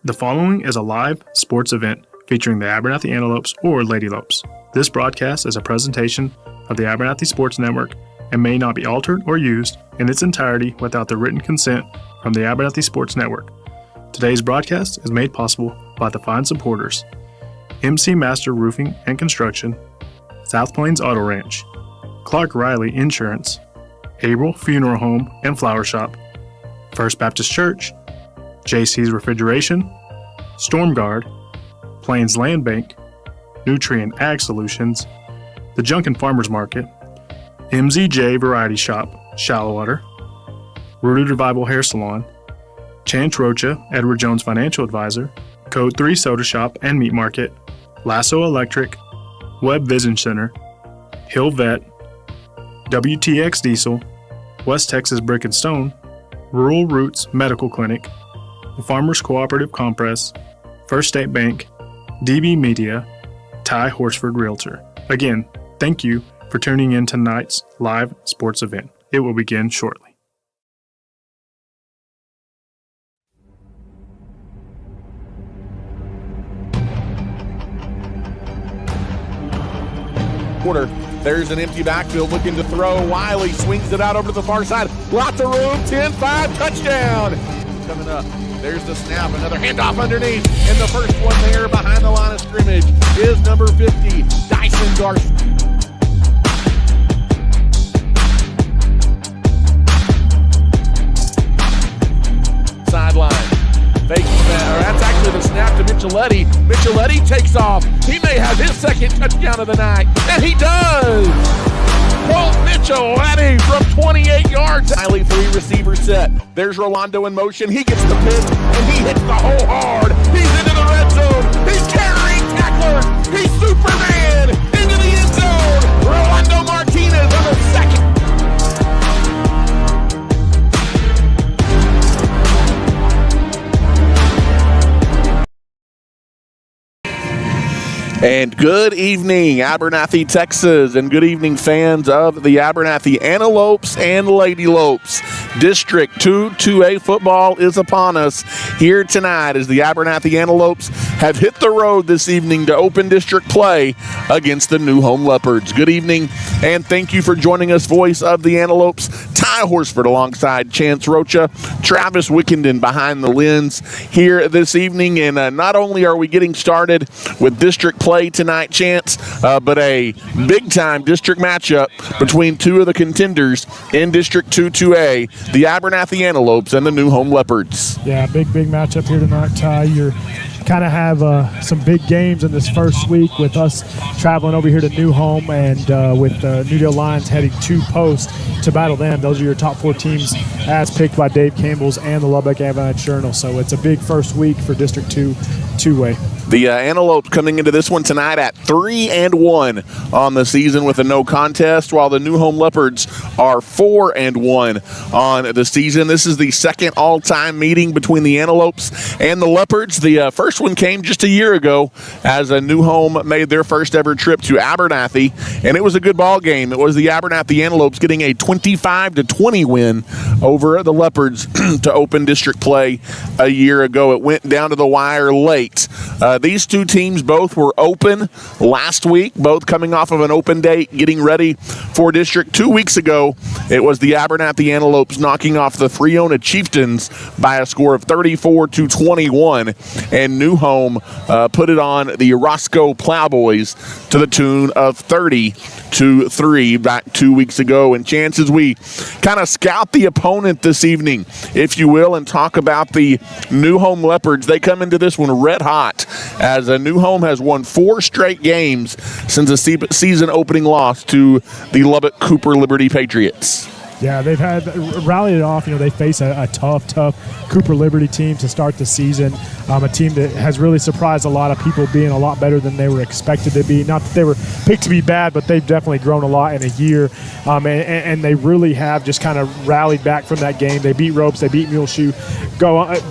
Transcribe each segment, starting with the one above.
The following is a live sports event featuring the Abernathy Antelopes or Lady Lopes. This broadcast is a presentation of the Abernathy Sports Network and may not be altered or used in its entirety without the written consent from the Abernathy Sports Network. Today's broadcast is made possible by the fine supporters: MC Master Roofing and Construction, South Plains Auto Ranch, Clark Riley Insurance, April Funeral Home and Flower Shop, First Baptist Church, JC's Refrigeration, StormGuard, Plains Land Bank, Nutrient Ag Solutions, the Junkin Farmers Market, MZJ Variety Shop, Shallowater, Rooted Revival Hair Salon, Chance Rocha, Edward Jones Financial Advisor, Code 3 Soda Shop and Meat Market, Lasso Electric, Web Vision Center, Hill Vet, WTX Diesel, West Texas Brick and Stone, Rural Roots Medical Clinic, the Farmers Cooperative Compress, First State Bank, DB Media, Ty Horsford Realtor. Again, thank you for tuning in tonight's live sports event. It will begin shortly. Quarter. There's an empty backfield looking to throw. Wiley swings it out over to the far side. Lots of room. 10-5 touchdown. Coming up. There's the snap. Another handoff underneath. And the first one there behind the line of scrimmage is number 50, Dyson Garcia. Sideline. That's actually the snap to Micheletti. Micheletti takes off. He may have his second touchdown of the night, and he does! Colt Micheletti from 28 yards. Highly three receiver set. There's Rolando in motion. He gets the pick, and he hits the hole hard. He's into the red zone. He's carrying tacklers. He's Superman into the end zone. Rolando Martinez on the second. And good evening, Abernathy, Texas, and good evening, fans of the Abernathy Antelopes and Lady Lopes. District 2-2A football is upon us here tonight as the Abernathy Antelopes have hit the road this evening to open district play against the New Home Leopards. Good evening, and thank you for joining us. Voice of the Antelopes, Ty Horsford alongside Chance Rocha, Travis Wickenden behind the lens here this evening. And not only are we getting started with district play tonight, Chance, but a big-time district matchup between two of the contenders in District 2-2A, the Abernathy Antelopes and the New Home Leopards. Yeah, big matchup here tonight, Ty. You're kind of have some big games in this first week with us traveling over here to New Home and with the New Deal Lions heading to Post to battle them. Those are your top four teams as picked by Dave Campbell's and the Lubbock Avalanche Journal. So it's a big first week for District 2-2A. The Antelopes coming into this one tonight at 3-1 on the season with a no contest, while the New Home Leopards are 4-1 on the season. This is the second all-time meeting between the Antelopes and the Leopards. The first one came just a year ago as a New Home made their first ever trip to Abernathy, and it was a good ball game. It was the Abernathy Antelopes getting a 25-20 win over the Leopards to open district play a year ago. It went down to the wire late. These two teams both were open last week, both coming off of an open date, getting ready for district. 2 weeks ago, it was the Abernathy Antelopes knocking off the Friona Chieftains by a score of 34-21, and New Home put it on the Roscoe Plowboys to the tune of 30-3 back 2 weeks ago. And chances we kind of scout the opponent this evening, if you will, and talk about the New Home Leopards. They come into this one red hot, as a New Home has won 4 straight games since a season opening loss to the Lubbock Cooper Liberty Patriots. Yeah, they've had rallied it off. You know, they face a tough Cooper Liberty team to start the season. A team that has really surprised a lot of people, being a lot better than they were expected to be. Not that they were picked to be bad, but they've definitely grown a lot in a year. And they really have just kind of rallied back from that game. They beat Ropes, they beat Muleshoe,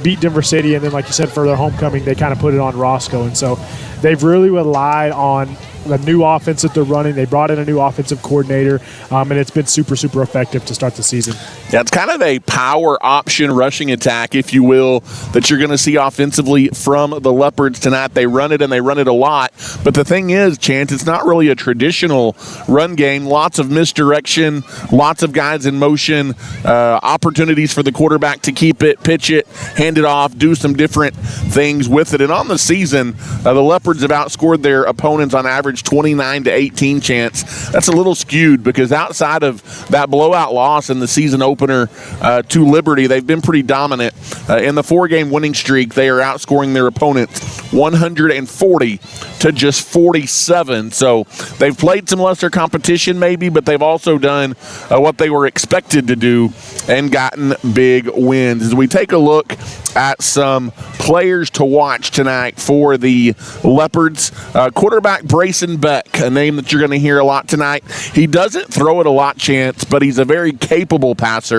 beat Denver City, and then, like you said, for their homecoming, they kind of put it on Roscoe. And so they've really relied on the new offense that they're running. They brought in a new offensive coordinator, and it's been super effective to start the season. Yeah, it's kind of a power option rushing attack, if you will, that you're going to see offensively from the Leopards tonight. They run it, and they run it a lot. But the thing is, Chance, it's not really a traditional run game. Lots of misdirection, lots of guys in motion, opportunities for the quarterback to keep it, pitch it, hand it off, do some different things with it. And on the season, the Leopards have outscored their opponents on average 29-18, Chance. That's a little skewed because outside of that blowout loss in the season opener to Liberty, they've been pretty dominant. In the 4-game winning streak, they are outscoring their opponents 140 to just 47. So they've played some lesser competition maybe, but they've also done what they were expected to do and gotten big wins. As we take a look at some players to watch tonight for the Leopards, quarterback Brayson Beck, a name that you're going to hear a lot tonight. He doesn't throw it a lot, Chance, but he's a very capable passer.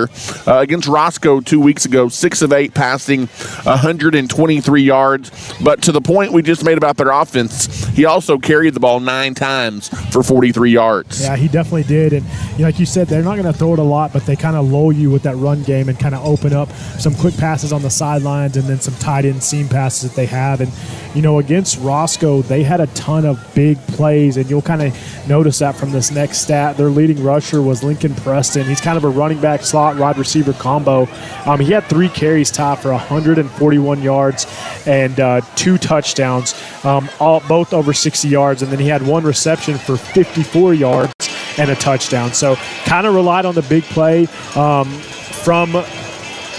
Against Roscoe 2 weeks ago, 6 of 8 passing, 123 yards. But to the point we just made about their offense, he also carried the ball 9 times for 43 yards. Yeah, he definitely did. And like you said, they're not going to throw it a lot, but they kind of lull you with that run game and kind of open up some quick passes on the sidelines and then some tight end seam passes that they have. And, against Roscoe, they had a ton of big plays, and you'll kind of notice that from this next stat. Their leading rusher was Lincoln Preston. He's kind of a running back slot wide receiver combo. He had 3 carries tied for 141 yards and 2 touchdowns, both over 60 yards. And then he had 1 reception for 54 yards and a touchdown. So kind of relied on the big play from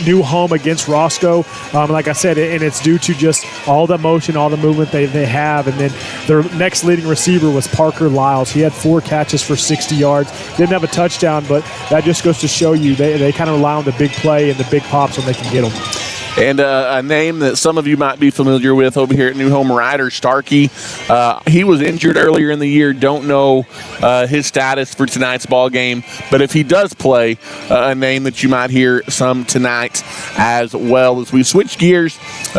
new home against Roscoe. Like I said, and it's due to just all the motion, all the movement they have. And then their next leading receiver was Parker Lyles. He had 4 catches for 60 yards. Didn't have a touchdown, but that just goes to show you they kind of rely on the big play and the big pops when they can get them. And a name that some of you might be familiar with over here at New Home, Ryder Starkey. He was injured earlier in the year. Don't know his status for tonight's ball game. But if he does play, a name that you might hear some tonight as well. As we switch gears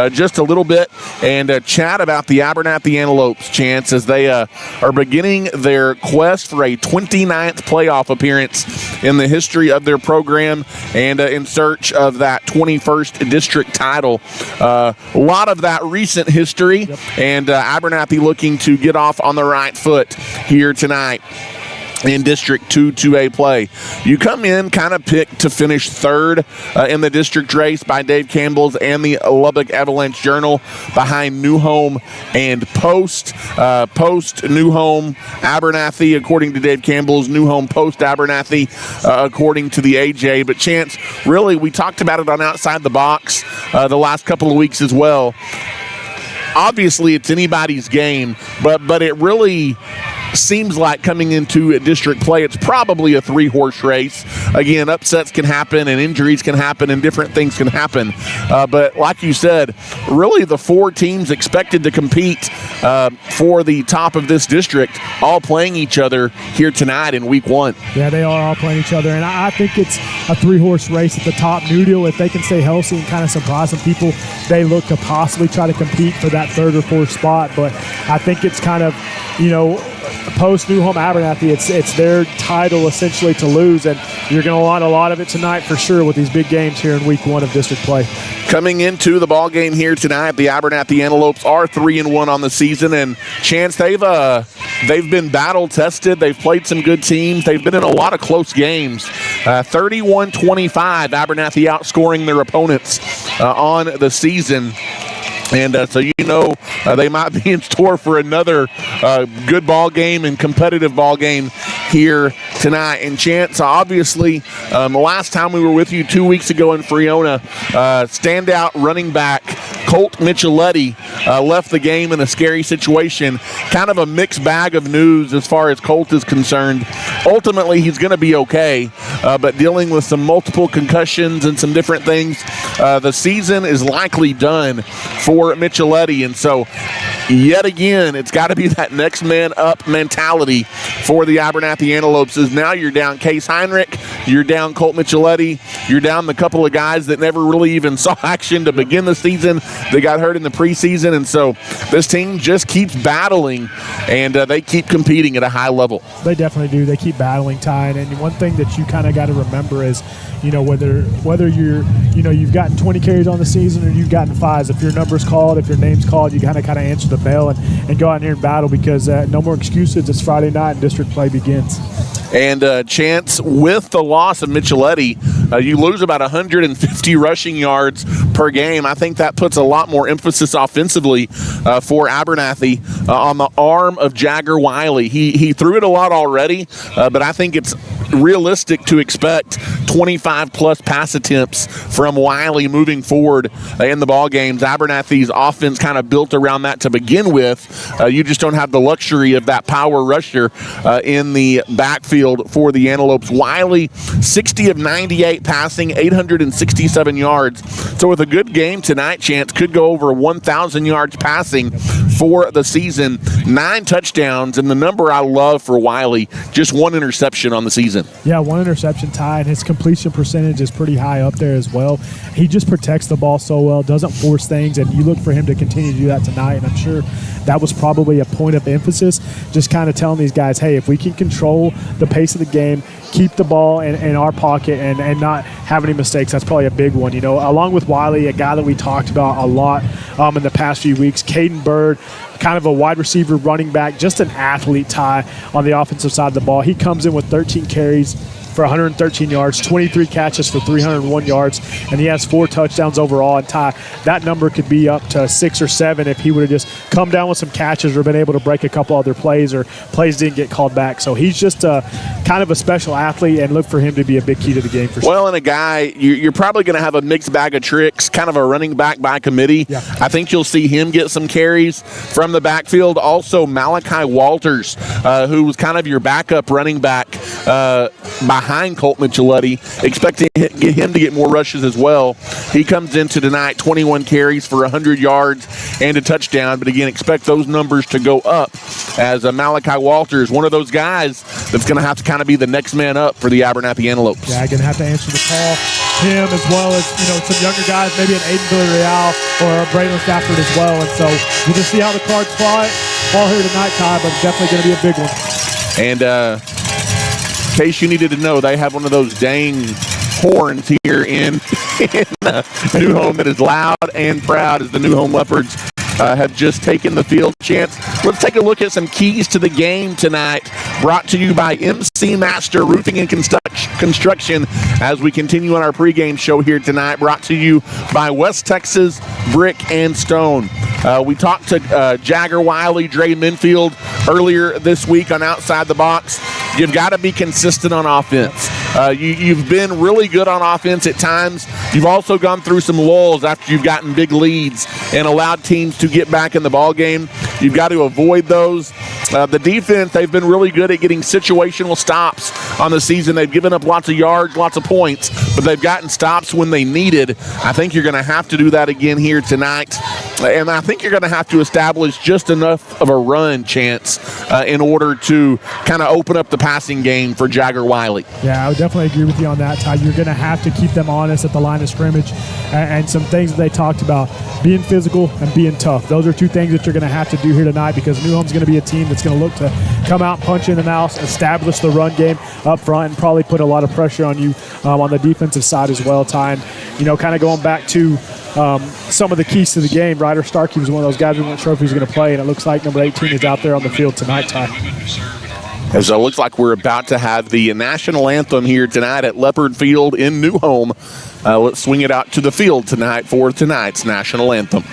just a little bit and chat about the Abernathy Antelopes, Chance, as they are beginning their quest for a 29th playoff appearance in the history of their program and in search of that 21st district title. A lot of that recent history, yep. And Abernathy looking to get off on the right foot here tonight in District 2A play. You come in kind of picked to finish 3rd in the district race by Dave Campbell's and the Lubbock Avalanche Journal, behind New Home and Post. Post, New Home, Abernathy, according to Dave Campbell's. New Home, Post, Abernathy, according to the AJ. But Chance, really, we talked about it on Outside the Box the last couple of weeks as well. Obviously, it's anybody's game, but it really seems like coming into district play, it's probably a 3-horse race. Again, upsets can happen and injuries can happen and different things can happen. But like you said, really the 4 teams expected to compete for the top of this district, all playing each other here tonight in week 1. Yeah, they are all playing each other, and I think it's a 3-horse race at the top. New Deal, if they can stay healthy and kind of surprise some people, they look to possibly try to compete for that 3rd or 4th spot. But I think it's kind of, Post, New Home, Abernathy, it's their title essentially to lose, and you're going to want a lot of it tonight for sure with these big games here in week 1 of district play. Coming into the ball game here tonight, the Abernathy Antelopes are 3-1 on the season, and Chance, they've been battle tested. They've played some good teams. They've been in a lot of close games. 31-25, Abernathy outscoring their opponents on the season. And so they might be in store for another good ball game and competitive ball game here tonight. And Chance, obviously, the last time we were with you 2 weeks ago in Freona, standout running back Colt Micheletti left the game in a scary situation. Kind of a mixed bag of news as far as Colt is concerned. Ultimately, he's going to be okay, but dealing with some multiple concussions and some different things, the season is likely done for Micheletti. And so, yet again, it's got to be that next man up mentality for the Abernathy Antelopes. Is now you're down Case Heinrich, you're down Colt Micheletti, you're down the couple of guys that never really even saw action to begin the season. They got hurt in the preseason, and so this team just keeps battling, and they keep competing at a high level. They definitely do. They keep battling, Ty. And one thing that you kind kind of got to remember is, whether you're, you've gotten 20 carries on the season or you've gotten 5s. If your number's called, if your name's called, you kind of answer the bell and go out here and battle, because no more excuses. It's Friday night and district play begins. And Chance, with the loss of Micheletti, you lose about 150 rushing yards per game. I think that puts a lot more emphasis offensively for Abernathy on the arm of Jagger Wiley. He threw it a lot already, but I think it's realistic to expect 25-plus pass attempts from Wiley moving forward in the ball games. Abernathy's offense kind of built around that to begin with. You just don't have the luxury of that power rusher in the backfield for the Antelopes. Wiley, 60 of 98 passing, 867 yards. So with a good game tonight, Chance could go over 1,000 yards passing for the season. 9 touchdowns, and the number I love for Wiley, just 1 interception on the season. Yeah, 1 interception, Ty, and his completion percentage is pretty high up there as well. He just protects the ball so well, doesn't force things, and you look for him to continue to do that tonight, and I'm sure that was probably a point of emphasis, just kind of telling these guys, hey, if we can control the pace of the game, keep the ball in our pocket and not have any mistakes, that's probably a big one. Along with Wiley, a guy that we talked about a lot in the past few weeks, Caden Bird, kind of a wide receiver, running back, just an athlete, Ty, on the offensive side of the ball. He comes in with 13 carries for 113 yards, 23 catches for 301 yards, and he has 4 touchdowns overall. And Ty, that number could be up to 6 or 7 if he would have just come down with some catches or been able to break a couple other plays, or plays didn't get called back. So he's just kind of a special athlete, and look for him to be a big key to the game for sure. Well, and a guy, you're probably going to have a mixed bag of tricks, kind of a running back by committee. Yeah. I think you'll see him get some carries from the backfield. Also, Malachi Walters, who was kind of your backup running back behind Colt Micheletti, expecting him to get more rushes as well. He comes into tonight 21 carries for 100 yards and a touchdown, but again, expect those numbers to go up, as Malachi Walters, one of those guys that's going to have to kind of be the next man up for the Abernathy Antelopes. Yeah, going to have to answer the call. Him, as well as some younger guys, maybe an Aiden Villarreal or a Braylon Stafford as well. And so we'll just see how the cards fall here tonight, Ty, but it's definitely going to be a big one. And in case you needed to know, they have one of those dang horns here in New Home that is loud and proud, as the New Home Leopards have just taken the field. Chance, let's take a look at some keys to the game tonight, brought to you by MC Master Roofing and Construction, as we continue on our pregame show here tonight, brought to you by West Texas Brick and Stone. We talked to Jagger Wiley, Dre Minfield earlier this week on Outside the Box. You've got to be consistent on offense. You've been really good on offense at times. You've also gone through some lulls after you've gotten big leads and allowed teams to get back in the ball game. You've got to avoid those. The defense, they've been really good at getting situational stops on the season. They've given up lots of yards, lots of points, but they've gotten stops when they needed. I think you're going to have to do that again here tonight. And I think you're going to have to establish just enough of a run, Chance, in order to kind of open up the passing game for Jagger Wiley. Yeah, I would definitely agree with you on that, Ty. You're going to have to keep them honest at the line of scrimmage, and some things that they talked about, being physical and being tough. Those are 2 things that you're going to have to do here tonight, because New Home's going to be a team that's going to look to come out, punch in the mouth, establish the run game up front, and probably put a lot of pressure on you on the defensive side as well, Ty. And, kind of going back to some of the keys to the game, Ryder Starkey was one of those guys we weren't sure if he was going to play, and it looks like number 18 is out there on the field tonight, Ty. As it looks like we're about to have the national anthem here tonight at Leopard Field in New Home. Let's swing it out to the field tonight for tonight's national anthem.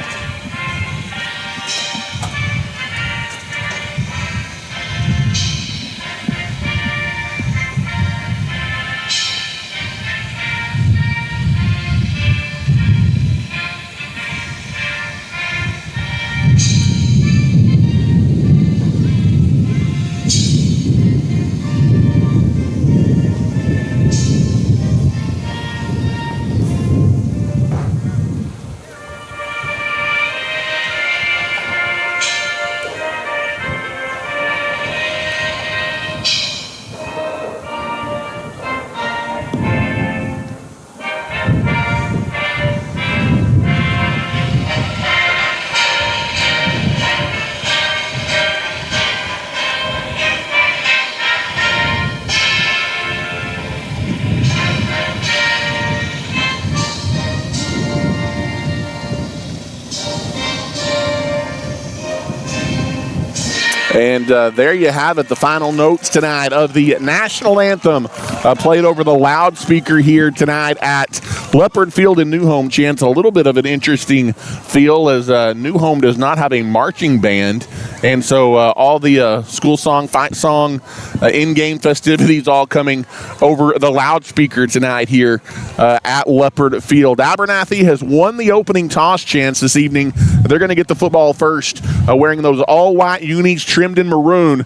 And there you have it, the final notes tonight of the national anthem played over the loudspeaker here tonight at Leopard Field in New Home. Chance, a little bit of an interesting feel as New Home does not have a marching band. And so all the school song, fight song, in-game festivities all coming over the loudspeaker tonight here at Leopard Field. Abernathy has won the opening toss, Chance, this evening. They're going to get the football first, wearing those all-white unis trimmed in maroon.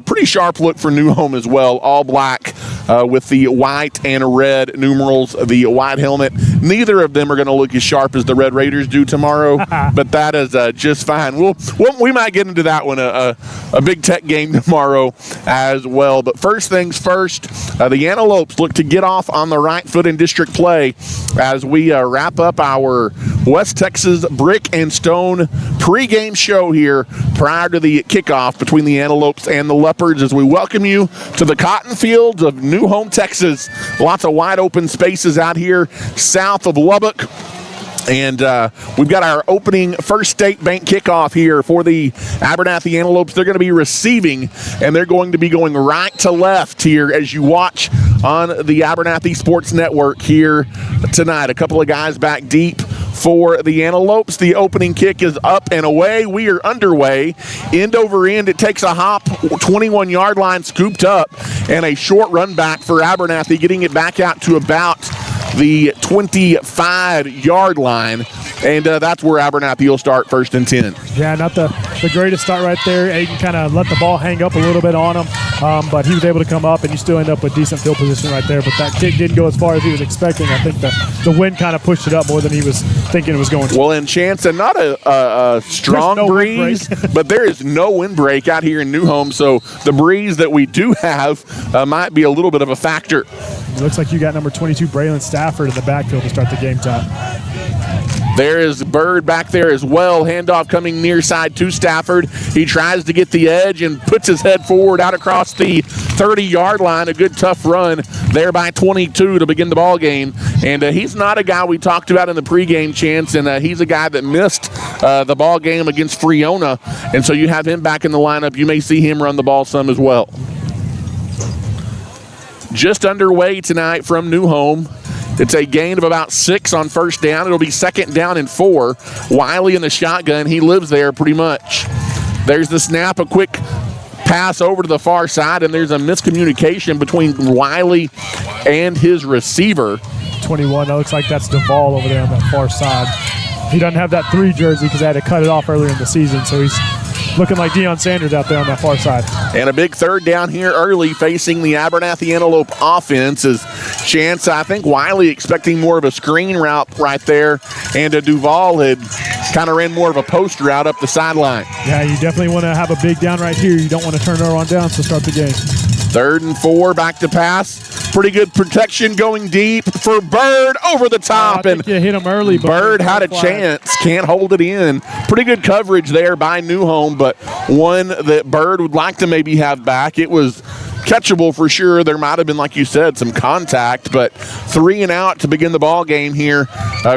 Pretty sharp look for New Home as well, all black with the white and red numerals, the white helmet. Neither of them are going to look as sharp as the Red Raiders do tomorrow, but that is just fine. We might get into that one, a big tech game tomorrow as well. But first things first, the Antelopes look to get off on the right foot in district play as we wrap up our West Texas Brick and Stone pregame show here prior to the kickoff between the Antelopes and the Leopards as we welcome you to the cotton fields of New Home, Texas. Lots of wide open spaces out here south of Lubbock. And we've got our opening First State Bank kickoff here for the Abernathy Antelopes. They're going to be receiving, and they're going to be going right to left here as you watch on the Abernathy Sports Network here tonight. A couple of guys back deep for the Antelopes. The opening kick is up and away. We are underway. End over end. It takes a hop, 21-yard line scooped up, and a short run back for Abernathy, getting it back out to about the 25-yard line, and that's where Abernathy will start first and 10. Yeah, not the greatest start right there. Aiden kind of let the ball hang up a little bit on him, but he was able to come up, and you still end up with decent field position right there. But that kick didn't go as far as he was expecting. I think the wind kind of pushed it up more than he was thinking it was going to. Well, and Chance, and not a strong breeze, but there is no windbreak out here in New Home, so the breeze that we do have might be a little bit of a factor. It looks like you got number 22, Braylon Stafford, in the backfield to start the game time. There is Bird back there as well. Handoff coming near side to Stafford. He tries to get the edge and puts his head forward out across the 30-yard line. A good tough run there by 22 to begin the ball game. And he's not a guy we talked about in the pregame, Chance, and he's a guy that missed the ball game against Friona. And so you have him back in the lineup. You may see him run the ball some as well. Just underway tonight from New Home. It's a gain of about 6 on first down. It'll be second down and 4. Wiley in the shotgun. He lives there pretty much. There's the snap, a quick pass over to the far side, and there's a miscommunication between Wiley and his receiver. 21, that looks like that's Duvall over there on that far side. He doesn't have that 3 jersey because they had to cut it off earlier in the season, so he's looking like Deion Sanders out there on that far side. And a big third down here early facing the Abernathy Antelope offense is Chance. I think Wiley expecting more of a screen route right there, and Duvall had kind of ran more of a post route up the sideline. Yeah, you definitely want to have a big down right here. You don't want to turn it on down to start the game. 3rd and 4, back to pass. Pretty good protection going deep for Bird over the top. I think you hit him early. Bird had a chance, can't hold it in. Pretty good coverage there by New Home, but one that Bird would like to maybe have back. It was catchable for sure. There might have been, like you said, some contact, but 3 and out to begin the ball game here.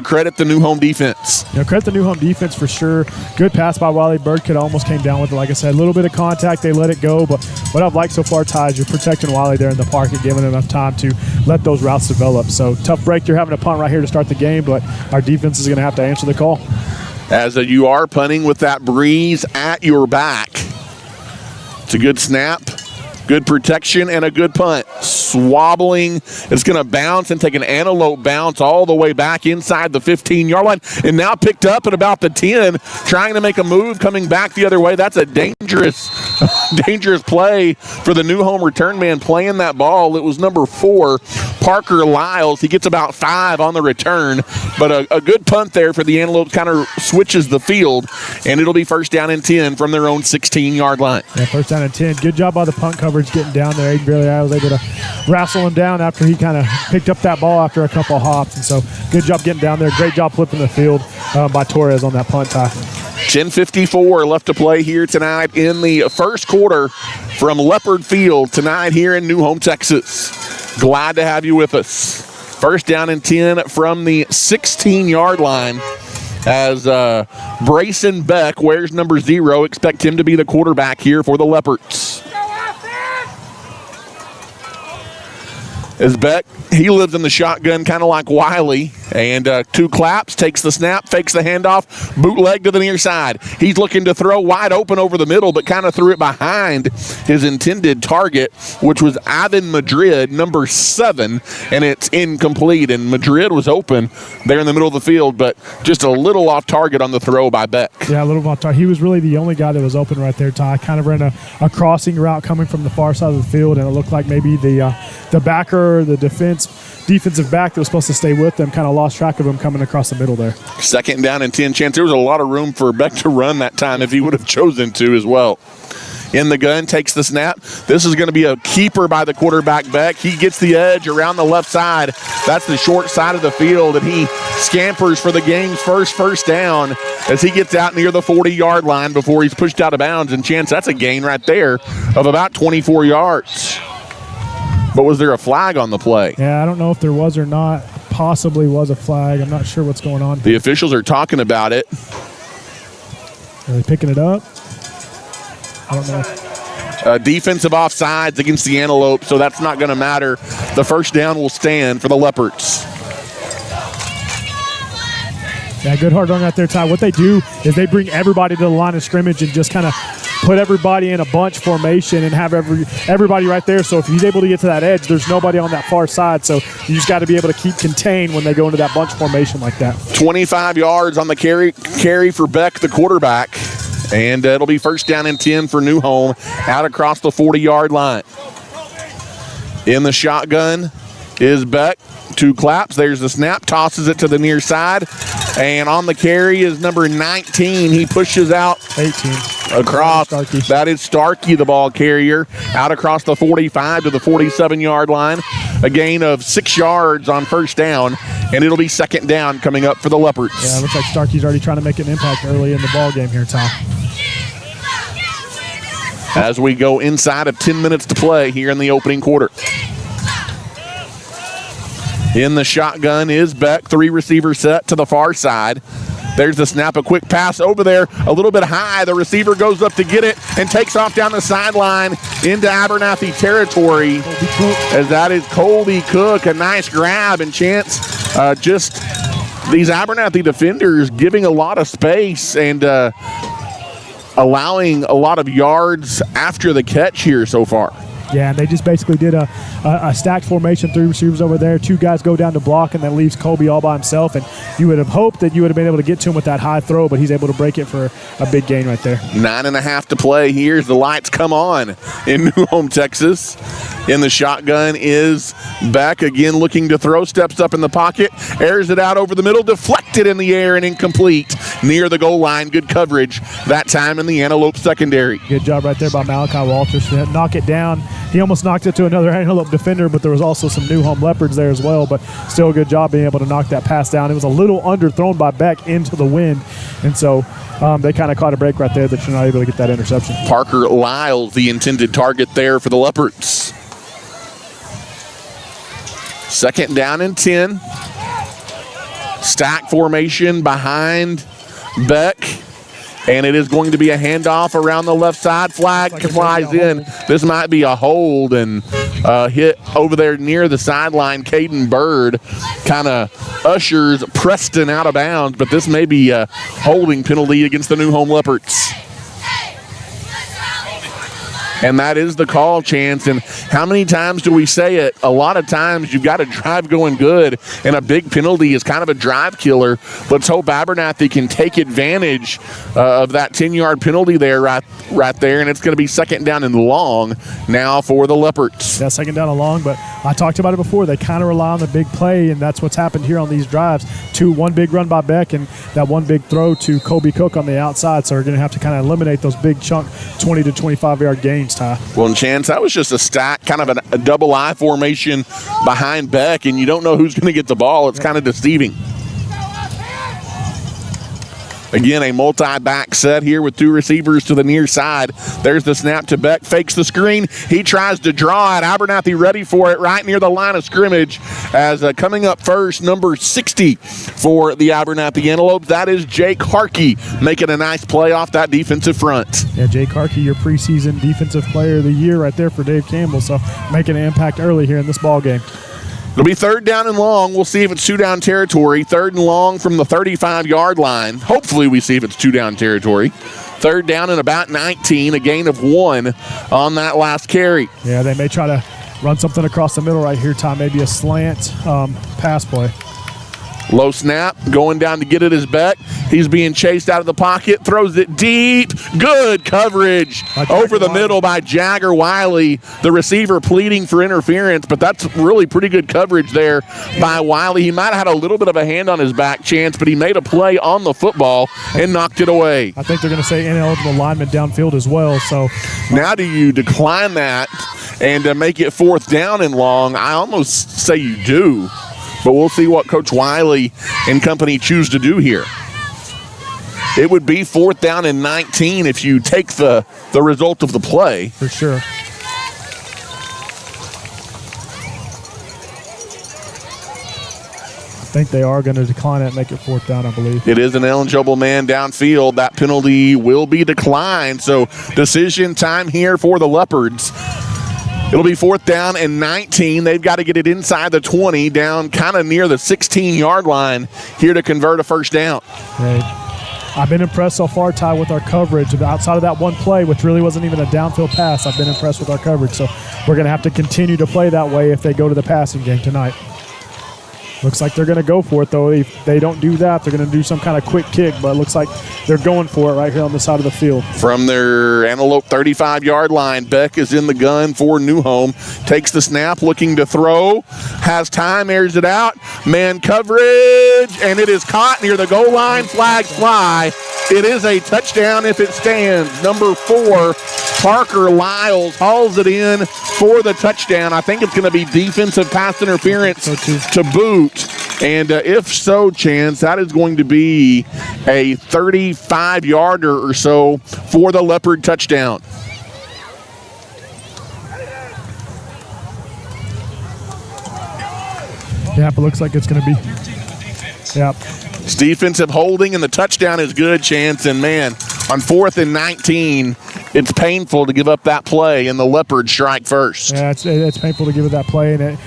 Credit the New Home defense. Yeah, credit the New Home defense for sure. Good pass by Wiley. Bird could almost came down with it. Like I said, a little bit of contact. They let it go, but what I've liked so far, Ty, is you're protecting Wiley there in the pocket, giving him enough time to let those routes develop. So tough break. You're having a punt right here to start the game, but our defense is going to have to answer the call. As you are punting with that breeze at your back. It's a good snap. Good protection and a good punt. Swobbling. It's going to bounce and take an antelope bounce all the way back inside the 15-yard line. And now picked up at about the 10, trying to make a move, coming back the other way. That's a dangerous play for the New Home return man playing that ball. It was number 4, Parker Lyles. He gets about 5 on the return. But a good punt there for the Antelopes, kind of switches the field. And it'll be first down and 10 from their own 16-yard line. Yeah, first down and 10. Good job by the punt coverage getting down there. Aiden Bailey was able to wrestle him down after he kind of picked up that ball after a couple of hops. And so good job getting down there. Great job flipping the field by Torres on that punt tie. 10:54 left to play here tonight in the first quarter from Leopard Field tonight here in New Home, Texas. Glad to have you with us. First down and 10 from the 16-yard line as Brayson Beck wears number 0. Expect him to be the quarterback here for the Leopards. As Beck, he lives in the shotgun kind of like Wiley, and 2 claps, takes the snap, fakes the handoff, bootleg to the near side. He's looking to throw wide open over the middle, but kind of threw it behind his intended target, which was Ivan Madrid, number 7, and it's incomplete. And Madrid was open there in the middle of the field, but just a little off target on the throw by Beck. Yeah, a little off target. He was really the only guy that was open right there, Ty. Kind of ran a crossing route coming from the far side of the field, and it looked like maybe the backer, the defensive back that was supposed to stay with them kind of lost track of him coming across the middle there. 2nd down and 10. Chance, there was a lot of room for Beck to run that time if he would have chosen to as well. In the gun, takes the snap. This is going to be a keeper by the quarterback, Beck. He gets the edge around the left side. That's the short side of the field, and he scampers for the game's first down as he gets out near the 40-yard line before he's pushed out of bounds. And Chance, that's a gain right there of about 24 yards. But was there a flag on the play? Yeah, I don't know if there was or not. Possibly was a flag. I'm not sure what's going on. The officials are talking about it. Are they picking it up? I don't know. Defensive offsides against the Antelope, so that's not going to matter. The first down will stand for the Leopards. Yeah, good hard run right there, Ty. What they do is they bring everybody to the line of scrimmage and just kind of put everybody in a bunch formation and have everybody right there. So if he's able to get to that edge, there's nobody on that far side. So you just got to be able to keep contained when they go into that bunch formation like that. 25 yards on the carry for Beck, the quarterback. And it'll be 1st down and 10 for New Home out across the 40-yard line. In the shotgun is Beck. 2 claps. There's the snap. Tosses it to the near side. And on the carry is number 19. He pushes out 18 across. Starkey. That is Starkey, the ball carrier, out across the 45 to the 47-yard line. A gain of 6 yards on 1st down, and it'll be 2nd down coming up for the Leopards. Yeah, it looks like Starkey's already trying to make an impact early in the ball game here, Tom. As we go inside of 10 minutes to play here in the opening quarter. In the shotgun is Beck, 3 receiver set to the far side. There's the snap, a quick pass over there, a little bit high. The receiver goes up to get it and takes off down the sideline into Abernathy territory. As that is Colby Cook, a nice grab, and Chance just these Abernathy defenders giving a lot of space and allowing a lot of yards after the catch here so far. Yeah, and they just basically did a stacked formation, 3 receivers over there, 2 guys go down to block, and that leaves Colby all by himself. And you would have hoped that you would have been able to get to him with that high throw, but he's able to break it for a big gain right there. 9.5 to play. Here's the lights come on in New Home, Texas. In the shotgun is Beck, again looking to throw, steps up in the pocket, airs it out over the middle, deflected in the air and incomplete near the goal line. Good coverage that time in the Antelope secondary. Good job right there by Malachi Walters to knock it down. He almost knocked it to another Antelope defender, but there was also some New Home Leopards there as well, but still a good job being able to knock that pass down. It was a little underthrown by Beck into the wind, and so they kind of caught a break right there that you're not able to get that interception. Parker Lyles, the intended target there for the Leopards. 2nd down and 10. Stack formation behind Beck. And it is going to be a handoff around the left side. Flag flies in. This might be a hold and hit over there near the sideline. Caden Bird kind of ushers Preston out of bounds, but this may be a holding penalty against the New Home Leopards. And that is the call, Chance. And how many times do we say it? A lot of times you've got a drive going good, and a big penalty is kind of a drive killer. Let's hope Abernathy can take advantage of that 10-yard penalty there, right there. And it's going to be 2nd down and long now for the Leopards. Yeah, 2nd down and long, but I talked about it before. They kind of rely on the big play, and that's what's happened here on these drives. 1 big run by Beck and that 1 big throw to Colby Cook on the outside. So we're going to have to kind of eliminate those big chunk 20 to 25-yard gains, Ty. Well, and Chance, that was just a stack, kind of a double I formation behind Beck, and you don't know who's going to get the ball. It's kind of deceiving. Again, a multi-back set here with two receivers to the near side. There's the snap to Beck, fakes the screen. He tries to draw it. Abernathy ready for it right near the line of scrimmage. As coming up first, number 60 for the Abernathy Antelopes. That is Jake Harkey making a nice play off that defensive front. Yeah, Jake Harkey, your preseason defensive player of the year right there for Dave Campbell. So making an impact early here in this ball game. It'll be 3rd down and long. We'll see if it's 2-down territory. 3rd and long from the 35-yard line. Hopefully we see if it's 2-down territory. 3rd down and about 19, a gain of 1 on that last carry. Yeah, they may try to run something across the middle right here, Ty. Maybe a slant pass play. Low snap, going down to get it is Beck. He's being chased out of the pocket, throws it deep. Good coverage over the middle by Jagger Wiley, the receiver pleading for interference, but that's really pretty good coverage there by Wiley. He might have had a little bit of a hand on his back, Chance, but he made a play on the football and knocked it away. I think they're going to say ineligible lineman downfield as well. So now do you decline that and make it 4th down and long? I almost say you do. But we'll see what Coach Wiley and company choose to do here. It would be 4th down and 19 if you take the result of the play. For sure. I think they are going to decline it and make it 4th down, I believe. It is an eligible man downfield. That penalty will be declined. So decision time here for the Leopards. It'll be 4th down and 19. They've got to get it inside the 20, down kind of near the 16-yard line here to convert a 1st down. Right. I've been impressed so far, Ty, with our coverage. Outside of that one play, which really wasn't even a downfield pass, I've been impressed with our coverage. So we're going to have to continue to play that way if they go to the passing game tonight. Looks like they're going to go for it, though. If they don't do that, they're going to do some kind of quick kick, but it looks like they're going for it right here on the side of the field. From their Antelope 35-yard line, Beck is in the gun for Newhome. Takes the snap, looking to throw. Has time, airs it out. Man coverage, and it is caught near the goal line. Flags fly. It is a touchdown if it stands. Number 4, Parker Lyles hauls it in for the touchdown. I think it's going to be defensive pass interference to boot. And if so, Chance, that is going to be a 35-yarder or so for the Leopard touchdown. Yeah, but looks like it's going to be. Yep. It's defensive holding, and the touchdown is good, Chance. And, man, on 4th and 19, it's painful to give up that play, and the Leopards strike first. Yeah, it's painful to give it that play, and it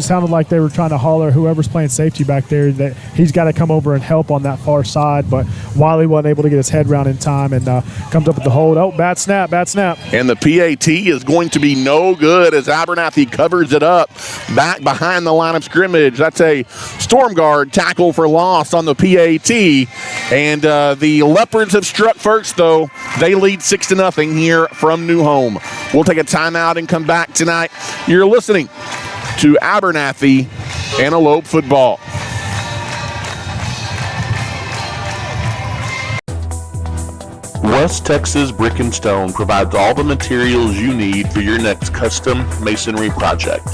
sounded like they were trying to holler whoever's playing safety back there that he's got to come over and help on that far side, but Wiley wasn't able to get his head round in time and comes up with the hold. Oh, bad snap. And the PAT is going to be no good as Abernathy covers it up back behind the line of scrimmage. That's a storm guard tackle for loss on the PAT. And the Leopards have struck first, though. They lead 6-0 here from Newhome. We'll take a timeout and come back tonight. You're listening to Abernathy Antelope football. West Texas Brick and Stone provides all the materials you need for your next custom masonry project.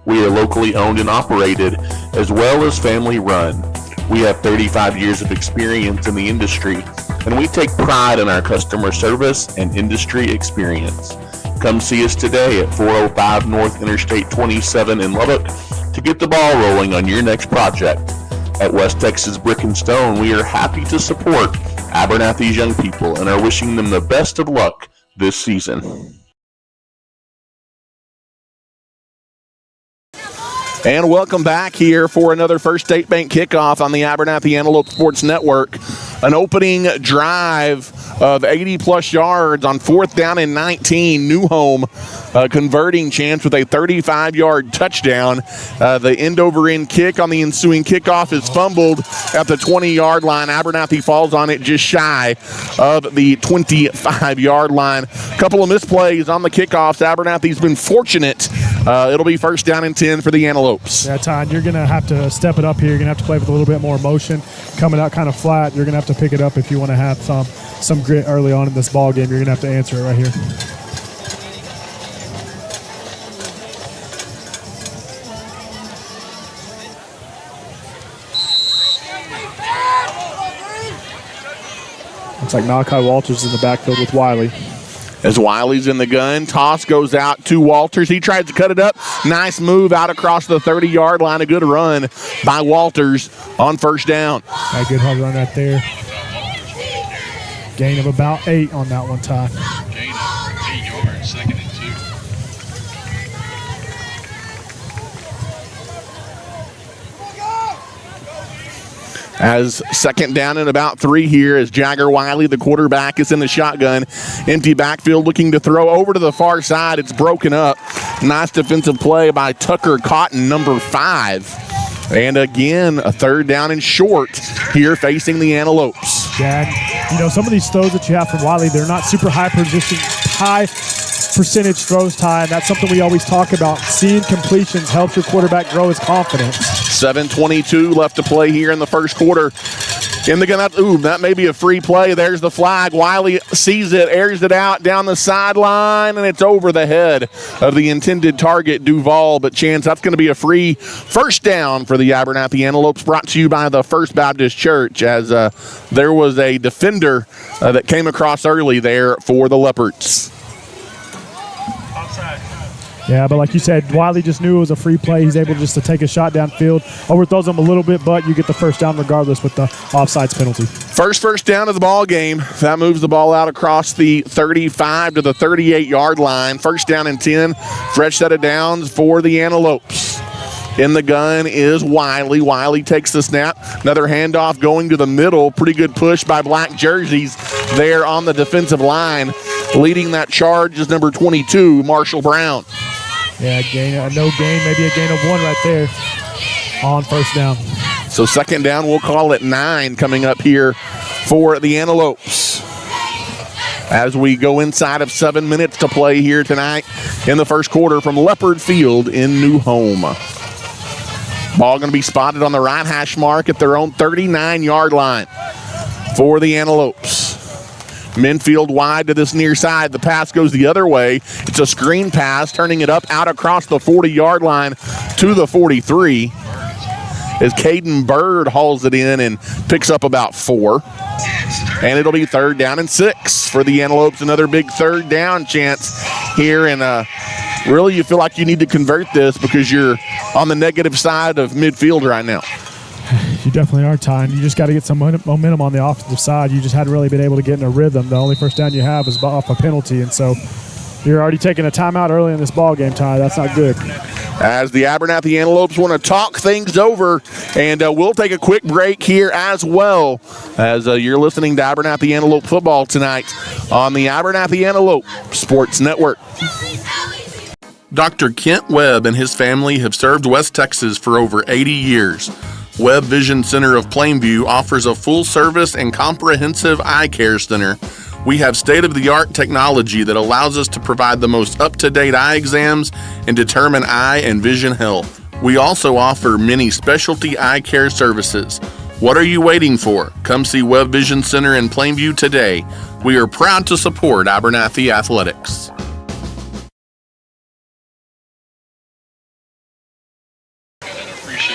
We are locally owned and operated as well as family run. We have 35 years of experience in the industry, and we take pride in our customer service and industry experience. Come see us today at 405 North Interstate 27 in Lubbock to get the ball rolling on your next project. At West Texas Brick and Stone, we are happy to support Abernathy's young people and are wishing them the best of luck this season. And welcome back here for another First State Bank kickoff on the Abernathy Antelope Sports Network. An opening drive of 80-plus yards on 4th down and 19. Newhome converting Chance with a 35-yard touchdown. The end-over-end kick on the ensuing kickoff is fumbled at the 20-yard line. Abernathy falls on it just shy of the 25-yard line. A couple of misplays on the kickoffs. Abernathy's been fortunate. It'll be 1st down and 10 for the Antelopes. Yeah, Todd, you're going to have to step it up here. You're going to have to play with a little bit more motion. Coming out kind of flat, you're going to have to pick it up if you want to have some grit early on in this ball game. You're going to have to answer it right here. Looks like Malachi Walters in the backfield with Wiley. As Wiley's in the gun, toss goes out to Walters. He tries to cut it up. Nice move out across the 30-yard line. A good run by Walters on first down. A good hard run right there. Gain of about 8 on that one, Ty. Gain of 8 yards, 2nd and 2. As second down and about 3 here as Jagger Wiley, the quarterback, is in the shotgun. Empty backfield looking to throw over to the far side. It's broken up. Nice defensive play by Tucker Cotton, number 5. And again, a 3rd down and short here facing the Antelopes. Yeah, you know, some of these throws that you have from Wiley, they're not super high percentage throws, Ty, and that's something we always talk about. Seeing completions helps your quarterback grow his confidence. 7:22 left to play here in the first quarter. In the gun, that may be a free play. There's the flag. Wiley sees it, airs it out down the sideline, and it's over the head of the intended target, Duval. But Chance, that's going to be a free first down for the Abernathy Antelopes, brought to you by the First Baptist Church, as there was a defender that came across early there for the Leopards. Yeah, but like you said, Wiley just knew it was a free play. He's able just to take a shot downfield, overthrows him a little bit, but you get the first down regardless with the offsides penalty. First down of the ball game. That moves the ball out across the 35 to the 38-yard line. First down and 10. Fresh set of downs for the Antelopes. In the gun is Wiley. Wiley takes the snap. Another handoff going to the middle. Pretty good push by black jerseys there on the defensive line. Leading that charge is number 22, Marshall Brown. Yeah, no gain, maybe a gain of 1 right there on first down. So second down, we'll call it 9 coming up here for the Antelopes. As we go inside of 7 minutes to play here tonight in the first quarter from Leopard Field in New Home. Ball going to be spotted on the right hash mark at their own 39-yard line for the Antelopes. Minfield wide to this near side. The pass goes the other way. It's a screen pass, turning it up out across the 40-yard line to the 43. As Caden Bird hauls it in and picks up about 4. And it'll be 3rd down and 6 for the Antelopes. Another big 3rd down chance here. And really you feel like you need to convert this because you're on the negative side of midfield right now. You definitely are, Ty. You just got to get some momentum on the offensive side. You just hadn't really been able to get in a rhythm. The only first down you have is off a penalty, and so you're already taking a timeout early in this ball game, Ty. That's not good. As the Abernathy Antelopes want to talk things over, and we'll take a quick break here as well, as you're listening to Abernathy Antelope football tonight on the Abernathy Antelope Sports Network. Dr. Kent Webb and his family have served West Texas for over 80 years. Webb Vision Center of Plainview offers a full-service and comprehensive eye care center. We have state-of-the-art technology that allows us to provide the most up-to-date eye exams and determine eye and vision health. We also offer many specialty eye care services. What are you waiting for? Come see Webb Vision Center in Plainview today. We are proud to support Abernathy Athletics.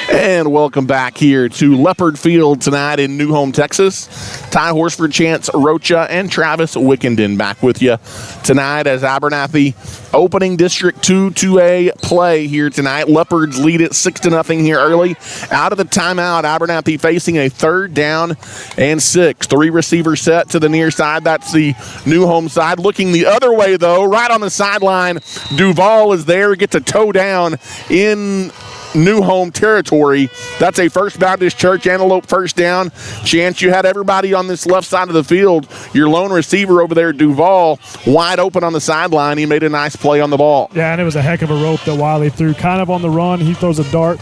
And welcome back here to Leopard Field tonight in New Home, Texas. Ty Horsford, Chance Rocha, and Travis Wickenden back with you tonight as Abernathy opening District 2 2A play here tonight. Leopards lead it 6-0 here early. Out of the timeout, Abernathy facing a 3rd down and 6. 3 receiver set to the near side. That's the New Home side. Looking the other way, though, right on the sideline. Duval is there, gets a toe down in New Home territory. That's a First Baptist Church Antelope first down. Chance, you had everybody on this left side of the field. Your lone receiver over there, Duval, wide open on the sideline. He made a nice play on the ball. Yeah, and it was a heck of a rope that Wiley threw. Kind of on the run. He throws a dart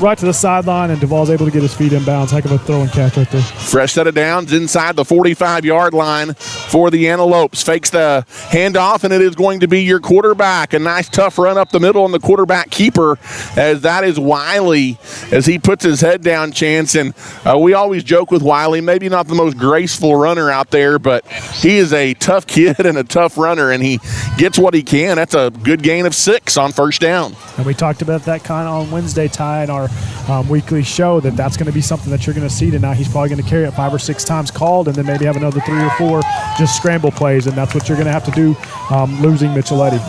right to the sideline, and Duval's able to get his feet in bounds. Heck of a throw and catch right there. Fresh set of downs inside the 45-yard line for the Antelopes. Fakes the handoff, and it is going to be your quarterback. A nice tough run up the middle on the quarterback keeper, as that is Wiley as he puts his head down, Chance. And we always joke with Wiley, maybe not the most graceful runner out there, but he is a tough kid and a tough runner, and he gets what he can. That's a good gain of 6 on first down. And we talked about that kind of on Wednesday, Ty, in our weekly show, that's going to be something that you're going to see tonight. He's probably going to carry it 5 or 6 times called, and then maybe have another 3 or 4 just scramble plays, and that's what you're going to have to do losing Micheletti.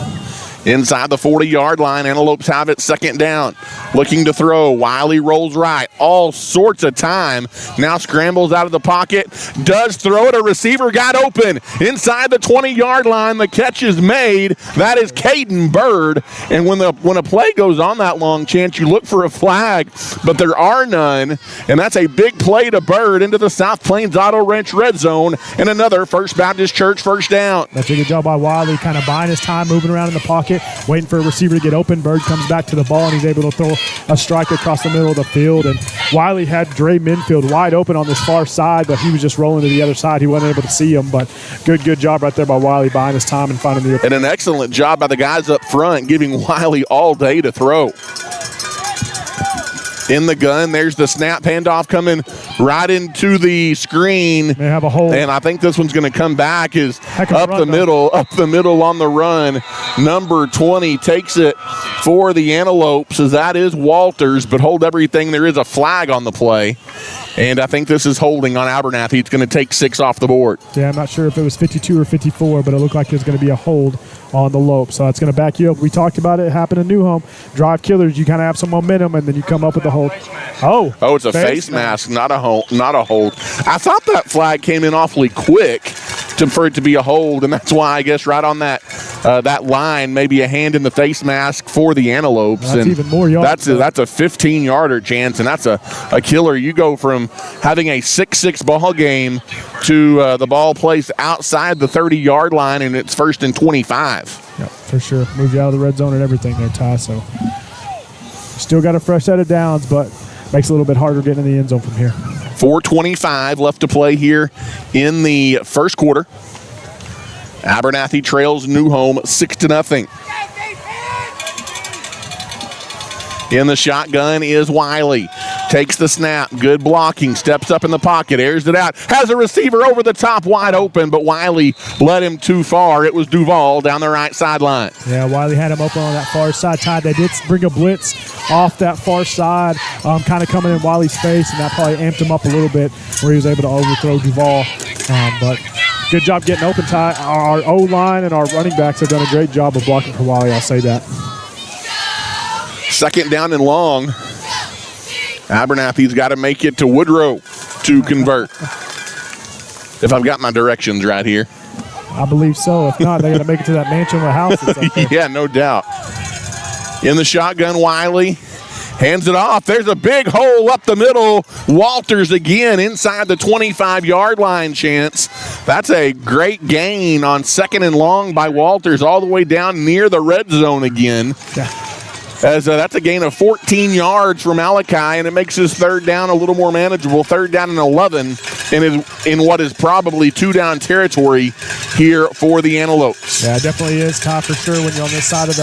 Inside the 40-yard line, Antelopes have it, second down. Looking to throw. Wiley rolls right. All sorts of time. Now scrambles out of the pocket. Does throw it. A receiver got open. Inside the 20-yard line, the catch is made. That is Caden Bird. And when a play goes on that long, Chance, you look for a flag, but there are none. And that's a big play to Bird into the South Plains Auto Wrench red zone. And another First Baptist Church first down. That's a good job by Wiley, kind of buying his time, moving around in the pocket, waiting for a receiver to get open. Bird comes back to the ball, and he's able to throw a strike across the middle of the field. And Wiley had Dre Minfield wide open on this far side, but he was just rolling to the other side. He wasn't able to see him, but good job right there by Wiley, buying his time and finding the open. And an excellent job by the guys up front, giving Wiley all day to throw. In the gun, there's the snap handoff coming right into the screen. They have a hole. And I think this one's going to come back is up the middle on the run. Number 20 takes it for the Antelopes, as that is Walters, but hold everything. There is a flag on the play. And I think this is holding on Abernathy. It's going to take 6 off the board. Yeah, I'm not sure if it was 52 or 54, but it looked like there's going to be a hold on the Lopes. So it's going to back you up. We talked about it happened in New Home. Drive killers, you kind of have some momentum, and then you come up with the hold. Oh, it's a face mask, not a hold. I thought that flag came in awfully quick for it to be a hold, and that's why I guess right on that line, maybe a hand in the face mask for the Antelopes. That's even more yards. That's a 15-yarder, Chance, and that's a killer. You go from having a 6-6 ball game to the ball placed outside the 30-yard line, and it's 1st and 25. Yep, for sure. Move you out of the red zone and everything there, Ty. So still got a fresh set of downs, but makes it a little bit harder getting in the end zone from here. 4:25 left to play here in the first quarter. Abernathy trails New Home 6-0. In the shotgun is Wiley. Takes the snap. Good blocking. Steps up in the pocket. Airs it out. Has a receiver over the top wide open, but Wiley led him too far. It was Duval down the right sideline. Yeah, Wiley had him open on that far side. Ty, they did bring a blitz off that far side, kind of coming in Wiley's face, and that probably amped him up a little bit where he was able to overthrow Duval. But good job getting open, Ty. Our O-line and our running backs have done a great job of blocking for Wiley, I'll say that. Second down and long. Abernathy's got to make it to Woodrow to convert. If I've got my directions right here. I believe so. If not, they got to make it to that mansion with houses. Yeah, no doubt. In the shotgun, Wiley hands it off. There's a big hole up the middle. Walters again inside the 25-yard line, Chance. That's a great gain on 2nd and long by Walters all the way down near the red zone again. Yeah. As that's a gain of 14 yards from Malachi, and it makes his third down a little more manageable. 3rd down and 11 in what is probably 2-down territory here for the Antelopes. Yeah, it definitely is, Ty, for sure, when you're on this side of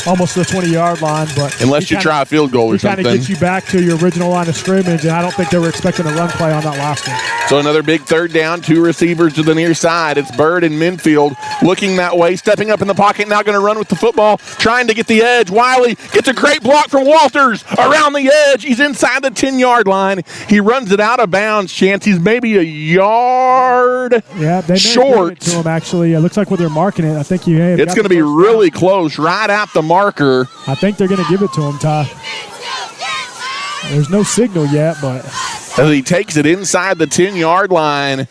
almost the 20-yard line. But unless you try a field goal or something. It kind of gets you back to your original line of scrimmage, and I don't think they were expecting a run play on that last one. So another big 3rd down, 2 receivers to the near side. It's Bird and Minfield looking that way, stepping up in the pocket, now going to run with the football, trying to get the edge. Wiley gets a great block from Walters around the edge. He's inside the 10-yard line. He runs it out of bounds, Chance. He's maybe a yard short. It to him, actually. It looks like when they're marking it, I think it's going to be really close, right at the marker. I think they're going to give it to him, Ty. There's no signal yet, but as he takes it inside the 10-yard line.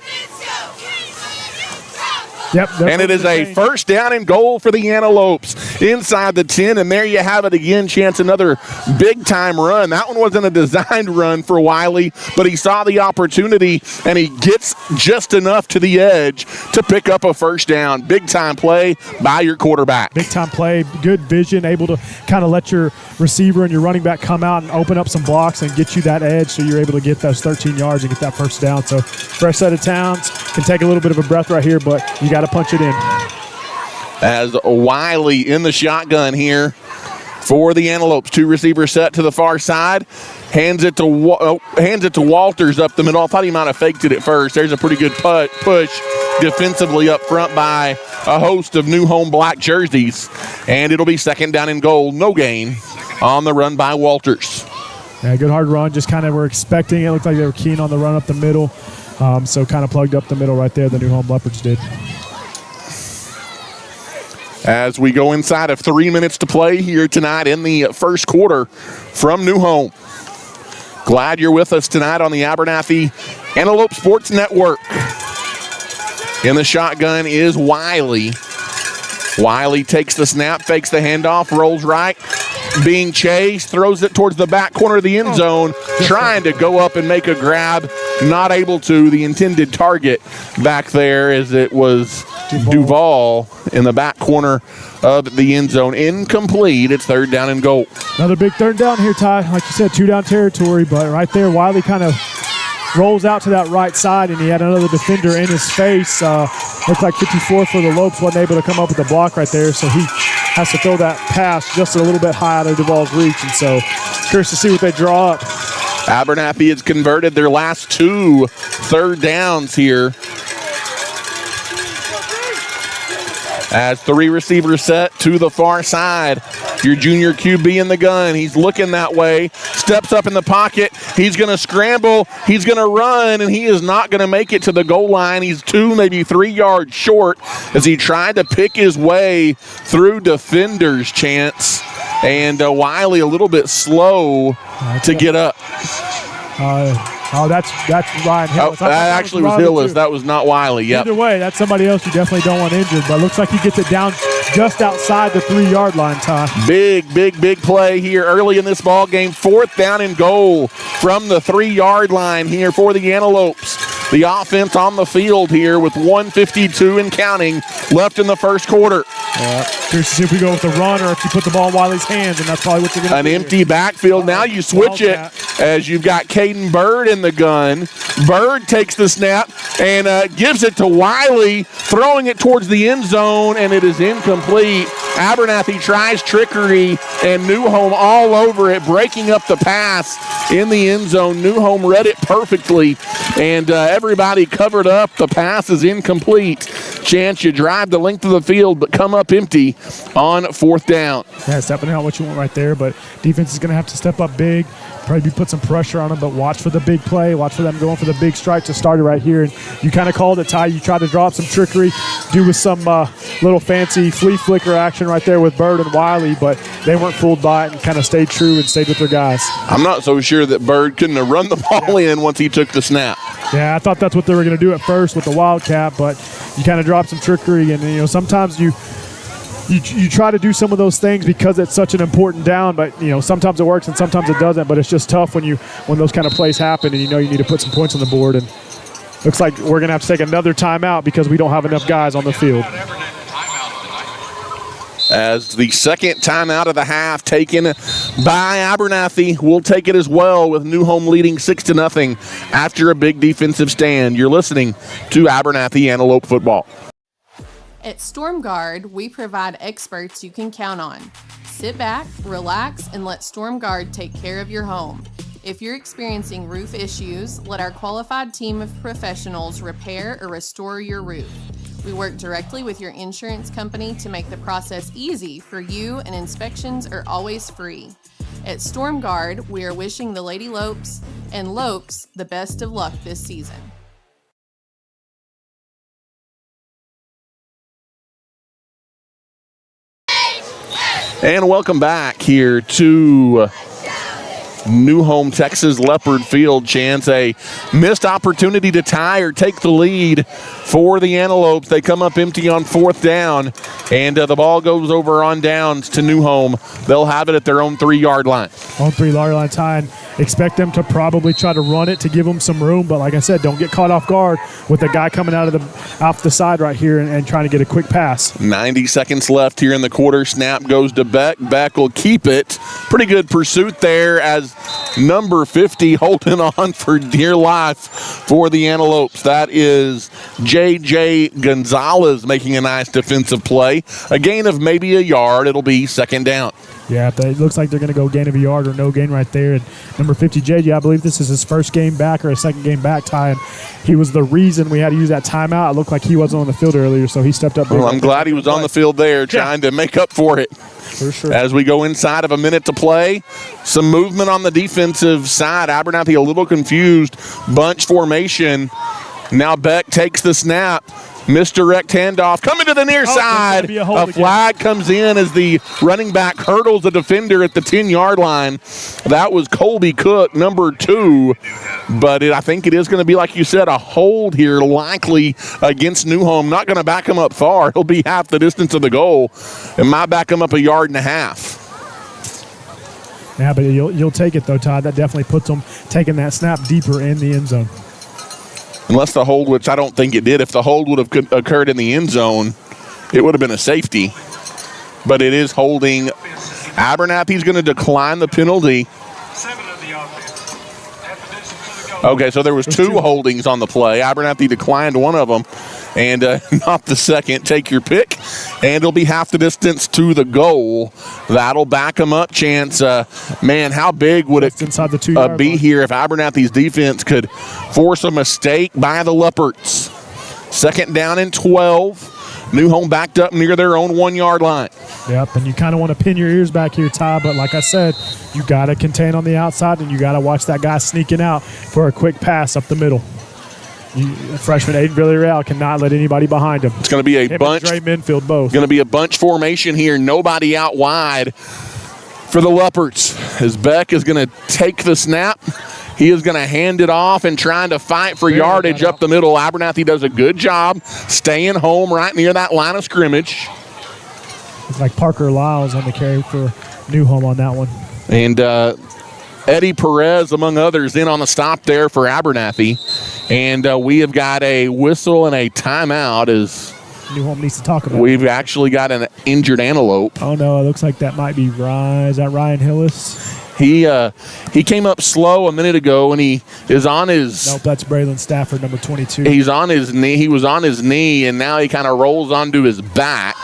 Yep, and it is a 1st down and goal for the Antelopes inside the 10. And there you have it again, Chance, another big-time run. That one wasn't a designed run for Wiley, but he saw the opportunity, and he gets just enough to the edge to pick up a 1st down. Big-time play by your quarterback. Big-time play, good vision, able to kind of let your receiver and your running back come out and open up some blocks and get you that edge so you're able to get those 13 yards and get that 1st down. So fresh set of towns. Can take a little bit of a breath right here, but you got to punch it in. As Wiley in the shotgun here for the Antelopes. 2 receivers set to the far side. Hands it to Walters up the middle. I thought he might have faked it at first. There's a pretty good push defensively up front by a host of New Home black jerseys. And it'll be 2nd down and goal. No gain on the run by Walters. Yeah, good hard run. Just kind of were expecting it. Looked like they were keen on the run up the middle. So kind of plugged up the middle right there, the New Home Leopards did. As we go inside of 3 minutes to play here tonight in the first quarter from New Home. Glad you're with us tonight on the Abernathy Antelope Sports Network. In the shotgun is Wiley. Wiley takes the snap, fakes the handoff, rolls right, being chased, throws it towards the back corner of the end zone, trying to go up and make a grab, not able to. The intended target back there as it was Duval in the back corner of the end zone. Incomplete. It's 3rd down and goal. Another big 3rd down here, Ty. Like you said, 2 down territory, but right there, Wiley kind of rolls out to that right side, and he had another defender in his face. Looked like 54 for the Lopes, wasn't able to come up with the block right there, so he has to throw that pass just a little bit high out of Duval's reach, and so curious to see what they draw up. Abernathy has converted their last 2 third downs here. As 3 receivers set to the far side. Your junior QB in the gun. He's looking that way. Steps up in the pocket. He's going to scramble. He's going to run, and he is not going to make it to the goal line. He's 2, maybe 3 yards short as he tried to pick his way through defenders, Chance. And Wiley a little bit slow to get up. That's Ryan Hillis. That actually was Hillis. That was not Wiley. Yep. Either way, that's somebody else you definitely don't want injured, but looks like he gets it down just outside the 3-yard line, Ty. Big play here early in this ball game. 4th down and goal from the 3-yard line here for the Antelopes. The offense on the field here with 1:52 and counting left in the first quarter. Curious to see if we go with the run or if you put the ball in Wiley's hands, and that's probably what you're going to do. An empty backfield. Now you switch it as you've got Caden Bird in the gun. Bird takes the snap and gives it to Wiley, throwing it towards the end zone, and it is incomplete. Abernathy tries trickery, and New Home all over it, breaking up the pass in the end zone. New Home read it perfectly, and everybody covered up. The pass is incomplete. Chance, you drive the length of the field, but come up empty on 4th down. Yeah, stepping out what you want right there, but defense is going to have to step up big, probably put some pressure on them, but watch for the big play, watch for them going for the big strike to start it right here. And you kind of called it, Ty. You tried to drop some trickery, do with some little fancy flea flicker action right there with Bird and Wiley, but they weren't fooled by it and kind of stayed true and stayed with their guys. I'm not so sure that Bird couldn't have run the ball in once he took the snap. Yeah, I thought that's what they were going to do at first with the Wildcat, but you kind of drop some trickery, and sometimes you try to do some of those things because it's such an important down, but sometimes it works and sometimes it doesn't. But it's just tough when those kind of plays happen, and you need to put some points on the board. And looks like we're going to have to take another timeout because we don't have enough guys on the field. As the second timeout of the half taken by Abernathy. We'll take it as well with New Home leading 6-0 after a big defensive stand. You're listening to Abernathy Antelope Football. At StormGuard, we provide experts you can count on. Sit back, relax, and let StormGuard take care of your home. If you're experiencing roof issues, let our qualified team of professionals repair or restore your roof. We work directly with your insurance company to make the process easy for you, and inspections are always free. At StormGuard, we are wishing the Lady Lopes and Lopes the best of luck this season. And welcome back here to New Home, Texas Leopard Field. Chance, a missed opportunity to tie or take the lead for the Antelopes. They come up empty on 4th down, and the ball goes over on downs to New Home. They'll have it at their own 3-yard line. On 3-yard line, Ty, and expect them to probably try to run it to give them some room, but like I said, don't get caught off guard with the guy coming off the side right here and trying to get a quick pass. 90 seconds left here in the quarter. Snap goes to Beck. Beck will keep it. Pretty good pursuit there as number 50 holding on for dear life for the Antelopes. That is J.J. Gonzalez making a nice defensive play. A gain of maybe a yard. It'll be 2nd down. Yeah, it looks like they're going to go gain of a yard or no gain right there. And number 50, JJ, I believe this is his first game back or his second game back, Ty. And he was the reason we had to use that timeout. It looked like he wasn't on the field earlier, so he stepped up. Well, I'm glad he was on the field there trying to make up for it. For sure. As we go inside of a minute to play, some movement on the defensive side. Abernathy a little confused. Bunch formation. Now Beck takes the snap. Misdirect handoff. Coming to the near side. A flag comes in as the running back hurdles the defender at the 10-yard line. That was Colby Cook, number 2. But I think it is going to be, like you said, a hold here, likely against New Home. Not going to back him up far. He'll be half the distance of the goal. It might back him up a yard and a half. Yeah, but you'll take it, though, Todd. That definitely puts them taking that snap deeper in the end zone. Unless the hold, which I don't think it did. If the hold would have occurred in the end zone, it would have been a safety. But it is holding. Abernathy's going to decline the penalty. Okay, so there was two holdings on the play. Abernathy declined one of them, and not the second. Take your pick, and it'll be half the distance to the goal. That'll back them up, Chance. Man, how big would it inside the 2-yard be line here if Abernathy's defense could force a mistake by the Leopards? 2nd down and 12. New Home backed up near their own 1-yard line. Yep, and you kind of want to pin your ears back here, Ty, but like I said, you got to contain on the outside, and you got to watch that guy sneaking out for a quick pass up the middle. Freshman Aiden Villarreal cannot let anybody behind him. It's going to be a bunch. Dre Minfield both. Going to be a bunch formation here. Nobody out wide for the Leopards. As Beck is going to take the snap. He is going to hand it off and trying to fight for yardage up the middle. Abernathy does a good job staying home right near that line of scrimmage. It's like Parker Lyles on the carry for New Home on that one. And Eddie Perez, among others, in on the stop there for Abernathy. And we have got a whistle and a timeout as New Home needs to talk about we've actually got an injured antelope. Oh, no, it looks like that might be Ryan. Is that Ryan Hillis? He came up slow a minute ago, and he is on his. Nope, that's Braylon Stafford, number 22. He's on his knee. He was on his knee, and now he kind of rolls onto his back.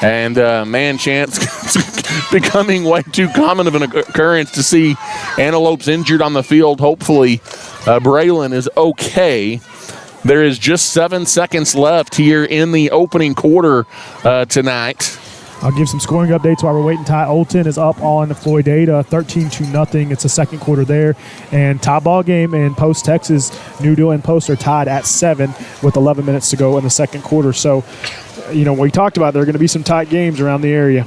And man, Chance, it's becoming way too common of an occurrence to see antelopes injured on the field. Hopefully, Braylon is okay. There is just 7 seconds left here in the opening quarter tonight. I'll give some scoring updates while we're waiting. Ty Olton is up on Floydada, 13-0. It's the second quarter there. And tie ball game in Post, Texas. Newdale and Post are tied at 7 with 11 minutes to go in the second quarter. So, we talked about there are going to be some tight games around the area.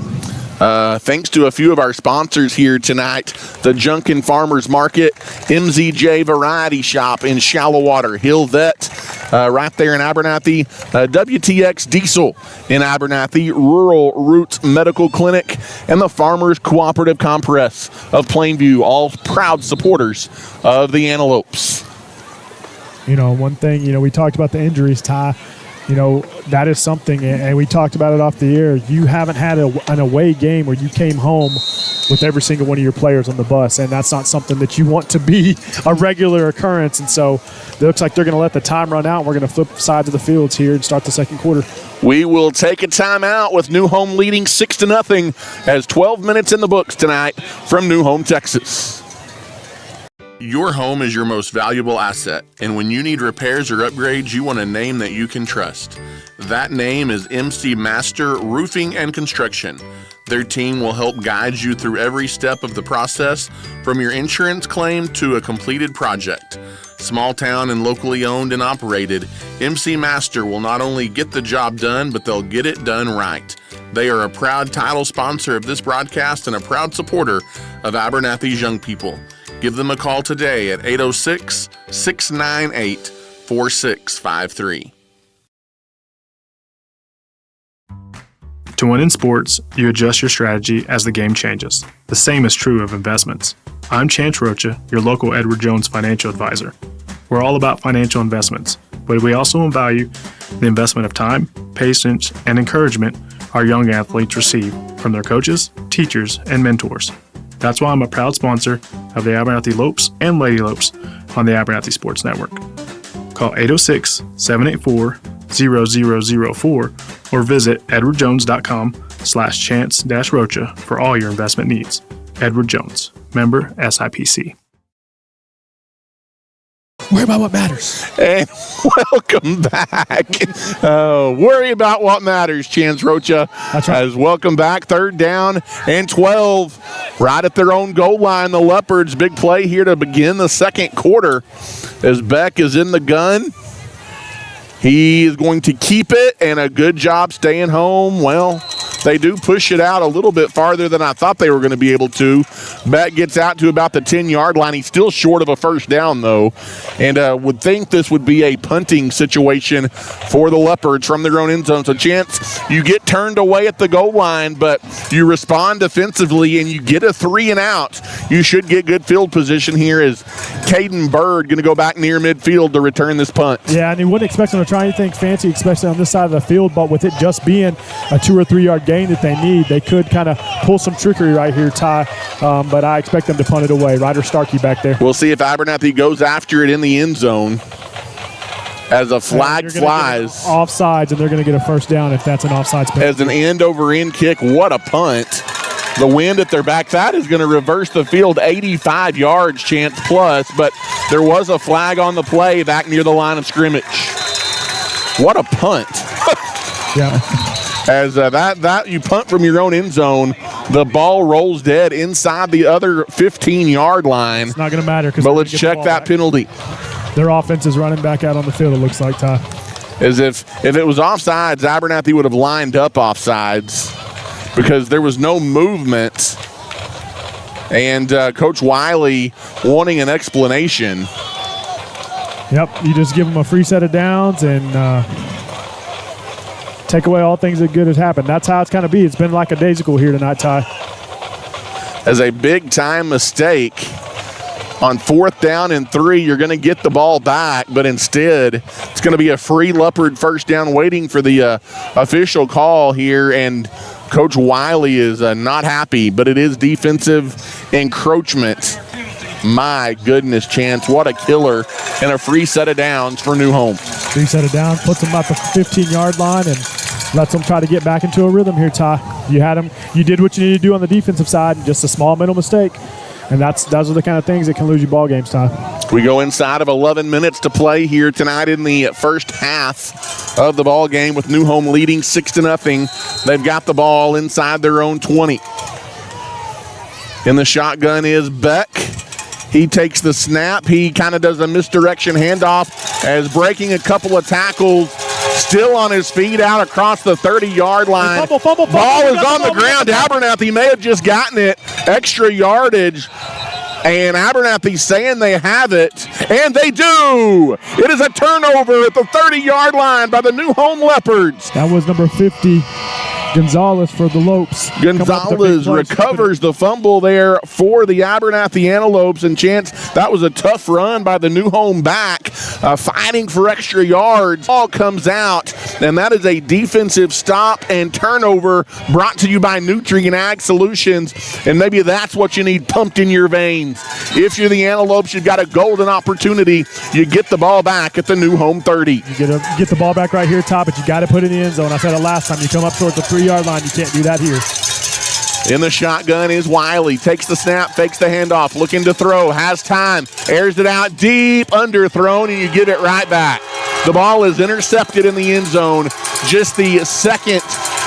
Thanks to a few of our sponsors here tonight, the Junkin Farmers Market, MZJ Variety Shop in Shallowater, Hill Vet right there in Abernathy, WTX Diesel in Abernathy, Rural Roots Medical Clinic, and the Farmers Cooperative Compress of Plainview, all proud supporters of the Antelopes. One thing, we talked about the injuries, Ty. That is something, and we talked about it off the air. You haven't had an away game where you came home with every single one of your players on the bus, and that's not something that you want to be a regular occurrence. And so it looks like they're going to let the time run out, and we're going to flip sides of the fields here and start the second quarter. We will take a timeout with New Home leading 6-0 as 12 minutes in the books tonight from New Home, Texas. Your home is your most valuable asset, and when you need repairs or upgrades, you want a name that you can trust. That name is MC Master Roofing and Construction. Their team will help guide you through every step of the process, from your insurance claim to a completed project. Small town and locally owned and operated, MC Master will not only get the job done, but they'll get it done right. They are a proud title sponsor of this broadcast and a proud supporter of Abernathy's young people. Give them a call today at 806-698-4653. To win in sports, you adjust your strategy as the game changes. The same is true of investments. I'm Chance Rocha, your local Edward Jones financial advisor. We're all about financial investments, but we also value the investment of time, patience, and encouragement our young athletes receive from their coaches, teachers, and mentors. That's why I'm a proud sponsor of the Abernathy Lopes and Lady Lopes on the Abernathy Sports Network. Call 806-784-0004 or visit edwardjones.com/chance-rocha for all your investment needs. Edward Jones, member SIPC. Worry about what matters. And welcome back. Worry about what matters, Chance Rocha. That's right. As welcome back, 3rd down and 12. Right at their own goal line, the Leopards. Big play here to begin the second quarter as Beck is in the gun. He is going to keep it, and a good job staying home. Well, they do push it out a little bit farther than I thought they were going to be able to. Beck gets out to about the 10-yard line. He's still short of a first down, though, and would think this would be a punting situation for the Leopards from their own end zone. So, Chance, you get turned away at the goal line, but you respond defensively, and you get a 3 and out. You should get good field position here as Caden Bird going to go back near midfield to return this punt. Yeah, and you wouldn't expect them to try anything fancy, especially on this side of the field, but with it just being a 2 or 3 yard gain that they need, they could kind of pull some trickery right here, Ty, but I expect them to punt it away. Ryder Starkey back there. We'll see if Abernathy goes after it in the end zone as a flag flies. Offsides, and they're going to get a first down if that's an offsides penalty. As an end-over-end kick, what a punt. The wind at their back, that is going to reverse the field 85 yards, Chance plus, but there was a flag on the play back near the line of scrimmage. What a punt. Yeah. As that you punt from your own end zone, the ball rolls dead inside the other 15-yard line. It's not going to matter. But let's check that penalty. Their offense is running back out on the field, it looks like, Ty. As if it was offsides, Abernathy would have lined up offsides because there was no movement. And Coach Wiley wanting an explanation. Yep, you just give them a free set of downs and take away all things that good has happened. That's how it's kind of be. It's been like a daisical here tonight, Ty. As a big-time mistake on 4th down and 3, you're going to get the ball back, but instead it's going to be a free Leopard first down waiting for the official call here, and Coach Wiley is not happy, but it is defensive encroachment. My goodness, Chance, what a killer, and a free set of downs for New Home. Free set of downs, puts them at the 15-yard line and lets them try to get back into a rhythm here, Ty. You had them, you did what you needed to do on the defensive side, just a small mental mistake. And those are the kind of things that can lose you ball games, Ty. We go inside of 11 minutes to play here tonight in the first half of the ball game with New Home leading 6-0. They've got the ball inside their own 20. In the shotgun is Beck. He takes the snap. He kind of does a misdirection handoff as breaking a couple of tackles. Still on his feet out across the 30-yard line. Fumble. Ball is on the ground. Abernathy may have just gotten it. Extra yardage. And Abernathy saying they have it. And they do. It is a turnover at the 30-yard line by the New Home Leopards. That was number 50. Gonzalez for the Lopes. Gonzalez recovers the fumble there for the Abernathy Antelopes. And Chance, that was a tough run by the New Home back, fighting for extra yards. Ball comes out, and that is a defensive stop and turnover brought to you by Nutrient Ag Solutions. And maybe that's what you need pumped in your veins. If you're the Antelopes, you've got a golden opportunity. You get the ball back at the New Home 30. You get the ball back right here, Top, but you got to put it in the end zone. I said it last time. You come up towards the 3-yard line, you can't do that here. In the shotgun is Wiley. Takes the snap, fakes the handoff, looking to throw, has time, airs it out deep, underthrown, and you get it right back. The ball is intercepted in the end zone. Just the second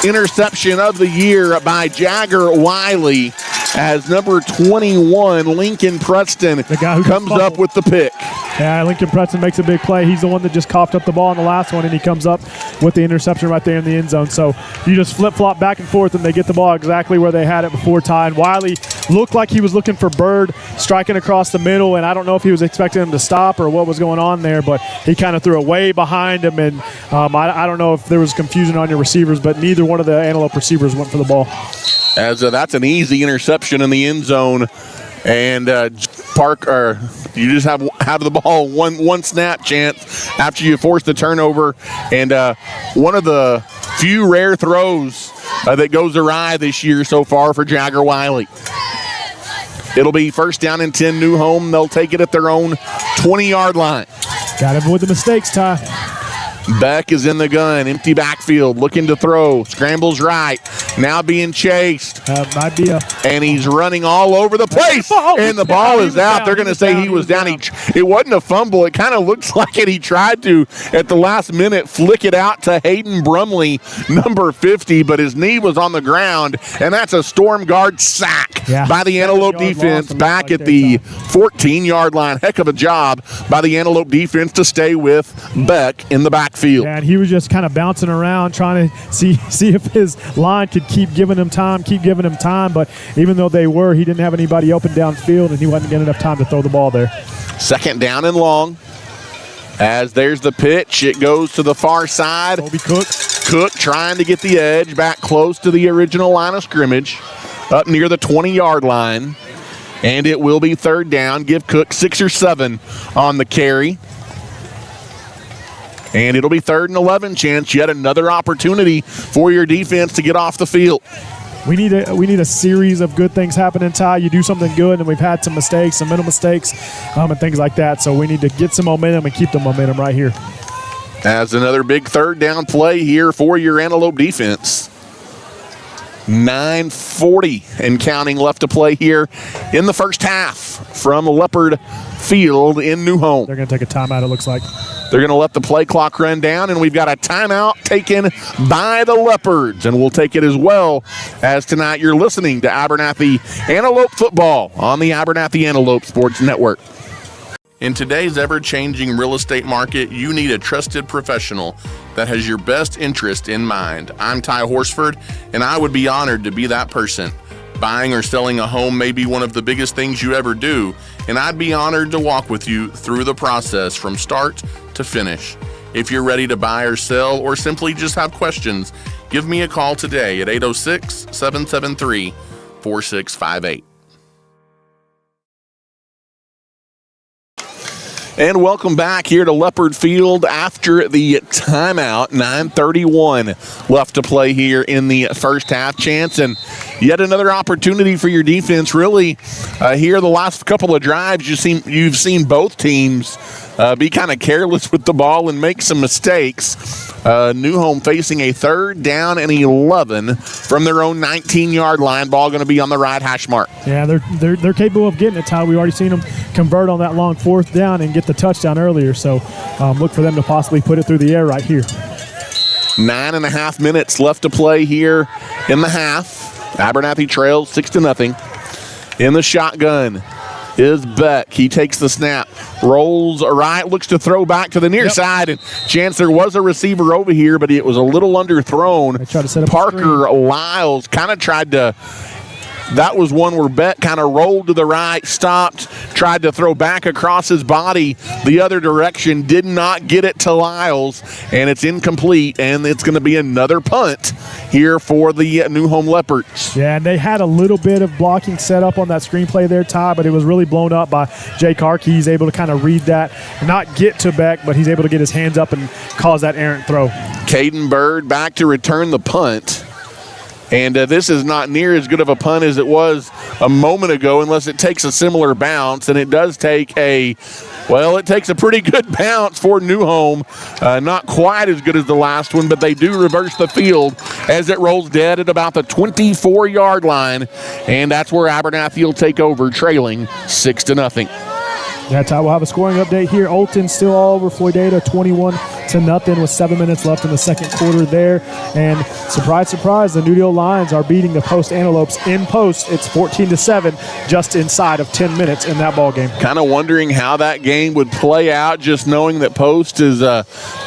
interception of the year by Jagger Wiley, as number 21, Lincoln Preston, the guy who comes up with the pick. Yeah, Lincoln Preston makes a big play. He's the one that just coughed up the ball in the last one, and he comes up with the interception right there in the end zone. So you just flip-flop back and forth, and they get the ball exactly where they had it before Ty. And Wiley looked like he was looking for Bird striking across the middle, and I don't know if he was expecting him to stop or what was going on there, but he kind of threw it way behind him, and I don't know if there was confusion on your receivers, but neither one of the Antelope receivers went for the ball. As that's an easy interception in the end zone, and you just have the ball one snap chance after you force the turnover, and one of the few rare throws that goes awry this year so far for Jagger Wiley. It'll be first down and 10, New Home. They'll take it at their own 20-yard line. Got to avoid the mistakes, Ty. Beck is in the gun, empty backfield, looking to throw, scrambles right, now being chased. Might be and he's running all over the place, and the ball is out. They're going to say he was down. It wasn't a fumble. It kind of looks like it. He tried to, at the last minute, flick it out to Hayden Brumley, number 50, but his knee was on the ground, and that's a Storm Guard sack by the Antelope defense back at the 14-yard line. Heck of a job by the Antelope defense to stay with Beck in the backfield. Yeah, and he was just kind of bouncing around trying to see if his line could keep giving him time. But even though they were, he didn't have anybody open downfield, and he wasn't getting enough time to throw the ball there. Second down and long. As there's the pitch, it goes to the far side. Kobe Cook. Cook trying to get the edge back close to the original line of scrimmage, up near the 20-yard line. And it will be third down. Give Cook 6 or 7 on the carry. And it'll be 3rd and 11, Chance. Yet another opportunity for your defense to get off the field. We need a series of good things happening, Ty. You do something good, and we've had some mistakes, some mental mistakes, and things like that. So we need to get some momentum and keep the momentum right here. As another big third down play here for your Antelope defense. 9:40 and counting left to play here in the first half from Leopard Field in New Home. They're going to take a timeout, it looks like. They're going to let the play clock run down, and we've got a timeout taken by the Leopards, and we'll take it as well as tonight you're listening to Abernathy Antelope football on the Abernathy Antelope Sports Network. In today's ever-changing real estate market, you need a trusted professional that has your best interest in mind. I'm Ty Horsford, and I would be honored to be that person. Buying or selling a home may be one of the biggest things you ever do, and I'd be honored to walk with you through the process from start to finish. If you're ready to buy or sell or simply just have questions, give me a call today at 806-773-4658. And welcome back here to Leopard Field after the timeout. 9:31 left to play here in the first half, Chance. And yet another opportunity for your defense. Really, here the last couple of drives, you've seen both teams be kind of careless with the ball and make some mistakes. New Home facing a 3rd down and 11 from their own 19-yard line. Ball going to be on the right hash mark. Yeah, they're capable of getting it, Ty. We've already seen them convert on that long 4th down and get the touchdown earlier. So look for them to possibly put it through the air right here. 9.5 minutes left to play here in the half. Abernathy trails 6-0. In the shotgun is Beck. He takes the snap, rolls right, looks to throw back to the near side, and Chance, there was a receiver over here, but it was a little underthrown. They tried to set up Parker Lyles kind of tried to. That was one where Beck kind of rolled to the right, stopped, tried to throw back across his body the other direction, did not get it to Lyles, and it's incomplete, and it's going to be another punt here for the New Home Leopards. Yeah, and they had a little bit of blocking set up on that screenplay there, Ty, but it was really blown up by Jake Harkey. He's able to kind of read that, not get to Beck, but he's able to get his hands up and cause that errant throw. Caden Bird back to return the punt. And this is not near as good of a punt as it was a moment ago unless it takes a similar bounce. And it does take it takes a pretty good bounce for New Home. Not quite as good as the last one, but they do reverse the field as it rolls dead at about the 24-yard line. And that's where Abernathy will take over, trailing 6-0. That's how we'll have a scoring update here. Olton still all over Floydada, 21-0 with 7 minutes left in the second quarter there. And surprise, surprise, the New Deal Lions are beating the Post Antelopes in post. It's 14-7, just inside of 10 minutes in that ball game. Kind of wondering how that game would play out, just knowing that Post is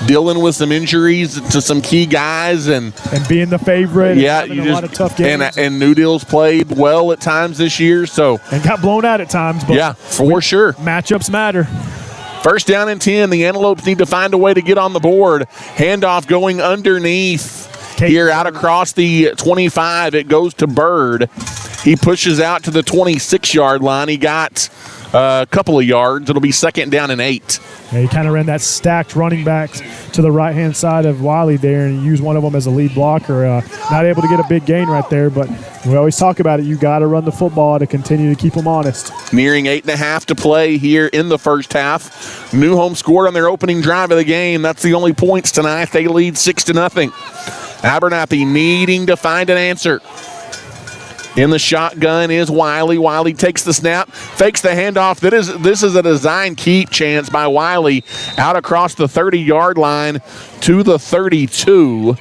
dealing with some injuries to some key guys and being the favorite. Yeah, and a lot of tough games. And New Deal's played well at times this year, so and got blown out at times. But yeah, for sure. Matchups matter. First down and 10. The Antelopes need to find a way to get on the board. Handoff going underneath here out across the 25. It goes to Bird. He pushes out to the 26-yard line. He got a couple of yards. It'll be 2nd down and 8. Yeah, he kind of ran that stacked running backs to the right-hand side of Wiley there, and he used one of them as a lead blocker. Not able to get a big gain right there, but we always talk about it. You got to run the football to continue to keep them honest. Nearing 8.5 to play here in the first half. New Home scored on their opening drive of the game. That's the only points tonight. They lead 6-0. Abernathy needing to find an answer. In the shotgun is Wiley. Wiley takes the snap, fakes the handoff. This is a design keep chance by Wiley out across the 30-yard line to the 32.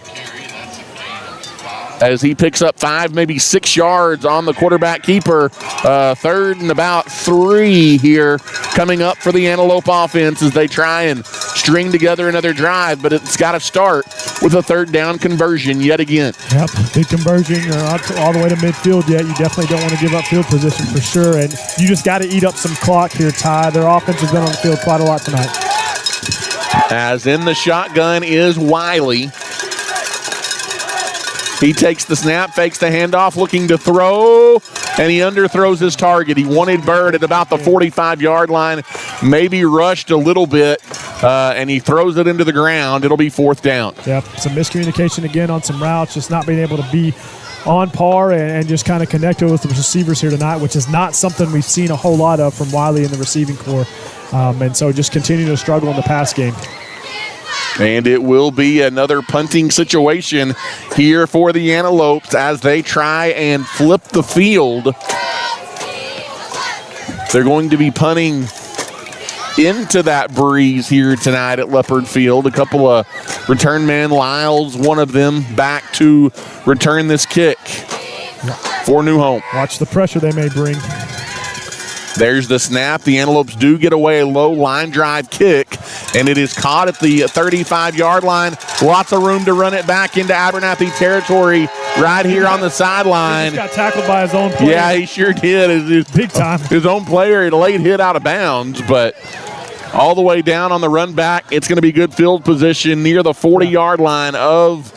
As he picks up 5, maybe 6 yards on the quarterback keeper. 3rd and about 3 here coming up for the Antelope offense as they try and string together another drive, but it's got to start with a 3rd down conversion yet again. Yep, big conversion all the way to midfield yet. You definitely don't want to give up field position for sure, and you just got to eat up some clock here, Ty. Their offense has been on the field quite a lot tonight. As in the shotgun is Wiley. He takes the snap, fakes the handoff, looking to throw, and he underthrows his target. He wanted Bird at about the 45-yard line, maybe rushed a little bit, and he throws it into the ground. It'll be 4th down. Yep, some miscommunication again on some routes, just not being able to be on par and just kind of connected with the receivers here tonight, which is not something we've seen a whole lot of from Wiley in the receiving corps. And so just continue to struggle in the pass game. And it will be another punting situation here for the Antelopes as they try and flip the field. They're going to be punting into that breeze here tonight at Leopard Field. A couple of return man, Lyles, one of them back to return this kick for New Home. Watch the pressure they may bring. There's the snap. The Antelopes do get away a low line drive kick, and it is caught at the 35-yard line. Lots of room to run it back into Abernathy territory right here on the sideline. He just got tackled by his own player. Yeah, he sure did. Big time. His own player, late hit out of bounds, but all the way down on the run back. It's going to be good field position near the 40-yard line of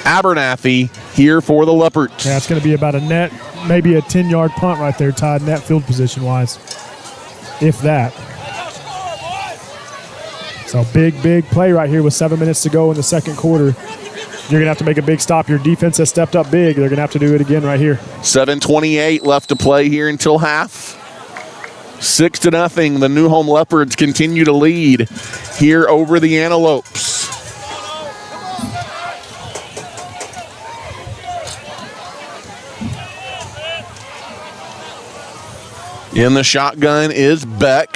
Abernathy here for the Leopards. Yeah, it's going to be about a net, maybe a 10-yard punt right there, Todd, net field position-wise, if that. So big play right here with 7 minutes to go in the second quarter. You're going to have to make a big stop. Your defense has stepped up big. They're going to have to do it again right here. 7:28 left to play here until half. 6-0. The New Home Leopards continue to lead here over the Antelopes. In the shotgun is Beck.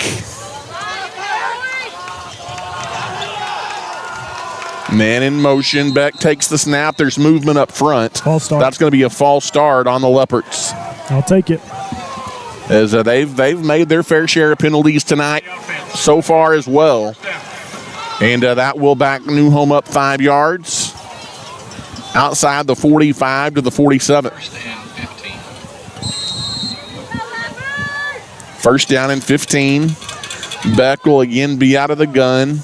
Man in motion. Beck takes the snap. There's movement up front. False start. That's going to be a false start on the Leopards. I'll take it. As they've made their fair share of penalties tonight so far as well. And that will back New Home up 5 yards. Outside the 45 to the 47. First down and 15. Beck will again be out of the gun.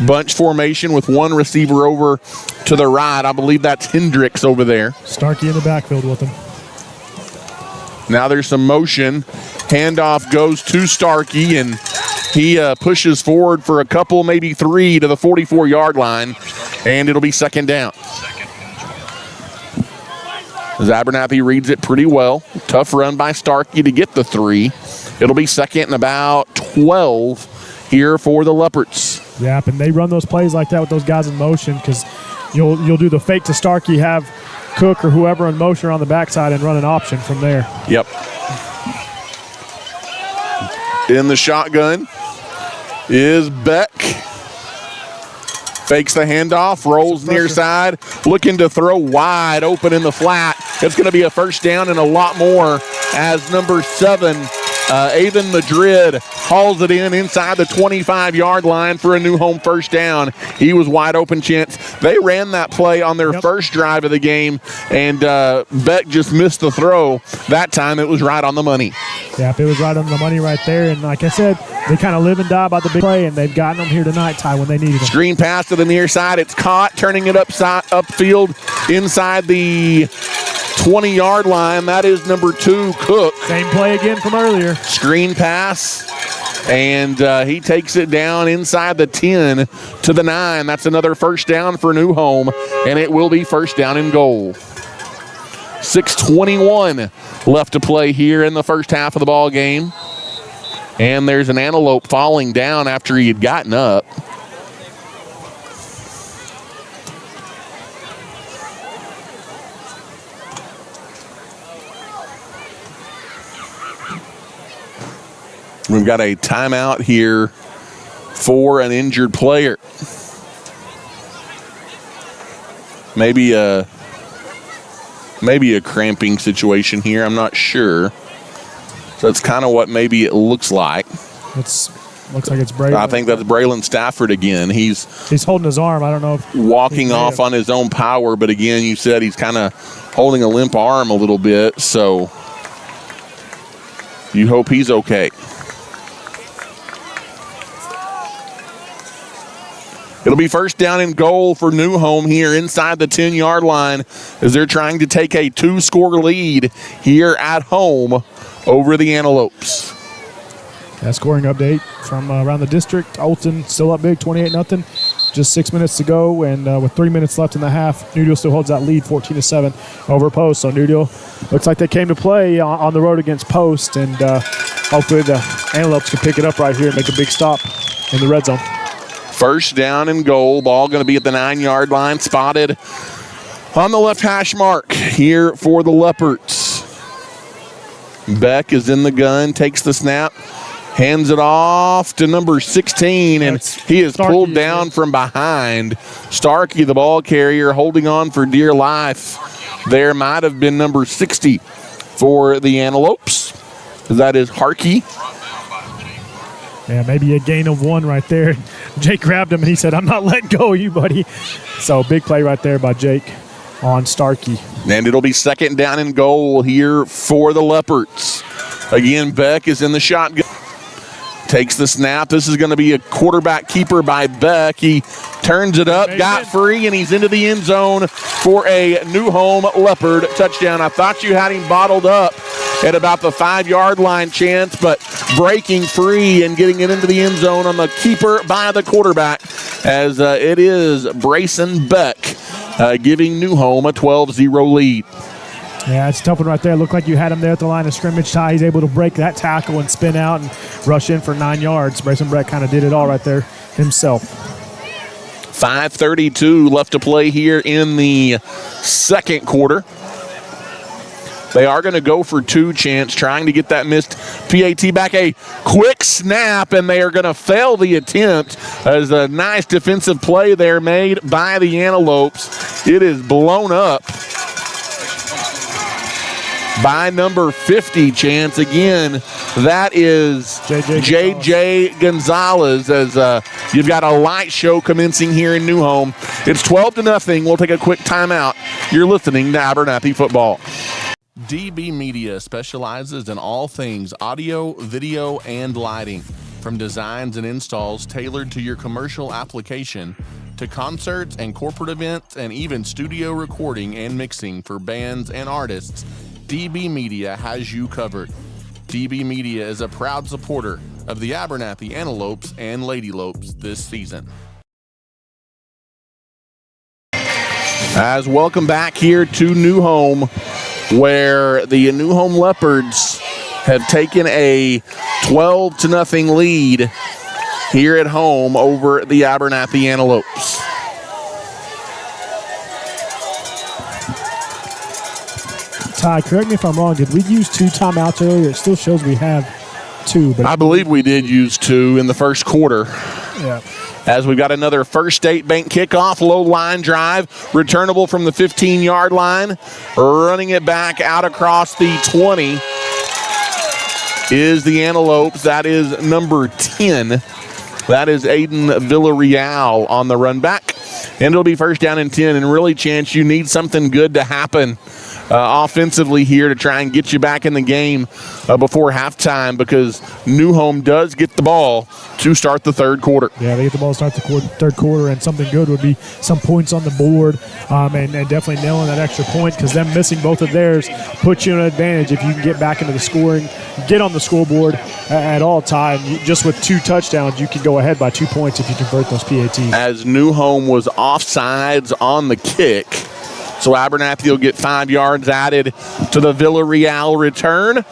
Bunch formation with one receiver over to the right. I believe that's Hendricks over there. Starkey in the backfield with him. Now there's some motion. Handoff goes to Starkey, and he pushes forward for a couple, maybe 3 to the 44-yard line, and it'll be second down. As Abernathy reads it pretty well. Tough run by Starkey to get the 3. It'll be second and about 12 here for the Leopards. Yeah, and they run those plays like that with those guys in motion because you'll do the fake to Starkey, have Cook or whoever in motion on the backside and run an option from there. Yep. In the shotgun is Beck. Fakes the handoff, rolls near side, looking to throw wide open in the flat. It's going to be a first down and a lot more as number 7, Avon Madrid, hauls it inside the 25-yard line for a New Home first down. He was wide open, Chance. They ran that play on their first drive of the game, and Beck just missed the throw. That time it was right on the money. Yeah, it was right on the money right there. And like I said, they kind of live and die by the big play, and they've gotten them here tonight, Ty, when they needed them. Screen pass to the near side. It's caught, turning it upfield inside the 20-yard line. That is number 2, Cook. Same play again from earlier. Screen pass, and he takes it down inside the 10 to the 9. That's another first down for New Home, and it will be first down and goal. 6:21 left to play here in the first half of the ball game. And there's an Antelope falling down after he had gotten up. We've got a timeout here for an injured player. Maybe a cramping situation here. I'm not sure. So it's kind of what maybe it looks like. Looks like it's Braylon. I think that's Braylon Stafford again. He's holding his arm. I don't know if walking off on his own power, but again, you said he's kind of holding a limp arm a little bit, so you hope he's okay. It'll be first down and goal for New Home here inside the 10-yard line as they're trying to take a 2-score lead here at home over the Antelopes. Scoring update from around the district. Olton still up big, 28-0. Just 6 minutes to go, and with 3 minutes left in the half, New Deal still holds that lead 14-7 over Post. So New Deal looks like they came to play on the road against Post, and hopefully the Antelopes can pick it up right here and make a big stop in the red zone. First down and goal. Ball going to be at the 9-yard line, spotted on the left hash mark here for the Leopards. Beck is in the gun, takes the snap, hands it off to number 16, and he is pulled down from behind. Starkey, the ball carrier, holding on for dear life. There might have been number 60 for the Antelopes. That is Harkey. Yeah, maybe a gain of 1 right there. Jake grabbed him, and he said, "I'm not letting go of you, buddy." So big play right there by Jake on Starkey. And it'll be second down and goal here for the Leopards. Again, Beck is in the shotgun. Takes the snap. This is going to be a quarterback keeper by Beck. He turns it up, got free, and he's into the end zone for a New Home Leopard touchdown. I thought you had him bottled up at about the 5-yard line, Chance, but breaking free and getting it into the end zone on the keeper by the quarterback, as it is Brayson Beck giving New Home a 12-0 lead. Yeah, it's a tough one right there. Looked like you had him there at the line of scrimmage. Ty, he's able to break that tackle and spin out and rush in for 9 yards. Brayson Beck kind of did it all right there himself. 5:32 left to play here in the second quarter. They are going to go for 2, Chance, trying to get that missed PAT back. A quick snap, and they are going to fail the attempt as a nice defensive play there made by the Antelopes. It is blown up by number 50, Chance. Again, that is JJ Gonzalez, as you've got a light show commencing here in New Home. It's 12-0. We'll take a quick timeout. You're listening to Abernathy Football. DB Media specializes in all things audio, video, and lighting. From designs and installs tailored to your commercial application, to concerts and corporate events, and even studio recording and mixing for bands and artists, DB Media has you covered. DB Media is a proud supporter of the Abernathy Antelopes and Lady Lopes this season. As welcome back here to New Home, where the New Home Leopards have taken a 12-0 lead here at home over the Abernathy Antelopes. Ty, correct me if I'm wrong. Did we use 2 timeouts earlier? It still shows we have 2. But I believe we did use 2 in the first quarter. Yeah. As we've got another First State Bank kickoff, low line drive, returnable from the 15-yard line, running it back out across the 20 is the Antelopes. That is number 10. That is Aiden Villarreal on the run back. and it'll be first down and 10. And really, Chance, you need something good to happen offensively here to try and get you back in the game before halftime, because New Home does get the ball to start the third quarter. Yeah, they get the ball to start the third quarter, and something good would be some points on the board, and definitely nailing that extra point, because them missing both of theirs puts you in an advantage if you can get back into the scoring, get on the scoreboard at all time. Just with 2 touchdowns, you can go ahead by 2 points if you convert those PATs. As New Home was offsides on the kick, so Abernathy will get 5 yards added to the Villarreal return,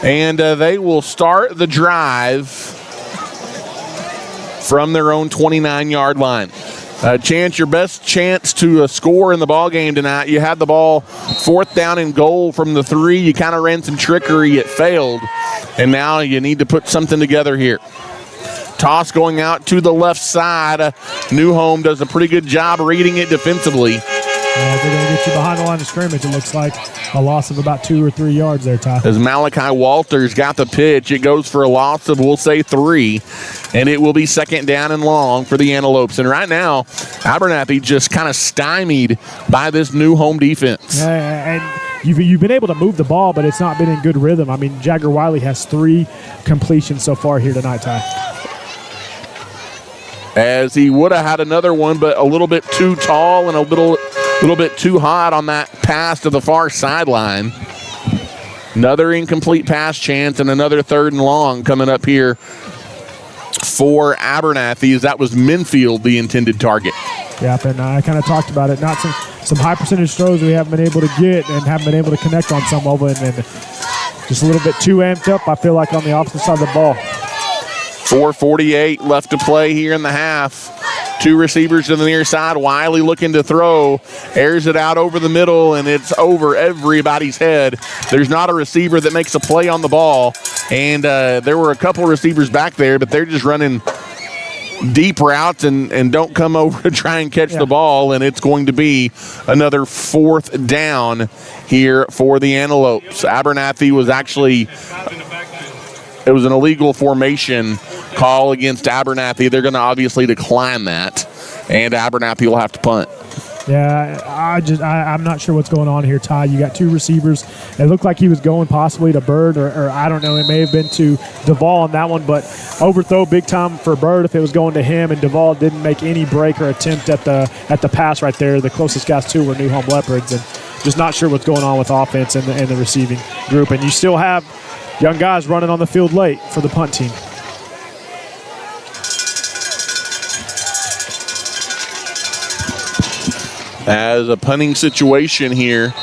and they will start the drive from their own 29-yard line. Chance, your best chance to score in the ball game tonight. You had the ball 4th down and goal from the 3. You kind of ran some trickery. It failed, and now you need to put something together here. Toss going out to the left side. New Home does a pretty good job reading it defensively. They're going to get you behind the line of scrimmage. It looks like a loss of about 2 or 3 yards there, Ty. As Malachi Walters got the pitch, it goes for a loss of, we'll say, 3, and it will be 2nd down and long for the Antelopes. And right now, Abernathy just kind of stymied by this New Home defense. And you've been able to move the ball, but it's not been in good rhythm. I mean, Jagger Wiley has 3 completions so far here tonight, Ty. As he would have had another one, but a little bit too tall and a little bit too hot on that pass to the far sideline. Another incomplete pass, Chance, and another 3rd and long coming up here for Abernathy, as that was Minfield, the intended target. Yep, and I kind of talked about it. Not some high percentage throws we haven't been able to get and haven't been able to connect on some of them, and just a little bit too amped up, I feel like, on the opposite side of the ball. 4:48 left to play here in the half. 2 receivers to the near side. Wiley looking to throw. Airs it out over the middle, and it's over everybody's head. There's not a receiver that makes a play on the ball. And there were a couple receivers back there, but they're just running deep routes and don't come over to try and catch the ball. And it's going to be another 4th down here for the Antelopes. Abernathy was actually... It was an illegal formation call against Abernathy. They're going to obviously decline that, and Abernathy will have to punt. Yeah, I'm not sure what's going on here, Ty. You got 2 receivers. It looked like he was going possibly to Bird, or I don't know. It may have been to Duvall on that one, but overthrow big time for Bird if it was going to him, and Duvall didn't make any break or attempt at the pass right there. The closest guys to were New Home Leopards, and just not sure what's going on with offense and the receiving group. And you still have young guys running on the field late for the punt team. As a punting situation here,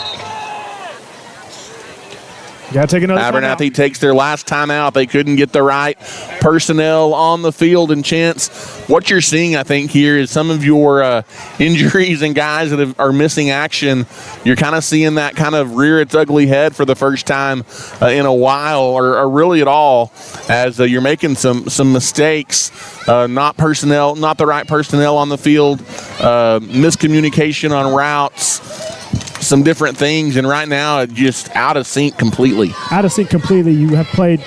Got to take another Abernathy takes their last time out. They couldn't get the right personnel on the field. And Chance, what you're seeing, I think, here is some of your injuries and guys that are missing action. You're kind of seeing that kind of rear its ugly head for the first time in a while, or really at all, as you're making some mistakes. Not the right personnel on the field, miscommunication on routes, some different things, and right now just out of sync completely. Out of sync completely. You have played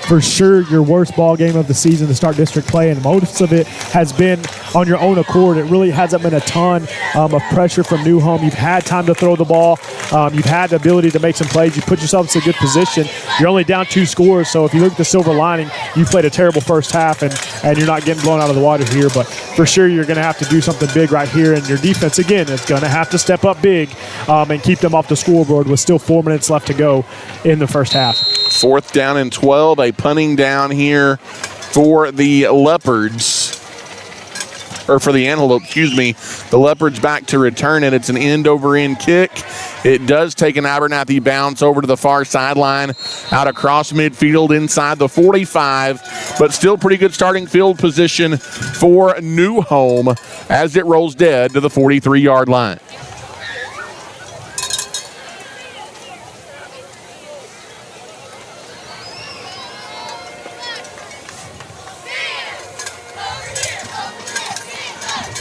for sure your worst ball game of the season to start district play, and most of it has been on your own accord. It really hasn't been a ton of pressure from New Home. You've had time to throw the ball. You've had the ability to make some plays. You put yourself in a good position. You're only down 2 scores, so if you look at the silver lining, you played a terrible first half, and you're not getting blown out of the water here, but for sure you're going to have to do something big right here, and your defense, again, is going to have to step up big and keep them off the scoreboard with still 4 minutes left to go in the first half. 4th down and 12, a punting down here for the Leopards. Or for the Antelope, excuse me. The Leopards back to return it. It's an end-over-end kick. It does take an Abernathy bounce over to the far sideline, out across midfield inside the 45, but still pretty good starting field position for New Home as it rolls dead to the 43-yard line.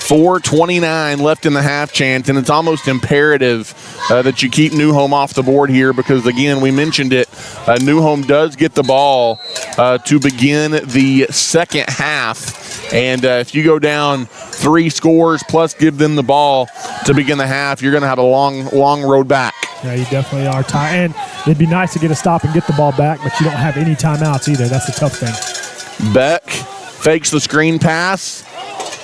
.429 left in the half, Chance, and it's almost imperative that you keep New Home off the board here because, again, we mentioned it, New Home does get the ball to begin the second half And if you go down 3 scores plus give them the ball to begin the half, you're going to have a long road back. Yeah, you definitely are, Ty. And it'd be nice to get a stop and get the ball back, but you don't have any timeouts either. That's the tough thing. Beck fakes the screen pass,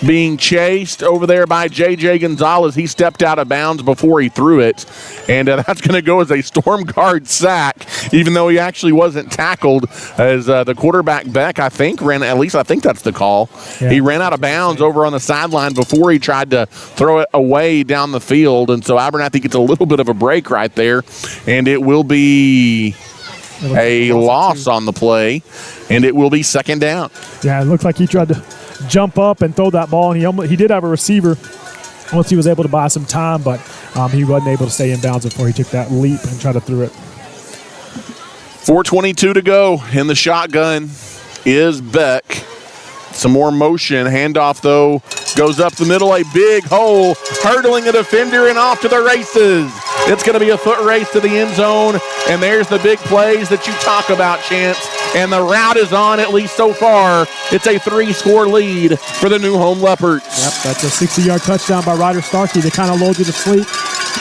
being chased over there by J.J. Gonzalez. He stepped out of bounds before he threw it, and that's going to go as a Storm Guard sack, even though he actually wasn't tackled, as the quarterback, Beck, I think that's the call. Yeah. He ran out of bounds over on the sideline before he tried to throw it away down the field, and so Abernathy gets a little bit of a break right there, and it will be a loss on the play, and it will be second down. Yeah, it looked like he tried to jump up and throw that ball, and he did have a receiver once he was able to buy some time, but he wasn't able to stay in bounds before he took that leap and tried to throw it. 4:22 to go in the shotgun is Beck. Some more motion. Handoff, though, goes up the middle. A big hole, hurdling a defender and off to the races. It's going to be a foot race to the end zone, and there's the big plays that you talk about, Chance. And the route is on, at least so far. It's a 3-score lead for the New Home Leopards. Yep, that's a 60-yard touchdown by Ryder Starkey. They kind of lulled you to sleep.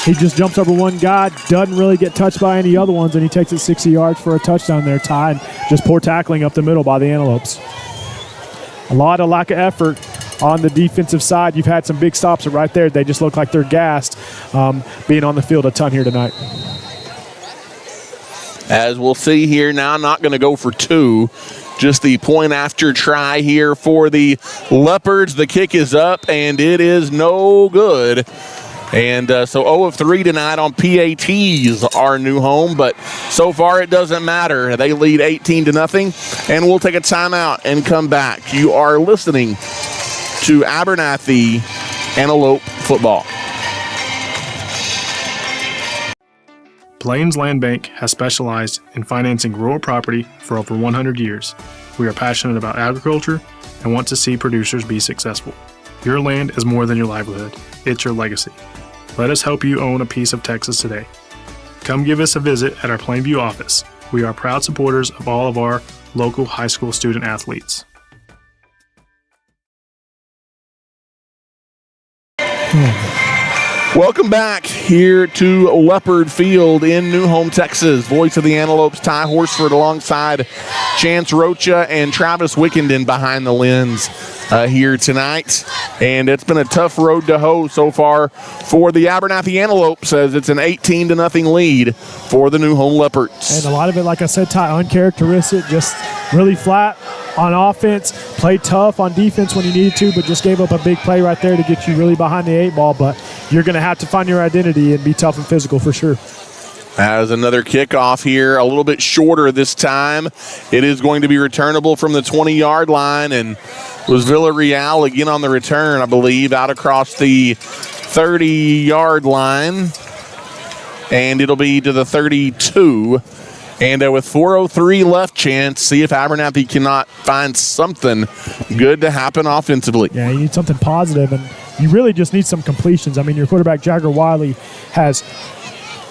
He just jumps over one guy, doesn't really get touched by any other ones, and he takes it 60 yards for a touchdown there, Ty. And just poor tackling up the middle by the Antelopes. A lot of lack of effort on the defensive side. You've had some big stops right there. They just look like they're gassed, being on the field a ton here tonight. As we'll see here now, not going to go for 2. Just the point after try here for the Leopards. The kick is up, and it is no good. And so 0 of 3 tonight on PATs, our New Home. But so far it doesn't matter. They lead 18-0, and we'll take a timeout and come back. You are listening to Abernathy Antelope football. Plains Land Bank has specialized in financing rural property for over 100 years. We are passionate about agriculture and want to see producers be successful. Your land is more than your livelihood. It's your legacy. Let us help you own a piece of Texas today. Come give us a visit at our Plainview office. We are proud supporters of all of our local high school student athletes. Welcome back here to Leopard Field in New Home, Texas. Voice of the Antelopes, Ty Horsford, alongside Chance Rocha and Travis Wickenden behind the lens here tonight. And it's been a tough road to hoe so far for the Abernathy Antelopes, as it's an 18-0 lead for the New Home Leopards. And a lot of it, like I said, Ty, uncharacteristic, just really flat on offense, played tough on defense when you needed to, but just gave up a big play right there to get you really behind the 8 ball. But you're going to have to find your identity and be tough and physical for sure. As another kickoff here, a little bit shorter this time. It is going to be returnable from the 20-yard line, and was Villarreal again on the return, I believe, out across the 30-yard line. And it'll be to the 32. And with 4:03 left, Chance, see if Abernathy cannot find something good to happen offensively. Yeah, you need something positive, and you really just need some completions. I mean, your quarterback, Jagger Wiley,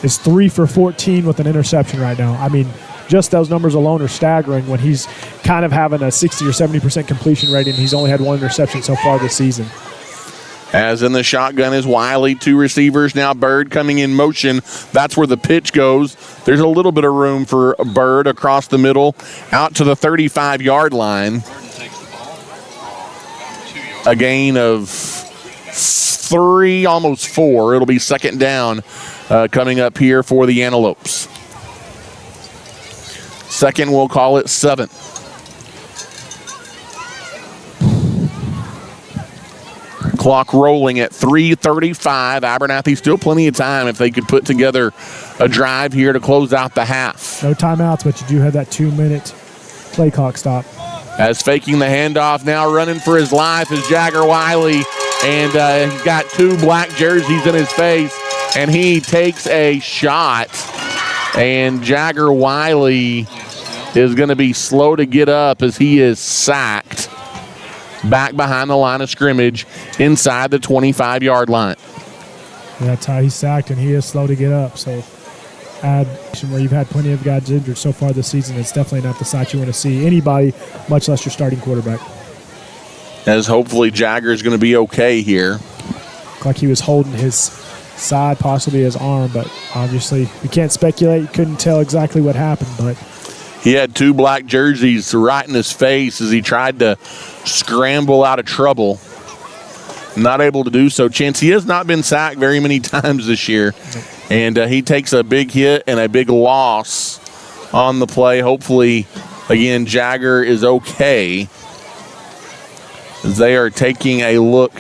is 3 for 14 with an interception right now. I mean, just those numbers alone are staggering when he's kind of having a 60 or 70% completion rate, and he's only had 1 interception so far this season. As in the shotgun is Wiley, 2 receivers. Now Bird coming in motion. That's where the pitch goes. There's a little bit of room for Bird across the middle, out to the 35-yard line. A gain of 3, almost 4. It'll be second down coming up here for the Antelopes. Second, we'll call it 7. Clock rolling at 3:35. Abernathy still plenty of time if they could put together a drive here to close out the half. No timeouts, but you do have that 2-minute play clock stop. As faking the handoff, now running for his life is Jagger Wiley, and he's got 2 black jerseys in his face, and he takes a shot, and Jagger Wiley is going to be slow to get up as he is sacked back behind the line of scrimmage inside the 25-yard line. Yeah, that's how he's sacked, and he is slow to get up. So, where you've had plenty of guys injured so far this season, it's definitely not the sight you want to see anybody, much less your starting quarterback. as hopefully Jagger's going to be okay here. Looked like he was holding his side, possibly his arm, but obviously we can't speculate. You couldn't tell exactly what happened, but he had 2 black jerseys right in his face as he tried to scramble out of trouble. Not able to do so. Chance, he has not been sacked very many times this year, and he takes a big hit and a big loss on the play. Hopefully, again, Jagger is okay as they are taking a look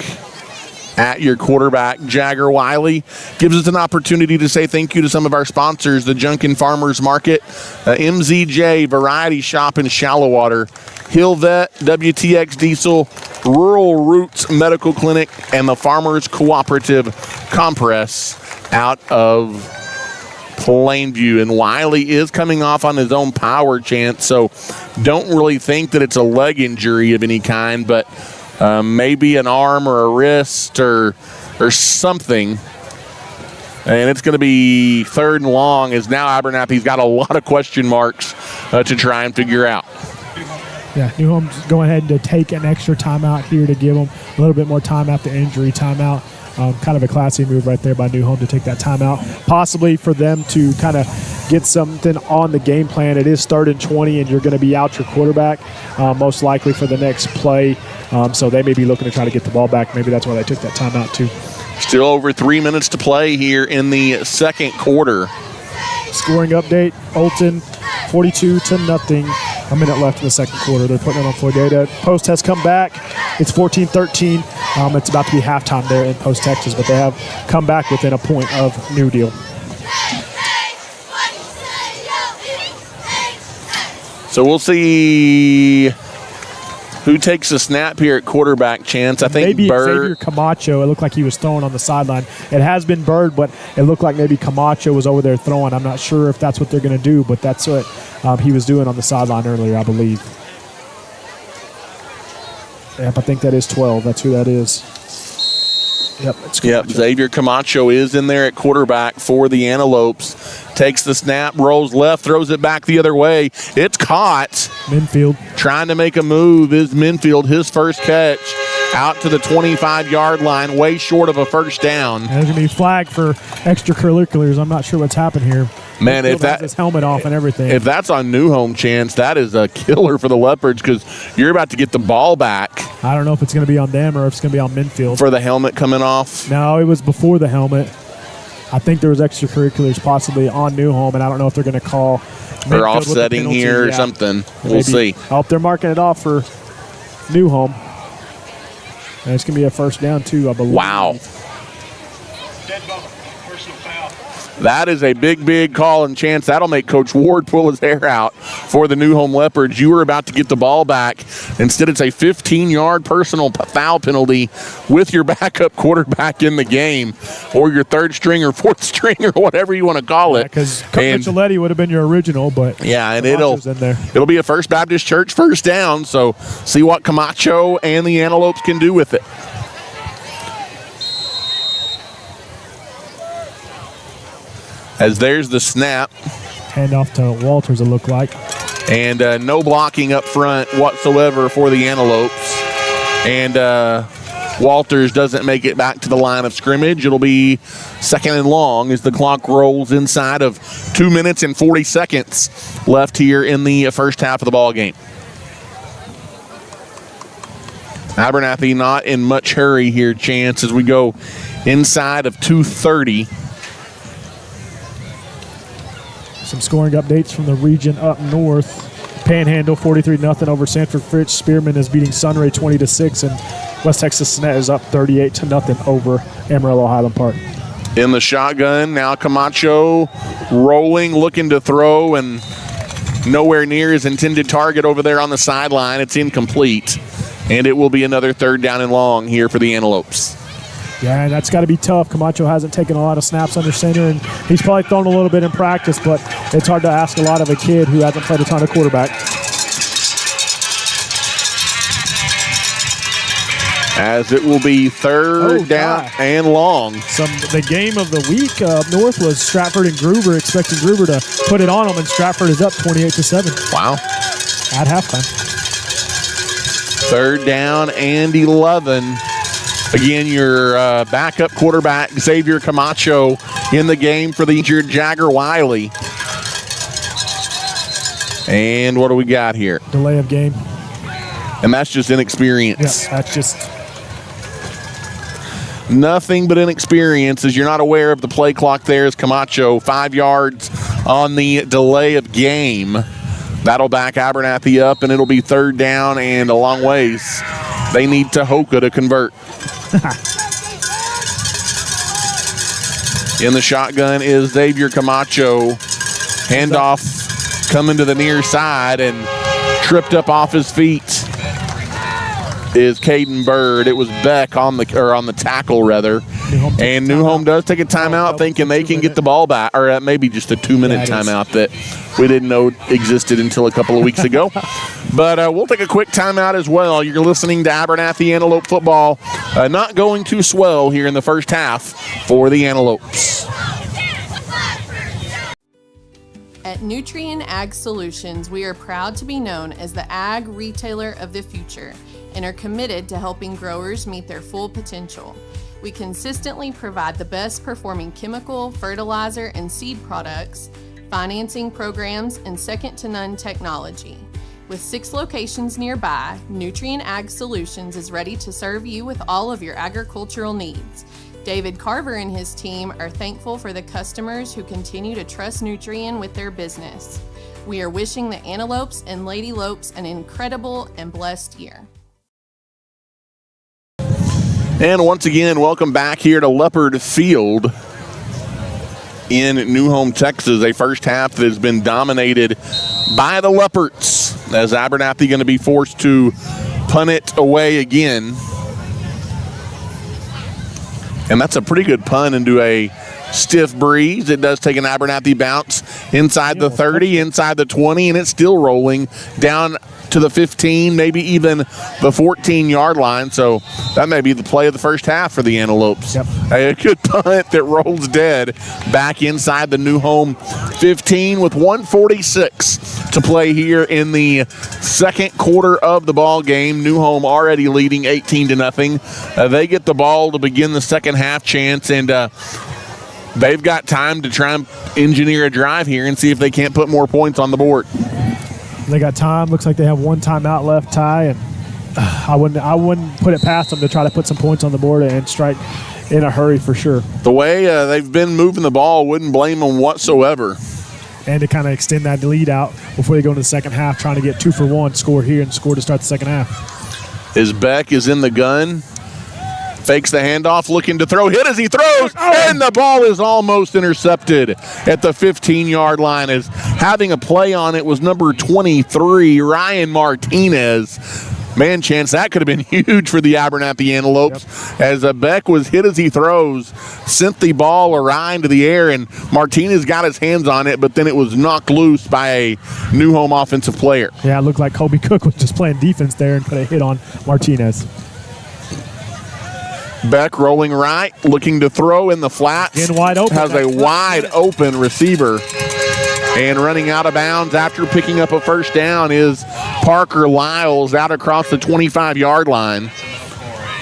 at your quarterback. Jagger Wiley gives us an opportunity to say thank you to some of our sponsors, the Junkin Farmers Market, MZJ Variety Shop in Shallowater, Hill Vet, WTX Diesel, Rural Roots Medical Clinic, and the Farmers Cooperative Compress out of Plainview. And Wiley is coming off on his own power, Chance, so don't really think that it's a leg injury of any kind, but maybe an arm or a wrist or something. And it's going to be 3rd and long, as now Abernathy's got a lot of question marks to try and figure out. yeah, New Home's going ahead to take an extra timeout here to give them a little bit more time after injury timeout. Kind of a classy move right there by New Home to take that timeout, possibly for them to kind of get something on the game plan. It is 3rd and 20, and you're going to be out your quarterback most likely for the next play. So they may be looking to try to get the ball back. Maybe that's why they took that timeout too. Still over 3 minutes to play here in the second quarter. Scoring update, Olton 42-0. A minute left in the second quarter. They're putting it on full data. Post has come back. It's 14-13. It's about to be halftime there in Post, Texas, but they have come back within a point of New Deal. So we'll see who takes the snap here at quarterback, Chance. I think maybe Bird. Xavier Camacho. It looked like he was throwing on the sideline. It has been Bird, but it looked like maybe Camacho was over there throwing. I'm not sure if that's what they're going to do, but that's what he was doing on the sideline earlier, I believe. Yep, I think that is 12. That's who that is. Yep, it's Camacho. Yep, Xavier Camacho is in there at quarterback for the Antelopes. Takes the snap, rolls left, throws it back the other way. It's caught. Minfield. Trying to make a move is Minfield. His first catch out to the 25-yard line, way short of a first down. And there's going to be flagged for extracurriculars. I'm not sure what's happened here. Man, Minfield if that has his helmet off and everything. If that's on New Home, Chance, that is a killer for the Leopards because you're about to get the ball back. I don't know if it's going to be on them or if it's going to be on Minfield. For the helmet coming off? No, it was before the helmet. I think there was extracurriculars possibly on New Home, and I don't know if they're going to call Minfield or offsetting here or something. We'll see. Oh, they're marking it off for New Home. And it's going to be a first down, too, I believe. Wow. Dead ball, personal foul. That is a big, big call, and Chance, that'll make Coach Ward pull his hair out for the New Home Leopards. You were about to get the ball back. Instead, it's a 15-yard personal foul penalty with your backup quarterback in the game, or your third string or fourth string or whatever you want to call it. Because Micheletti would have been your original, but yeah, and Camacho's in there. It'll be a First Baptist Church first down, so see what Camacho and the Antelopes can do with it. As there's the snap. Handoff to Walters, it looked like. And no blocking up front whatsoever for the Antelopes. And Walters doesn't make it back to the line of scrimmage. It'll be 2nd and long as the clock rolls inside of 2 minutes and 40 seconds left here in the first half of the ball game. Abernathy not in much hurry here, Chance, as we go inside of 2:30. Some scoring updates from the region up north. Panhandle 43-0 over Sanford Fritz. Spearman is beating Sunray 20-6, and West Texas Net is up 38-0 over Amarillo Highland Park. In the shotgun, now Camacho rolling, looking to throw, and nowhere near his intended target over there on the sideline. It's incomplete, and it will be another 3rd down and long here for the Antelopes. Yeah, that's got to be tough. Camacho hasn't taken a lot of snaps under center, and he's probably thrown a little bit in practice, but it's hard to ask a lot of a kid who hasn't played a ton of quarterback. As it will be 3rd down and long. The game of the week up north was Stratford and Gruber, expecting Gruber to put it on them, and Stratford is up 28-7. Wow. At halftime. 3rd down and 11. Again, your backup quarterback, Xavier Camacho, in the game for the injured Jagger Wiley. And what do we got here? Delay of game. And that's just inexperience. Yeah, that's just nothing but inexperience, as you're not aware of the play clock there. As Camacho, 5 yards on the delay of game. That'll back Abernathy up, and it'll be 3rd down and a long ways. They need Tahoka to convert. In the shotgun is Xavier Camacho. Handoff coming to the near side, and tripped up off his feet is Caden Bird. It was Beck on the tackle, rather. And Newhome does take a timeout, thinking they can get the ball back, or maybe just a 2-minute timeout that we didn't know existed until a couple of weeks ago. But we'll take a quick timeout as well. You're listening to Abernathy Antelope football. Not going too swell here in the first half for the Antelopes. At Nutrien Ag Solutions, we are proud to be known as the ag retailer of the future and are committed to helping growers meet their full potential. We consistently provide the best performing chemical, fertilizer, and seed products, financing programs, and second-to-none technology. With 6 locations nearby, Nutrien Ag Solutions is ready to serve you with all of your agricultural needs. David Carver and his team are thankful for the customers who continue to trust Nutrien with their business. We are wishing the Antelopes and Lady Lopes an incredible and blessed year. And once again, welcome back here to Leopard Field in Newhome, Texas. A first half that has been dominated by the Leopards, as Abernathy going to be forced to punt it away again. And that's a pretty good punt into a stiff breeze. It does take an Abernathy bounce inside the 30, inside the 20, and it's still rolling down to the 15, maybe even the 14-yard line. So that may be the play of the first half for the Antelopes. Yep. A good punt that rolls dead back inside the Newhome 15 with 1:46 to play here in the second quarter of the ball game. Newhome already leading 18-0. They get the ball to begin the second half, Chance, and they've got time to try and engineer a drive here and see if they can't put more points on the board. They got time. Looks like they have 1 timeout left, Ty, and I wouldn't put it past them to try to put some points on the board and strike in a hurry for sure. The way they've been moving the ball, wouldn't blame them whatsoever. And to kind of extend that lead out before they go into the second half, trying to get 2 for 1, score here and score to start the second half. As Beck is in the gun, fakes the handoff, looking to throw, hit as he throws, and the ball is almost intercepted at the 15-yard line. As having a play on it was number 23, Ryan Martinez. Man, Chance, that could have been huge for the Abernathy Antelopes. Yep. As Beck was hit as he throws, sent the ball awry into the air, and Martinez got his hands on it, but then it was knocked loose by a Newhome offensive player. Yeah, it looked like Kobe Cook was just playing defense there and put a hit on Martinez. Beck rolling right, looking to throw in the flats. In wide open. Has a wide open receiver. And running out of bounds after picking up a first down is Parker Lyles out across the 25-yard line.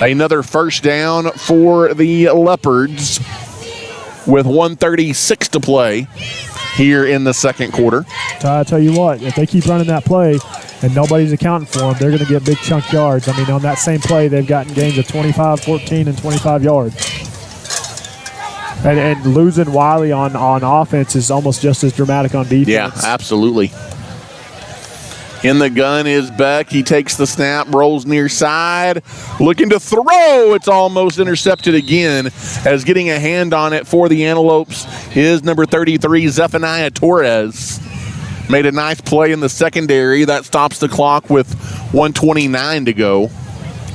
Another first down for the Leopards with 1:36 to play here in the second quarter. I tell you what, if they keep running that play and nobody's accounting for them, they're going to get big chunk yards. I mean, on that same play, they've gotten gains of 25, 14, and 25 yards. And losing Wiley on offense is almost just as dramatic on defense. Yeah, absolutely. In the gun is Beck. He takes the snap, rolls near side, looking to throw. It's almost intercepted again, as getting a hand on it for the Antelopes is number 33, Zephaniah Torres. Made a nice play in the secondary. That stops the clock with 1:29 to go.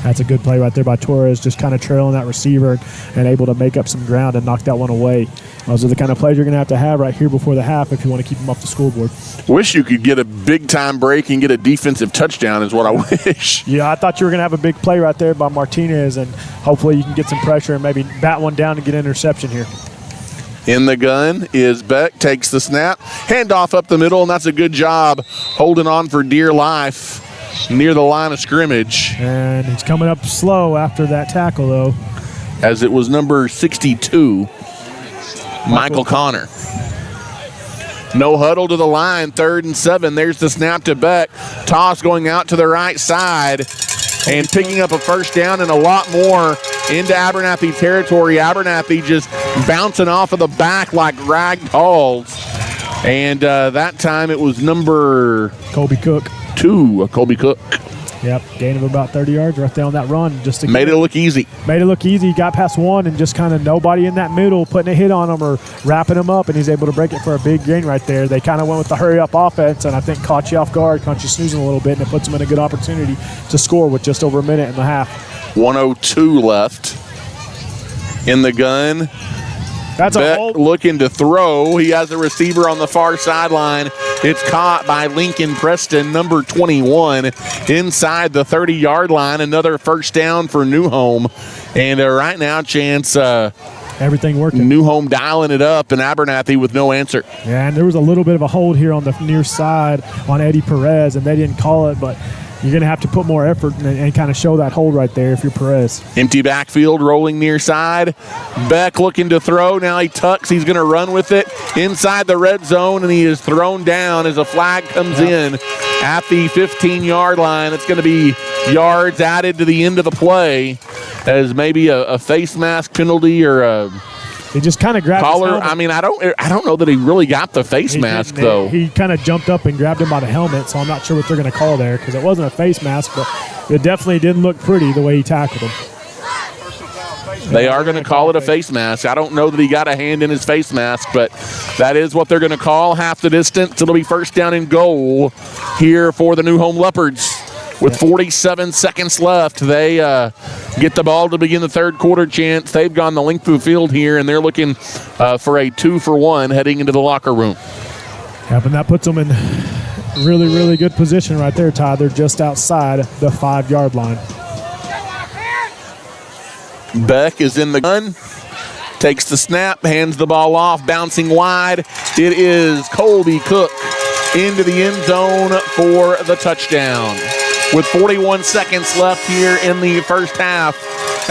That's a good play right there by Torres, just kind of trailing that receiver and able to make up some ground and knock that one away. Those are the kind of plays you're going to have right here before the half if you want to keep them off the scoreboard. Wish you could get a big-time break and get a defensive touchdown is what I wish. Yeah, I thought you were going to have a big play right there by Martinez, and hopefully you can get some pressure and maybe bat one down and get an interception here. In the gun is Beck, takes the snap, handoff up the middle, and that's a good job holding on for dear life near the line of scrimmage. And he's coming up slow after that tackle, though. As it was number 62, Michael Connor. No huddle to the line, 3rd and 7. There's the snap to Beck. Toss going out to the right side and picking up a first down and a lot more into Abernathy territory. Abernathy just bouncing off of the back like rag dolls. And that time it was number Colby Cook. 2, Colby Cook. Yep, gain of about 30 yards right there on that run. Just Made it look easy. Made it look easy. Got past one and just kind of nobody in that middle putting a hit on him or wrapping him up, and he's able to break it for a big gain right there. They kind of went with the hurry-up offense, and I think caught you off guard, caught you snoozing a little bit, and it puts them in a good opportunity to score with just over a minute and a half. 1:02 left in the gun. That's Beck a hold. looking to throw. He has a receiver on the far sideline. It's caught by Lincoln Preston, number 21, inside the 30-yard line. Another first down for New Home. And right now, Chance, everything working. New Home dialing it up, and Abernathy with no answer. Yeah, and there was a little bit of a hold here on the near side on Eddie Perez, and they didn't call it, but you're going to have to put more effort and kind of show that hold right there if you're Perez. Empty backfield, rolling near side. Beck looking to throw. Now he tucks. He's going to run with it inside the red zone, and he is thrown down as a flag comes in at the 15-yard line. It's going to be yards added to the end of the play as maybe a face mask penalty or a He just kind of grabbed collar. his helmet. I mean, I don't know that he really got the face mask, though. He kind of jumped up and grabbed him by the helmet, so I'm not sure what they're going to call there because it wasn't a face mask, but it definitely didn't look pretty the way he tackled him. They are going to call it a face mask. I don't know that he got a hand in his face mask, but that is what they're going to call. Half the distance. It'll be first down and goal here for the New Home Leopards. With 47 seconds left, they get the ball to begin the third quarter. Chance. They've gone the length of the field here, and they're looking for a 2-for-1 heading into the locker room. Yep, and that puts them in really, really good position right there, Todd. They're just outside the 5-yard line. Beck is in the gun, takes the snap, hands the ball off, bouncing wide. It is Colby Cook into the end zone for the touchdown. With 41 seconds left here in the first half,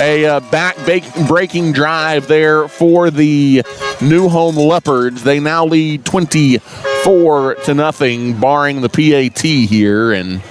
a back-breaking drive there for the New Home Leopards. They now lead 24-0, barring the PAT here, and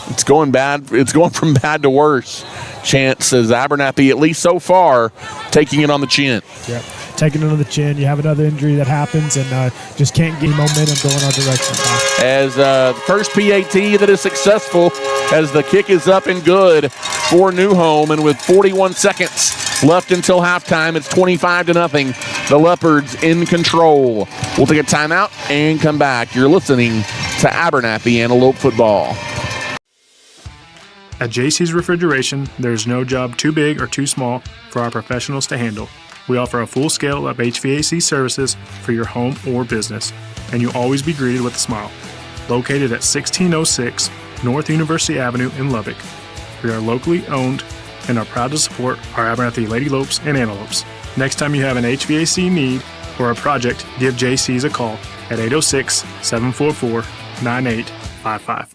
it's going bad. It's going from bad to worse. Chance says Abernathy, at least so far, taking it on the chin. Yep. Taking it on the chin. You have another injury that happens and just can't get momentum going our direction. As the first PAT that is successful as the kick is up and good for New Home. And with 41 seconds left until halftime, it's 25-0. The Leopards in control. We'll take a timeout and come back. You're listening to Abernathy Antelope Football. At JC's Refrigeration, there is no job too big or too small for our professionals to handle. We offer a full scale of HVAC services for your home or business, and you'll always be greeted with a smile. Located at 1606 North University Avenue in Lubbock. We are locally owned and are proud to support our Abernathy Lady Lopes and Antelopes. Next time you have an HVAC need or a project, give JC's a call at 806-744-9855.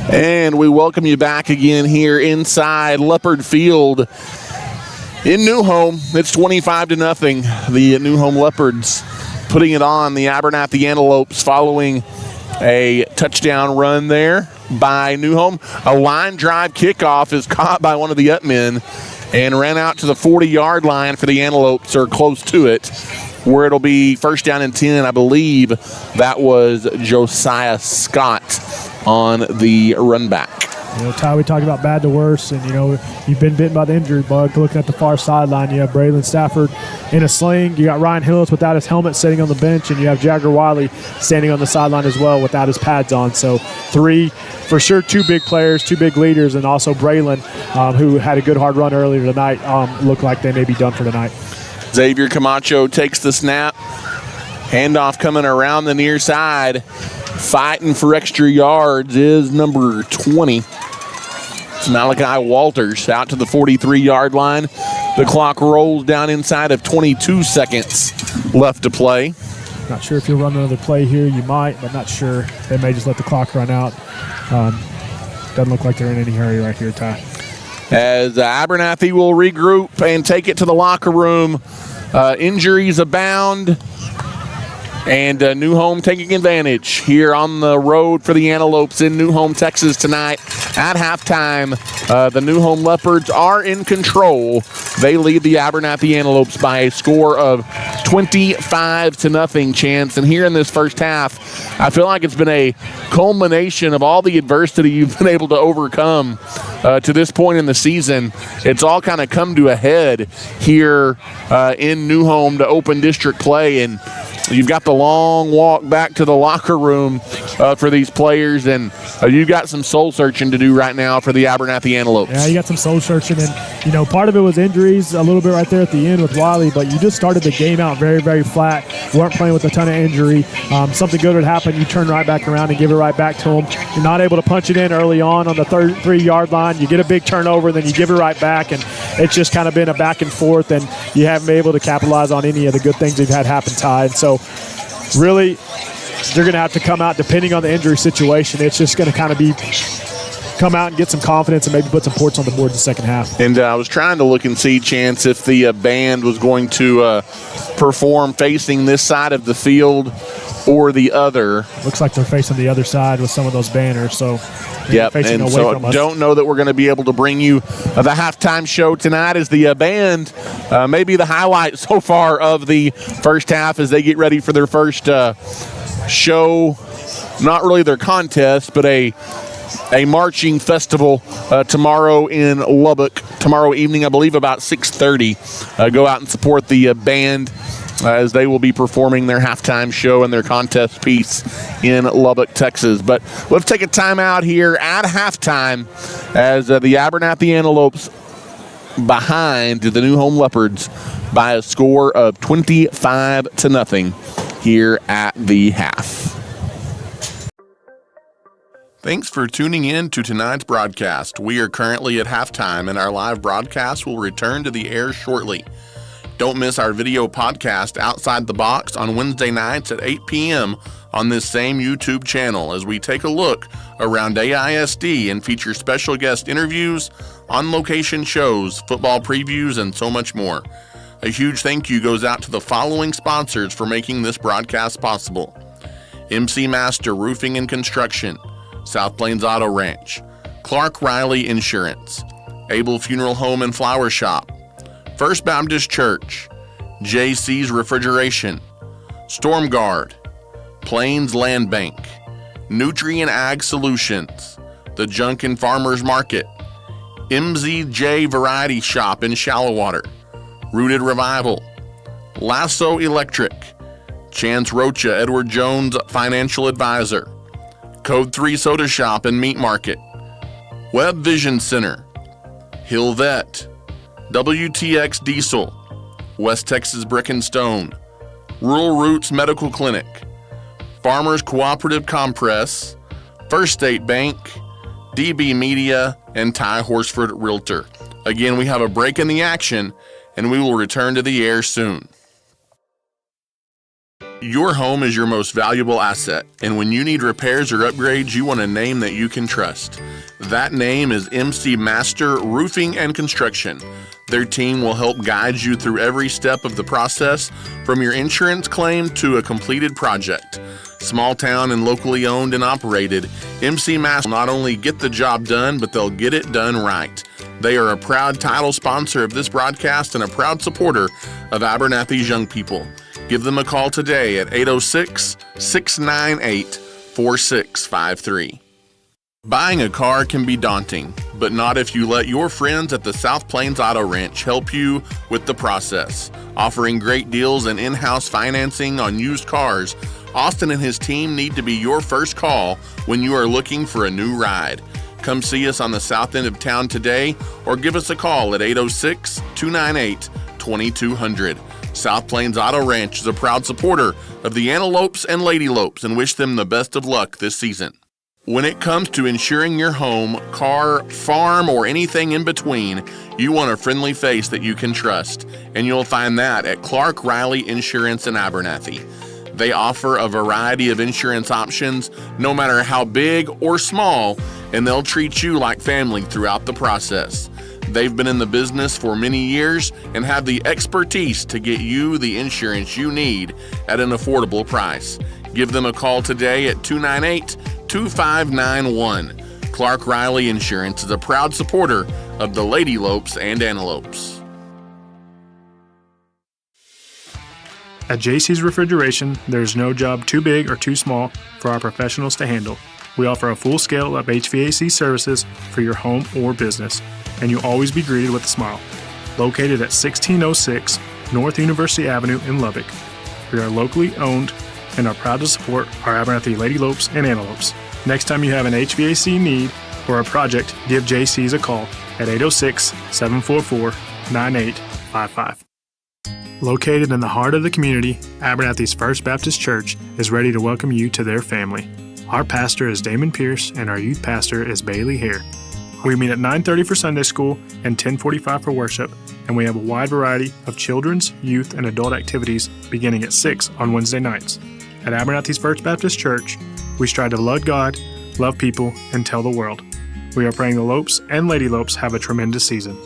And we welcome you back again here inside Leopard Field in New Home. It's 25-0. The New Home Leopards putting it on the Abernathy Antelopes following a touchdown run there by New Home. A line drive kickoff is caught by one of the Upmen and ran out to the 40-yard line for the Antelopes, or close to it, where it'll be first down and 10. I believe that was Josiah Scott on the run back. You know, Ty, we talked about bad to worse, and, you know, you've been bitten by the injury bug. Looking at the far sideline, you have Braylon Stafford in a sling. You got Ryan Hillis without his helmet sitting on the bench, and you have Jagger Wiley standing on the sideline as well without his pads on. So two big players, two big leaders, and also Braylon, who had a good hard run earlier tonight, look like they may be done for tonight. Xavier Camacho takes the snap. Handoff coming around the near side. Fighting for extra yards is number 20. It's Malachi Walters out to the 43-yard line. The clock rolls down inside of 22 seconds left to play. Not sure if you'll run another play here. You might, but not sure. They may just let the clock run out. Doesn't look like they're in any hurry right here, Ty. As Abernathy will regroup and take it to the locker room. Injuries abound. And New Home taking advantage here on the road for the Antelopes in New Home, Texas tonight. At halftime, the New Home Leopards are in control. They lead the Abernathy Antelopes by a score of 25-0, Chance. And here in this first half, I feel like it's been a culmination of all the adversity you've been able to overcome to this point in the season. It's all kind of come to a head here in New Home to open district play. And you've got the long walk back to the locker room for these players, and you've got some soul searching to do right now for the Abernathy Antelopes. Yeah, you got some soul searching, and part of it was injuries a little bit right there at the end with Wiley, but you just started the game out very, very flat. You weren't playing with a ton of injury. Something good would happen, you turn right back around and give it right back to them. You're not able to punch it in early on the 3-yard line. You get a big turnover, then you give it right back, and it's just kind of been a back and forth, and you haven't been able to capitalize on any of the good things they've had happen, Ty. So really, they're going to have to come out, depending on the injury situation. It's just going to kind of come out and get some confidence and maybe put some points on the board in the second half. And I was trying to look and see, Chance, if the band was going to perform facing this side of the field or the other. Looks like they're facing the other side with some of those banners. So, yep, and so I don't know that we're going to be able to bring you the halftime show tonight as the band maybe the highlight so far of the first half as they get ready for their first show. Not really their contest, but a marching festival tomorrow in Lubbock. Tomorrow evening, I believe about 6:30. Go out and support the band as they will be performing their halftime show and their contest piece in Lubbock, Texas. But let's take a timeout here at halftime as the Abernathy Antelopes behind the New Home Leopards by a score of 25-0 here at the half. Thanks for tuning in to tonight's broadcast. We are currently at halftime, and our live broadcast will return to the air shortly. Don't miss our video podcast, Outside the Box, on Wednesday nights at 8 p.m. on this same YouTube channel as we take a look around AISD and feature special guest interviews, on-location shows, football previews, and so much more. A huge thank you goes out to the following sponsors for making this broadcast possible: MC Master Roofing and Construction, South Plains Auto Ranch, Clark Riley Insurance, Able Funeral Home and Flower Shop, First Baptist Church, JC's Refrigeration, Storm Guard, Plains Land Bank, Nutrient Ag Solutions, The Junkin Farmers Market, MZJ Variety Shop in Shallowater, Rooted Revival, Lasso Electric, Chance Rocha Edward Jones Financial Advisor, Code 3 Soda Shop and Meat Market, Web Vision Center, Hillvet, WTX Diesel, West Texas Brick and Stone, Rural Roots Medical Clinic, Farmers Cooperative Compress, First State Bank, DB Media, and Ty Horsford Realtor. Again, we have a break in the action, and we will return to the air soon. Your home is your most valuable asset, and when you need repairs or upgrades, you want a name that you can trust. That name is MC Master Roofing and Construction. Their team will help guide you through every step of the process, from your insurance claim to a completed project. Small town and locally owned and operated, MC Master will not only get the job done, but they'll get it done right. They are a proud title sponsor of this broadcast and a proud supporter of Abernathy's young people. Give them a call today at 806-698-4653. Buying a car can be daunting, but not if you let your friends at the South Plains Auto Ranch help you with the process. Offering great deals and in-house financing on used cars, Austin and his team need to be your first call when you are looking for a new ride. Come see us on the south end of town today or give us a call at 806-298-2200. South Plains Auto Ranch is a proud supporter of the Antelopes and Lady Lopes and wish them the best of luck this season. When it comes to insuring your home, car, farm, or anything in between, you want a friendly face that you can trust, and you'll find that at Clark Riley Insurance in Abernathy. They offer a variety of insurance options, no matter how big or small, and they'll treat you like family throughout the process. They've been in the business for many years and have the expertise to get you the insurance you need at an affordable price. Give them a call today at 298-2591. Clark Riley Insurance is a proud supporter of the Lady Lopes and Antelopes. At JC's Refrigeration, there's no job too big or too small for our professionals to handle. We offer a full scale of HVAC services for your home or business, and you'll always be greeted with a smile. Located at 1606 North University Avenue in Lubbock. We are locally owned and are proud to support our Abernathy Lady Lopes and Antelopes. Next time you have an HVAC need or a project, give JC's a call at 806-744-9855. Located in the heart of the community, Abernathy's First Baptist Church is ready to welcome you to their family. Our pastor is Damon Pierce and our youth pastor is Bailey Hare. We meet at 9:30 for Sunday school and 10:45 for worship, and we have a wide variety of children's, youth, and adult activities beginning at 6 on Wednesday nights. At Abernathy's First Baptist Church, we strive to love God, love people, and tell the world. We are praying the Lopes and Lady Lopes have a tremendous season.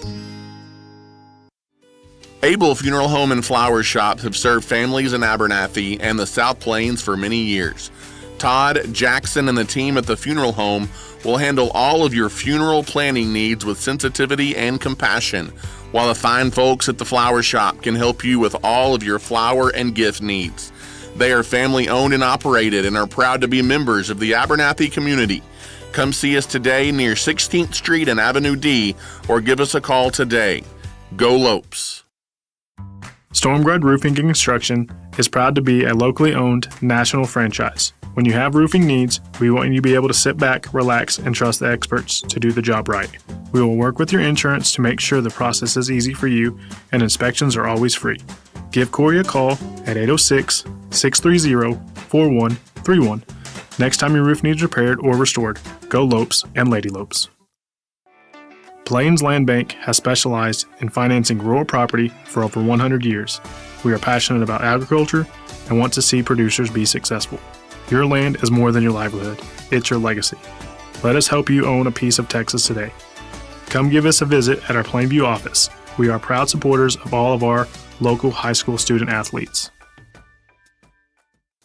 Abel Funeral Home and Flower Shops have served families in Abernathy and the South Plains for many years. Todd, Jackson, and the team at the funeral home will handle all of your funeral planning needs with sensitivity and compassion, while the fine folks at the flower shop can help you with all of your flower and gift needs. They are family owned and operated and are proud to be members of the Abernathy community. Come see us today near 16th Street and Avenue D, or give us a call today. Go Lopes! Stormguard Roofing and Construction is proud to be a locally owned national franchise. When you have roofing needs, we want you to be able to sit back, relax, and trust the experts to do the job right. We will work with your insurance to make sure the process is easy for you and inspections are always free. Give Corey a call at 806-630-4131. Next time your roof needs repaired or restored, go Lopes and Lady Lopes. Plains Land Bank has specialized in financing rural property for over 100 years. We are passionate about agriculture and want to see producers be successful. Your land is more than your livelihood. It's your legacy. Let us help you own a piece of Texas today. Come give us a visit at our Plainview office. We are proud supporters of all of our local high school student athletes.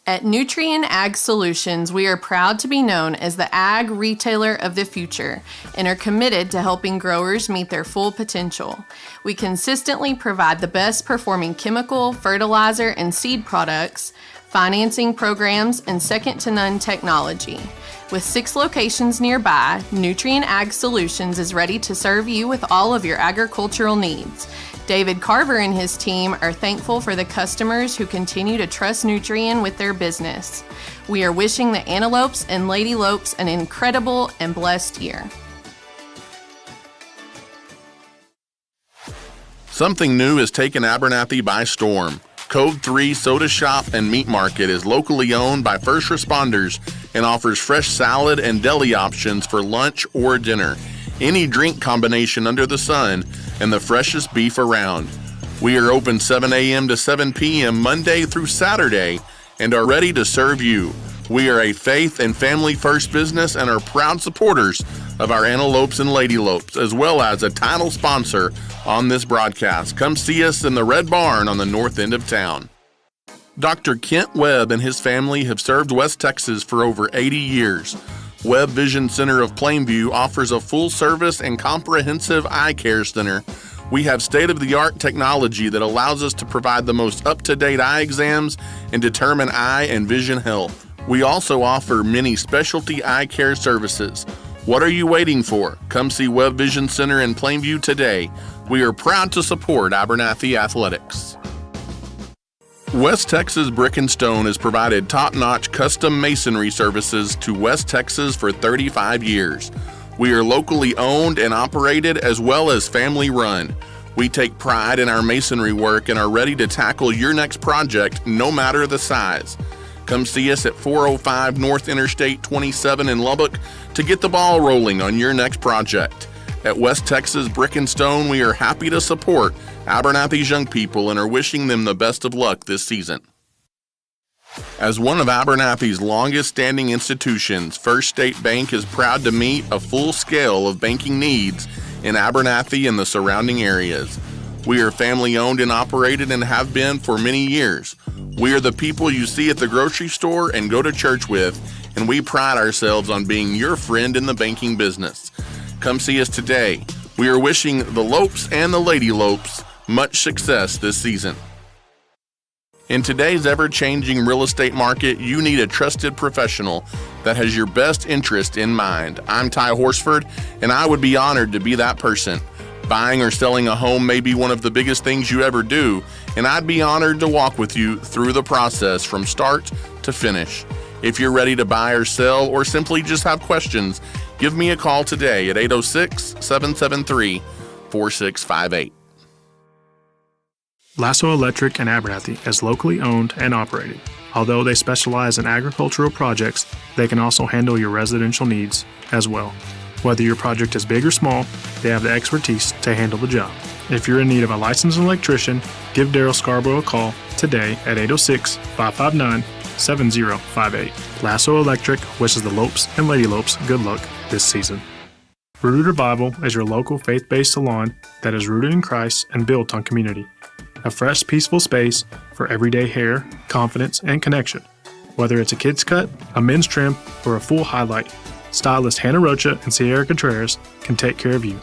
At Nutrien Ag Solutions, we are proud to be known as the ag retailer of the future and are committed to helping growers meet their full potential. We consistently provide the best performing chemical, fertilizer, and seed products, financing programs, and second-to-none technology. With 6 locations nearby, Nutrien Ag Solutions is ready to serve you with all of your agricultural needs. David Carver and his team are thankful for the customers who continue to trust Nutrien with their business. We are wishing the Antelopes and Lady Lopes an incredible and blessed year. Something new has taken Abernathy by storm. Code 3 Soda Shop and Meat Market is locally owned by first responders and offers fresh salad and deli options for lunch or dinner, any drink combination under the sun, and the freshest beef around. We are open 7 a.m. to 7 p.m. Monday through Saturday and are ready to serve you. We are a faith and family first business and are proud supporters of our Antelopes and Lady Lopes, as well as a title sponsor on this broadcast. Come see us in the Red Barn on the north end of town. Dr. Kent Webb and his family have served West Texas for over 80 years. Webb Vision Center of Plainview offers a full-service and comprehensive eye care center. We have state-of-the-art technology that allows us to provide the most up-to-date eye exams and determine eye and vision health. We also offer many specialty eye care services. What are you waiting for? Come see Webb Vision Center in Plainview today. We are proud to support Abernathy Athletics. West Texas Brick and Stone has provided top-notch custom masonry services to West Texas for 35 years. We are locally owned and operated as well as family run. We take pride in our masonry work and are ready to tackle your next project, no matter the size. Come see us at 405 North Interstate 27 in Lubbock to get the ball rolling on your next project. At West Texas Brick and Stone, we are happy to support Abernathy's young people and are wishing them the best of luck this season. As one of Abernathy's longest-standing institutions, First State Bank is proud to meet a full scale of banking needs in Abernathy and the surrounding areas. We are family-owned and operated and have been for many years. We are the people you see at the grocery store and go to church with, and we pride ourselves on being your friend in the banking business. Come see us today. We are wishing the Lopes and the Lady Lopes much success this season. In today's ever-changing real estate market, you need a trusted professional that has your best interest in mind. I'm Ty Horsford, and I would be honored to be that person. Buying or selling a home may be one of the biggest things you ever do, and I'd be honored to walk with you through the process from start to finish. If you're ready to buy or sell or simply just have questions, give me a call today at 806-773-4658. Lasso Electric and Abernathy is locally owned and operated. Although they specialize in agricultural projects, they can also handle your residential needs as well. Whether your project is big or small, they have the expertise to handle the job. If you're in need of a licensed electrician, give Daryl Scarborough a call today at 806-559-7058. Lasso Electric wishes the Lopes and Lady Lopes good luck this season. Rooted Revival is your local faith-based salon that is rooted in Christ and built on community. A fresh, peaceful space for everyday hair, confidence, and connection. Whether it's a kid's cut, a men's trim, or a full highlight, stylist Hannah Rocha and Sierra Contreras can take care of you.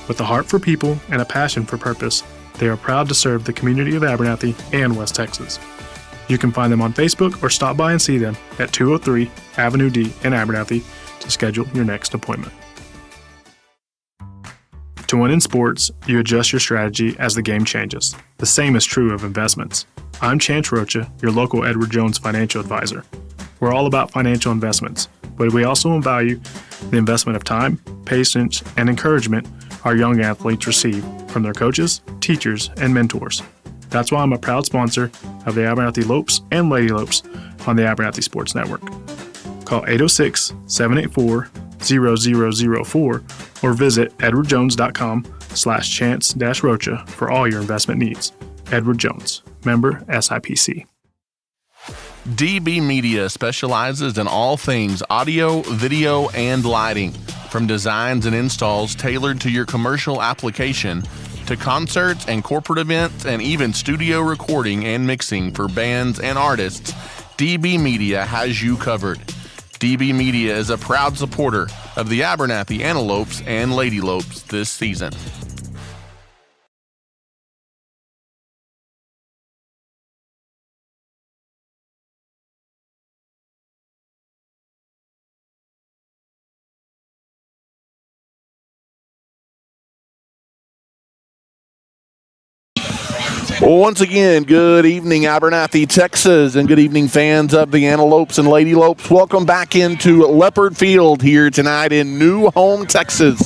With a heart for people and a passion for purpose, they are proud to serve the community of Abernathy and West Texas. You can find them on Facebook or stop by and see them at 203 Avenue D in Abernathy to schedule your next appointment. To win in sports, you adjust your strategy as the game changes. The same is true of investments. I'm Chance Rocha, your local Edward Jones financial advisor. We're all about financial investments, but we also value the investment of time, patience, and encouragement our young athletes receive from their coaches, teachers, and mentors. That's why I'm a proud sponsor of the Abernathy Lopes and Lady Lopes on the Abernathy Sports Network. Call 806-784-0004 or visit edwardjones.com/chance-rocha for all your investment needs. Edward Jones, member SIPC. DB Media specializes in all things audio, video, and lighting. From designs and installs tailored to your commercial application, to concerts and corporate events, and even studio recording and mixing for bands and artists, DB Media has you covered. DB Media is a proud supporter of the Abernathy Antelopes and Lady Lopes this season. Well, once again, good evening, Abernathy, Texas, and good evening, fans of the Antelopes and Lady Lopes. Welcome back into Leopard Field here tonight in New Home, Texas.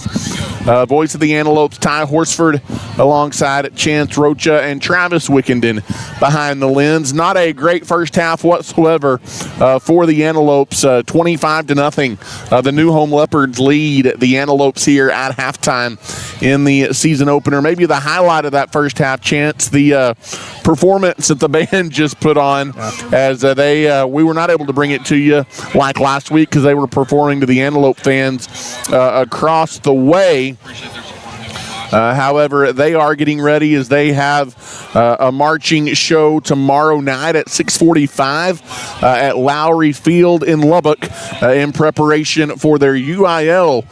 Voice of the Antelopes, Ty Horsford, alongside Chance Rocha and Travis Wickenden behind the lens. Not a great first half whatsoever for the Antelopes, 25-0. The New Home Leopards lead the Antelopes here at halftime in the season opener. Maybe the highlight of that first half, Chance, the performance that the band just put on, as we were not able to bring it to you like last week because they were performing to the Antelope fans across the way. However, they are getting ready as they have a marching show tomorrow night at 6:45 at Lowry Field in Lubbock in preparation for their UIL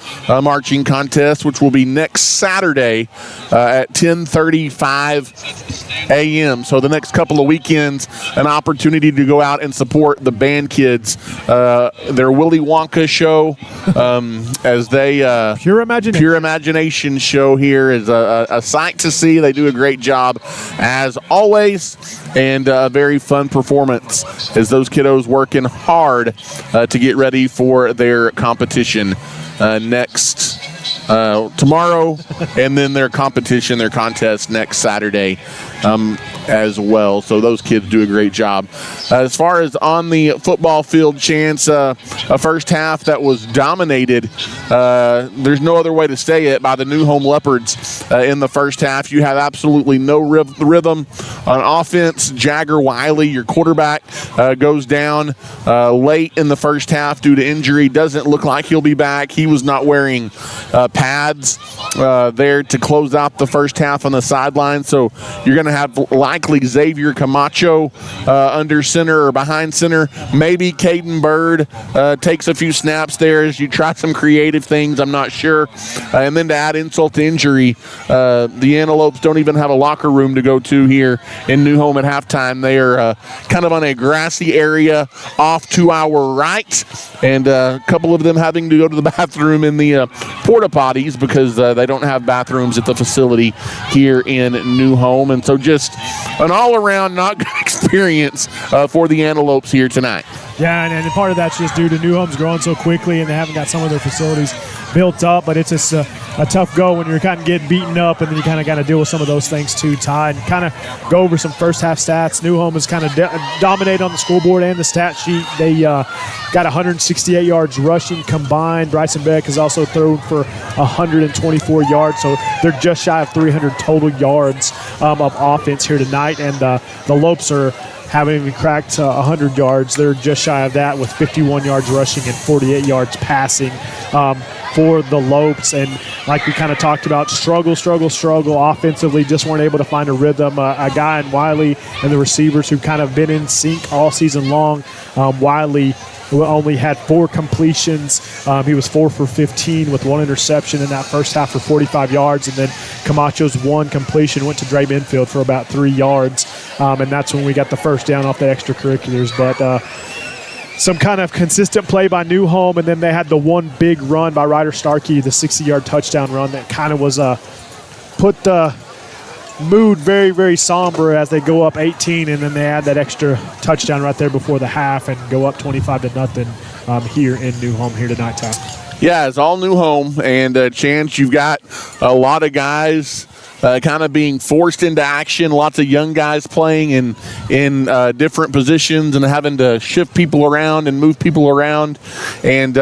marching contest, which will be next Saturday at 10:35 a.m. So the next couple of weekends, an opportunity to go out and support the band kids. Their Willy Wonka show, as they Pure Imagination show here is a sight to see. They do a great job as always, and a very fun performance as those kiddos working hard to get ready for their competition next tomorrow, and then their contest next Saturday as well. So those kids do a great job. As far as on the football field, Chance, a first half that was dominated, there's no other way to say it, by the New Home Leopards in the first half. You have absolutely no rhythm on offense. Jagger Wiley, your quarterback, goes down late in the first half due to injury. Doesn't look like he'll be back. He was not wearing pads there to close out the first half on the sideline. So you're going to have likely Xavier Camacho under center or behind center. Maybe Caden Bird takes a few snaps there as you try some creative things. I'm not sure. And then to add insult to injury, the Antelopes don't even have a locker room to go to here in New Home at halftime. They are kind of on a grassy area off to our right, and a couple of them having to go to the bathroom in the porta potties because they don't have bathrooms at the facility here in New Home. And so just an all-around not good experience for the Antelopes here tonight. Yeah, and part of that's just due to New Home's growing so quickly and they haven't got some of their facilities built up, but it's just a tough go when you're kind of getting beaten up, and then you kind of got to deal with some of those things too, Ty. And kind of go over some first half stats. New Home has kind of dominated on the scoreboard and the stat sheet. They got 168 yards rushing combined. Bryson Beck has also thrown for 124 yards, so they're just shy of 300 total yards of offense here tonight. And the Lopes haven't even cracked 100 yards. They're just shy of that with 51 yards rushing and 48 yards passing for the Lopes. And like we kind of talked about, struggle offensively, just weren't able to find a rhythm. A guy in Wiley and the receivers who kind of been in sync all season long. Wiley only had 4 completions. He was 4 for 15 with 1 interception in that first half for 45 yards. And then Camacho's 1 completion went to Dre Minfield for about 3 yards. And that's when we got the first down off the extracurriculars. But some kind of consistent play by New Home. And then they had the one big run by Ryder Starkey, the 60-yard touchdown run that kind of was put the mood very, very somber as they go up 18, and then they add that extra touchdown right there before the half and go up 25-0 here in New Home here tonight, Tom. Yeah, it's all New Home, and Chance, you've got a lot of guys kind of being forced into action, lots of young guys playing in different positions and having to shift people around and move people around. And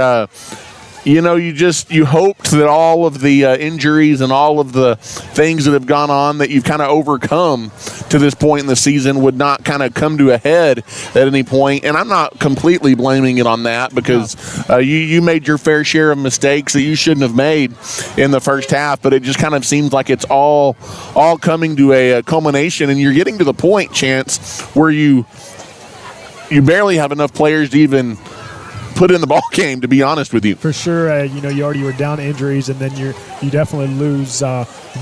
you hoped that all of the injuries and all of the things that have gone on that you've kind of overcome to this point in the season would not kind of come to a head at any point. And I'm not completely blaming it on that because you made your fair share of mistakes that you shouldn't have made in the first half, but it just kind of seems like it's all coming to a culmination, and you're getting to the point, Chance, where you barely have enough players to even put in the ball game, to be honest with you. For sure, you already were down to injuries, and then you definitely lose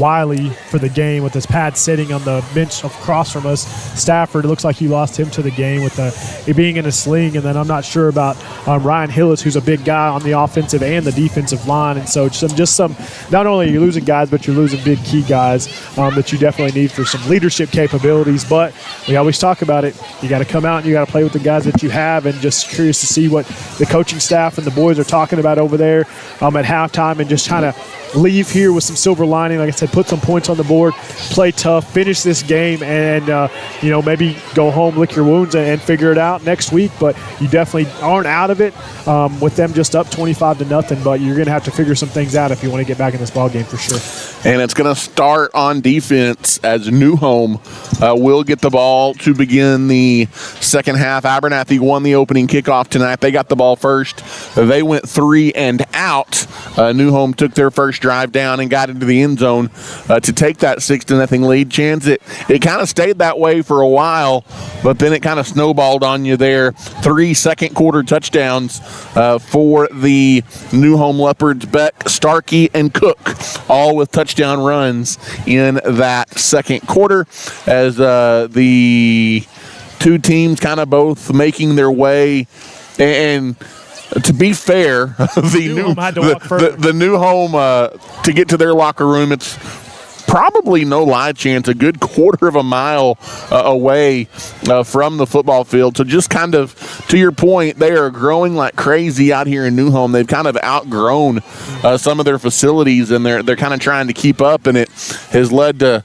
Wiley for the game with his pad sitting on the bench across from us. Stafford, it looks like you lost him to the game with it being in a sling, and then I'm not sure about Ryan Hillis, who's a big guy on the offensive and the defensive line, and so just some not only are you losing guys, but you're losing big key guys that you definitely need for some leadership capabilities. But we always talk about it. You got to come out and you got to play with the guys that you have, and just curious to see what the coaching staff and the boys are talking about over there at halftime, and just trying to leave here with some silver lining. Like I said, put some points on the board, play tough, finish this game, and maybe go home, lick your wounds, and figure it out next week. But you definitely aren't out of it with them just up 25-0. But you're going to have to figure some things out if you want to get back in this ball game for sure. And it's going to start on defense as New Home will get the ball to begin the second half. Abernathy won the opening kickoff tonight. They got the ball first. They went 3 and out. New Home took their first drive down and got into the end zone to take that 6-0 lead. Chance, it kind of stayed that way for a while, but then it kind of snowballed on you there. 3 second-quarter touchdowns for the New Home Leopards. Beck, Starkey, and Cook, all with touchdown runs in that second quarter, as the two teams kind of both making their way. And to be fair, the New Home to get to their locker room, it's probably, no lie, Chance, a good quarter of a mile away from the football field. So just kind of, to your point, they are growing like crazy out here in New Home. They've kind of outgrown some of their facilities, and they're kind of trying to keep up, and it has led to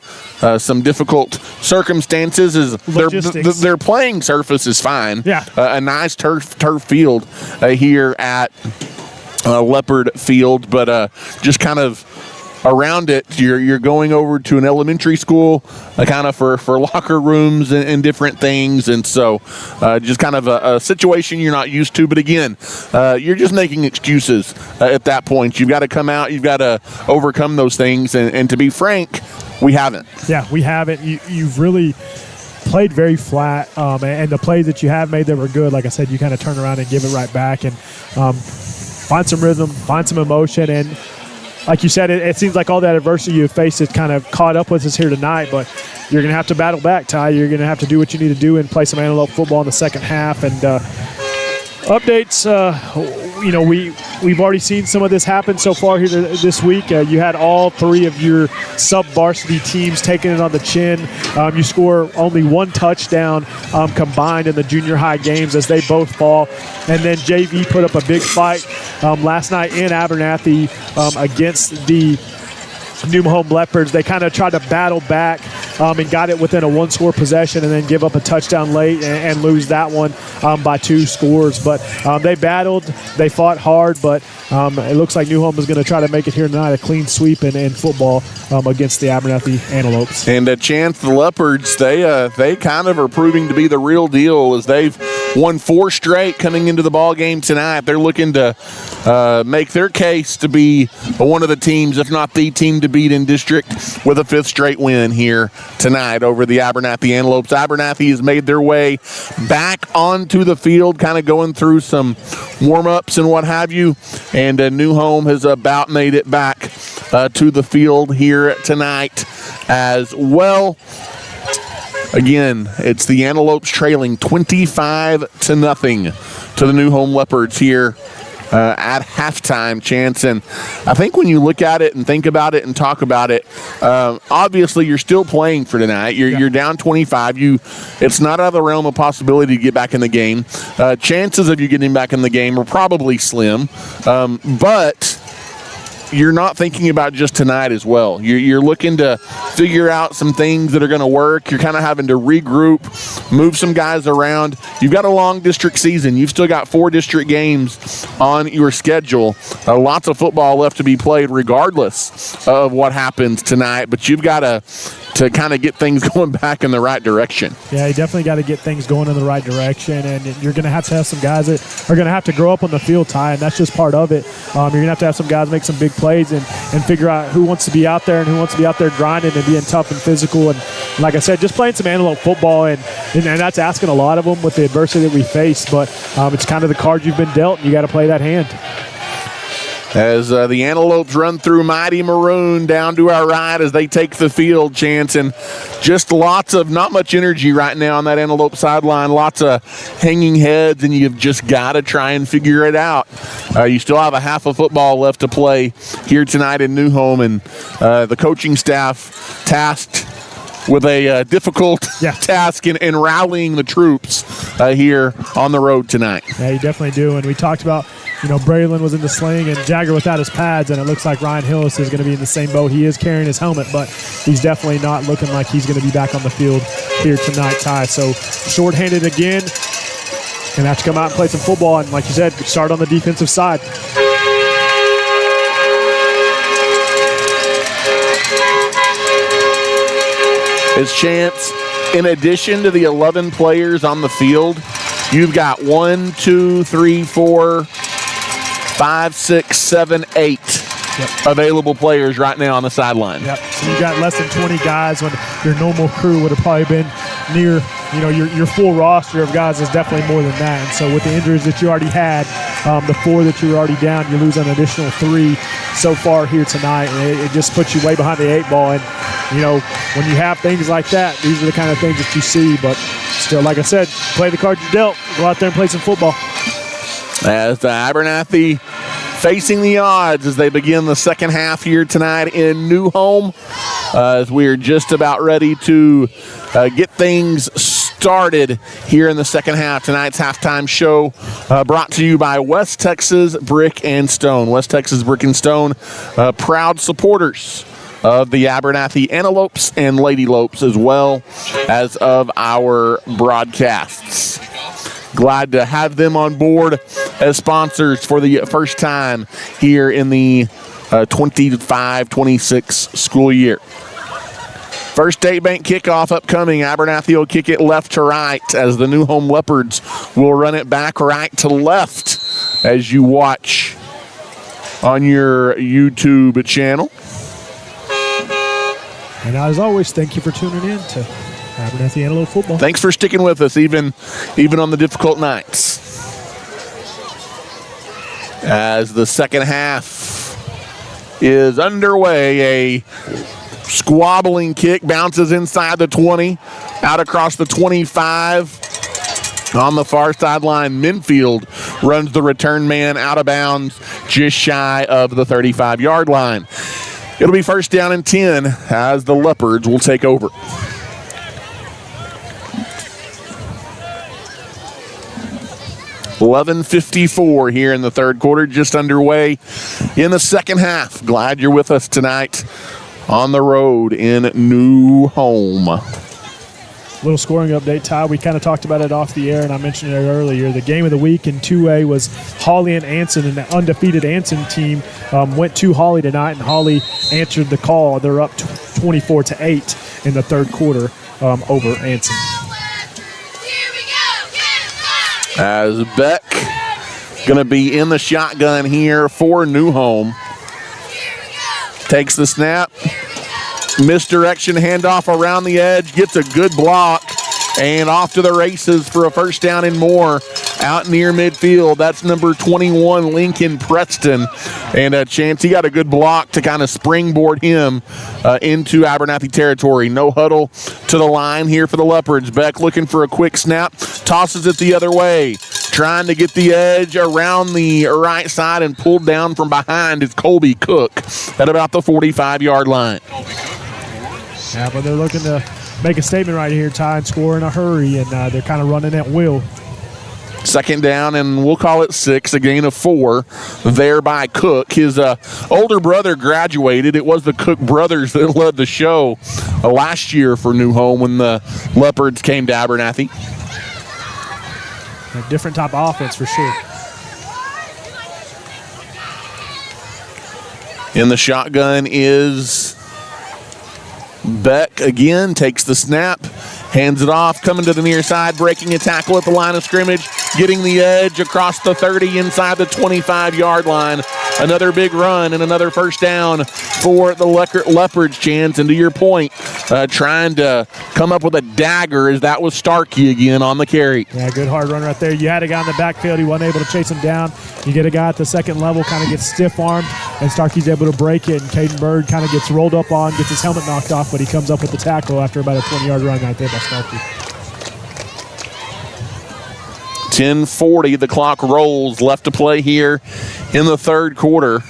some difficult circumstances. Their playing surface is fine. Yeah. A nice turf field here at Leopard Field, but just kind of around it, you're going over to an elementary school, kind of for locker rooms and different things, and so just kind of a situation you're not used to. But again, you're just making excuses at that point. You've got to come out, you've got to overcome those things, and to be frank, we haven't. Yeah, we haven't. You've really played very flat, and the plays that you have made that were good, like I said, you kind of turn around and give it right back, and find some rhythm, find some emotion, and like you said, it seems like all that adversity you've faced has kind of caught up with us here tonight, but you're going to have to battle back, Ty. You're going to have to do what you need to do and play some Antelope football in the second half. And updates, we've already seen some of this happen so far here this week. You had all three of your sub-varsity teams taking it on the chin. You score only one touchdown combined in the junior high games as they both fall. And then JV put up a big fight last night in Abernathy against the New Home Leopards. They kind of tried to battle back and got it within a one-score possession and then give up a touchdown late and lose that one by 2 scores. But they battled, they fought hard, but it looks like New Home is going to try to make it here tonight, a clean sweep in football against the Abernathy Antelopes. And a chance the Leopards, they kind of are proving to be the real deal as they've won 4 straight coming into the ball game tonight. They're looking to make their case to be one of the teams, if not the team to beat in district, with a 5th straight win here tonight over the Abernathy Antelopes. Abernathy has made their way back onto the field, kind of going through some warm-ups and what have you, and New Home has about made it back to the field here tonight as well. Again, it's the Antelopes trailing 25-0 to the New Home Leopards here at halftime, Chance. And I think when you look at it and think about it and talk about it, obviously you're still playing for tonight. You're down 25. It's not out of the realm of possibility to get back in the game. Chances of you getting back in the game are probably slim, but you're not thinking about just tonight as well. You're looking to figure out some things that are going to work. You're kind of having to regroup, move some guys around. You've got a long district season. You've still got 4 district games on your schedule. Lots of football left to be played regardless of what happens tonight, but you've got to kind of get things going back in the right direction. Yeah, you definitely got to get things going in the right direction, and you're going to have some guys that are going to have to grow up on the field, Ty, and that's just part of it. You're going to have some guys make some big plays and figure out who wants to be out there and who wants to be out there grinding and being tough and physical. And like I said, just playing some Antelope football, and that's asking a lot of them with the adversity that we face, but it's kind of the cards you've been dealt, and you got to play that hand. As the Antelopes run through Mighty Maroon down to our right as they take the field, Chance, and just lots of not much energy right now on that Antelope sideline, lots of hanging heads, and you've just got to try and figure it out. You still have a half of football left to play here tonight in New Home, and the coaching staff tasked with a difficult task in rallying the troops here on the road tonight. Yeah, you definitely do, and we talked about Braylon was in the sling and Jagger without his pads, and it looks like Ryan Hillis is going to be in the same boat. He is carrying his helmet, but he's definitely not looking like he's going to be back on the field here tonight, Ty. So short-handed again, going to have to come out and play some football, and like you said, start on the defensive side. His Chance, in addition to the 11 players on the field, you've got 1, 2, 3, 4, 5, 6, 7, 8 available players right now on the sideline. Yep. So you got less than 20 guys when your normal crew would have probably been near, your full roster of guys is definitely more than that. And so with the injuries that you already had, the 4 that you were already down, you lose an additional 3 so far here tonight. And it just puts you way behind the 8 ball. And, when you have things like that, these are the kind of things that you see. But still, like I said, play the cards you dealt. Go out there and play some football. As the Abernathy facing the odds as they begin the second half here tonight in New Home. as we are just about ready to get things started here in the second half. Tonight's halftime show brought to you by West Texas Brick and Stone. West Texas Brick and Stone, proud supporters of the Abernathy Antelopes and Lady Lopes, as well as of our broadcasts. Glad to have them on board as sponsors for the first time here in the 25-26 school year. First State Bank kickoff upcoming. Abernathy will kick it left to right as the New Home Leopards will run it back right to left as you watch on your YouTube channel. And as always, thank you for tuning in to Abernathy Antelope football. Thanks for sticking with us, even on the difficult nights. As the second half is underway, a squabbling kick bounces inside the 20, out across the 25. On the far sideline, Minfield runs the return man out of bounds just shy of the 35-yard line. It'll be first down and 10 as the Leopards will take over. $11:54 here in the third quarter, just underway in the second half. Glad you're with us tonight on the road in New Home. Little scoring update, Ty. We kind of talked about it off the air, and I mentioned it earlier. The game of the week in 2A was Hawley and Anson, and the undefeated Anson team went to Hawley tonight, and Hawley answered the call. They're up 24-8 in the third quarter over Anson. As Beck going to be in the shotgun here for New Home. Takes the snap. Misdirection handoff around the edge. Gets a good block. And off to the races for a first down and more out near midfield. That's number 21, Lincoln Preston. And a chance, he got a good block to kind of springboard him into Abernathy territory. No huddle to the line here for the Leopards. Beck looking for a quick snap. Tosses it the other way. Trying to get the edge around the right side and pulled down from behind is Colby Cook at about the 45-yard line. Yeah, but they're looking to make a statement right here, Ty, and score in a hurry, and they're kind of running at will. Second down, and we'll call it 6, a gain of 4 there by Cook. His older brother graduated. It was the Cook brothers that led the show last year for New Home when the Leopards came to Abernathy. A different type of offense for sure. In the shotgun is Beck again, takes the snap, hands it off, coming to the near side, breaking a tackle at the line of scrimmage, getting the edge across the 30 inside the 25-yard line. Another big run and another first down for the Leopards, Chance. And to your point, trying to come up with a dagger as that was Starkey again on the carry. Yeah, good hard run right there. You had a guy in the backfield. He wasn't able to chase him down. You get a guy at the second level, kind of gets stiff-armed, and Starkey's able to break it. And Caden Bird kind of gets rolled up on, gets his helmet knocked off, but he comes up with the tackle after about a 20-yard run right there by Starkey. 10:40, the clock rolls, left to play here in the third quarter.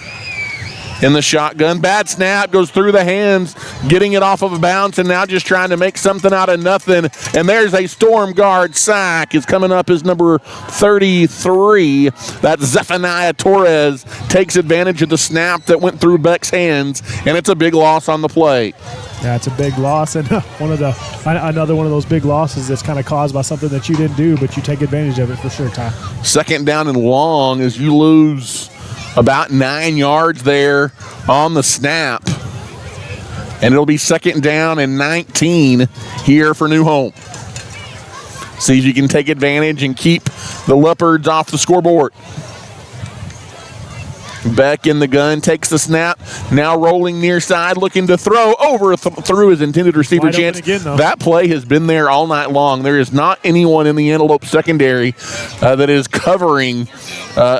In the shotgun, bad snap, goes through the hands, getting it off of a bounce, and now just trying to make something out of nothing. And there's a Storm Guard sack. Is coming up as number 33. That's Zephaniah Torres. Takes advantage of the snap that went through Beck's hands, and it's a big loss on the play. Yeah, it's a big loss, and another one of those big losses that's kind of caused by something that you didn't do, but you take advantage of it for sure, Ty. Second down and long as you lose about 9 yards there on the snap. And it'll be second down and 19 here for New Home. See if you can take advantage and keep the Leopards off the scoreboard. Beck in the gun, takes the snap, now rolling near side, looking to throw over through his intended receiver, Chance. Again, that play has been there all night long. There is not anyone in the Antelope secondary that is covering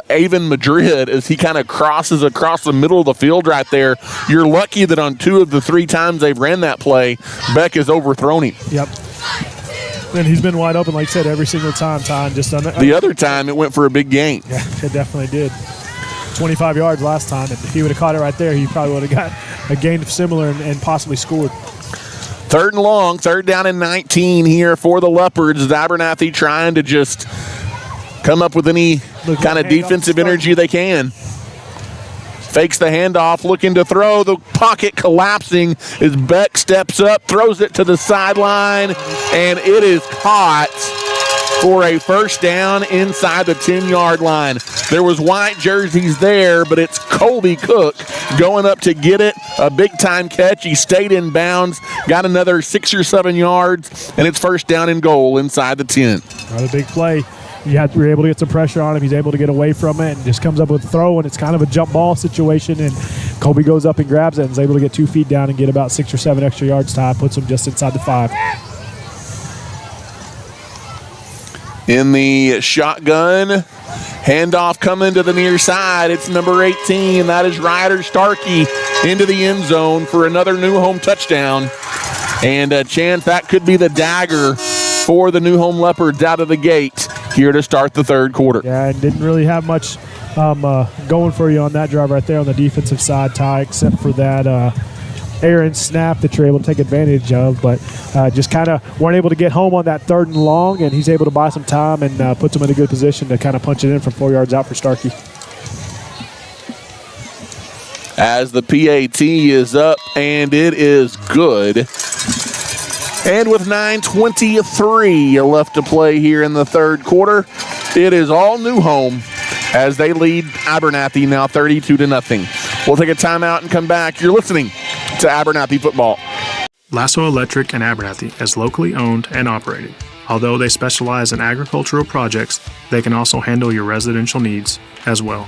Avon Madrid as he kind of crosses across the middle of the field right there. You're lucky that on 2 of the 3 times they've ran that play, Beck has overthrown him. Yep. And he's been wide open, like I said, every single time, Ty. Just the other time it went for a big gain. Yeah, it definitely did. 25 yards last time, and if he would have caught it right there, he probably would have got a gain of similar and possibly scored. 3rd and long, 3rd down and 19 here for the Leopards. Abernathy trying to just come up with any kind of defensive energy they can. Fakes the handoff, looking to throw. The pocket collapsing as Beck steps up, throws it to the sideline, and it is caught for a first down inside the 10-yard line. There was white jerseys there, but it's Colby Cook going up to get it. A big-time catch. He stayed in bounds, got another 6 or 7 yards, and it's first down and goal inside the 10. Another big play. You're able to get some pressure on him. He's able to get away from it and just comes up with a throw, and it's kind of a jump ball situation, and Colby goes up and grabs it and is able to get 2 feet down and get about 6 or 7 extra yards time, puts him just inside the 5. In the shotgun, handoff coming to the near side. It's number 18. That is Ryder Starkey into the end zone for another New Home touchdown. And a chance that could be the dagger for the New Home Leopards out of the gate here to start the 3rd quarter. Yeah, and didn't really have much going for you on that drive right there on the defensive side, Ty, except for that errant snap that you're able to take advantage of, but just kind of weren't able to get home on that 3rd and long, and he's able to buy some time and puts him in a good position to kind of punch it in from 4 yards out for Starkey. As the PAT is up, and it is good. And with 9:23 left to play here in the 3rd quarter, it is all New Home as they lead Abernathy now 32-0. We'll take a timeout and come back. You're listening to Abernathy Football. Lasso Electric and Abernathy is locally owned and operated. Although they specialize in agricultural projects, they can also handle your residential needs as well.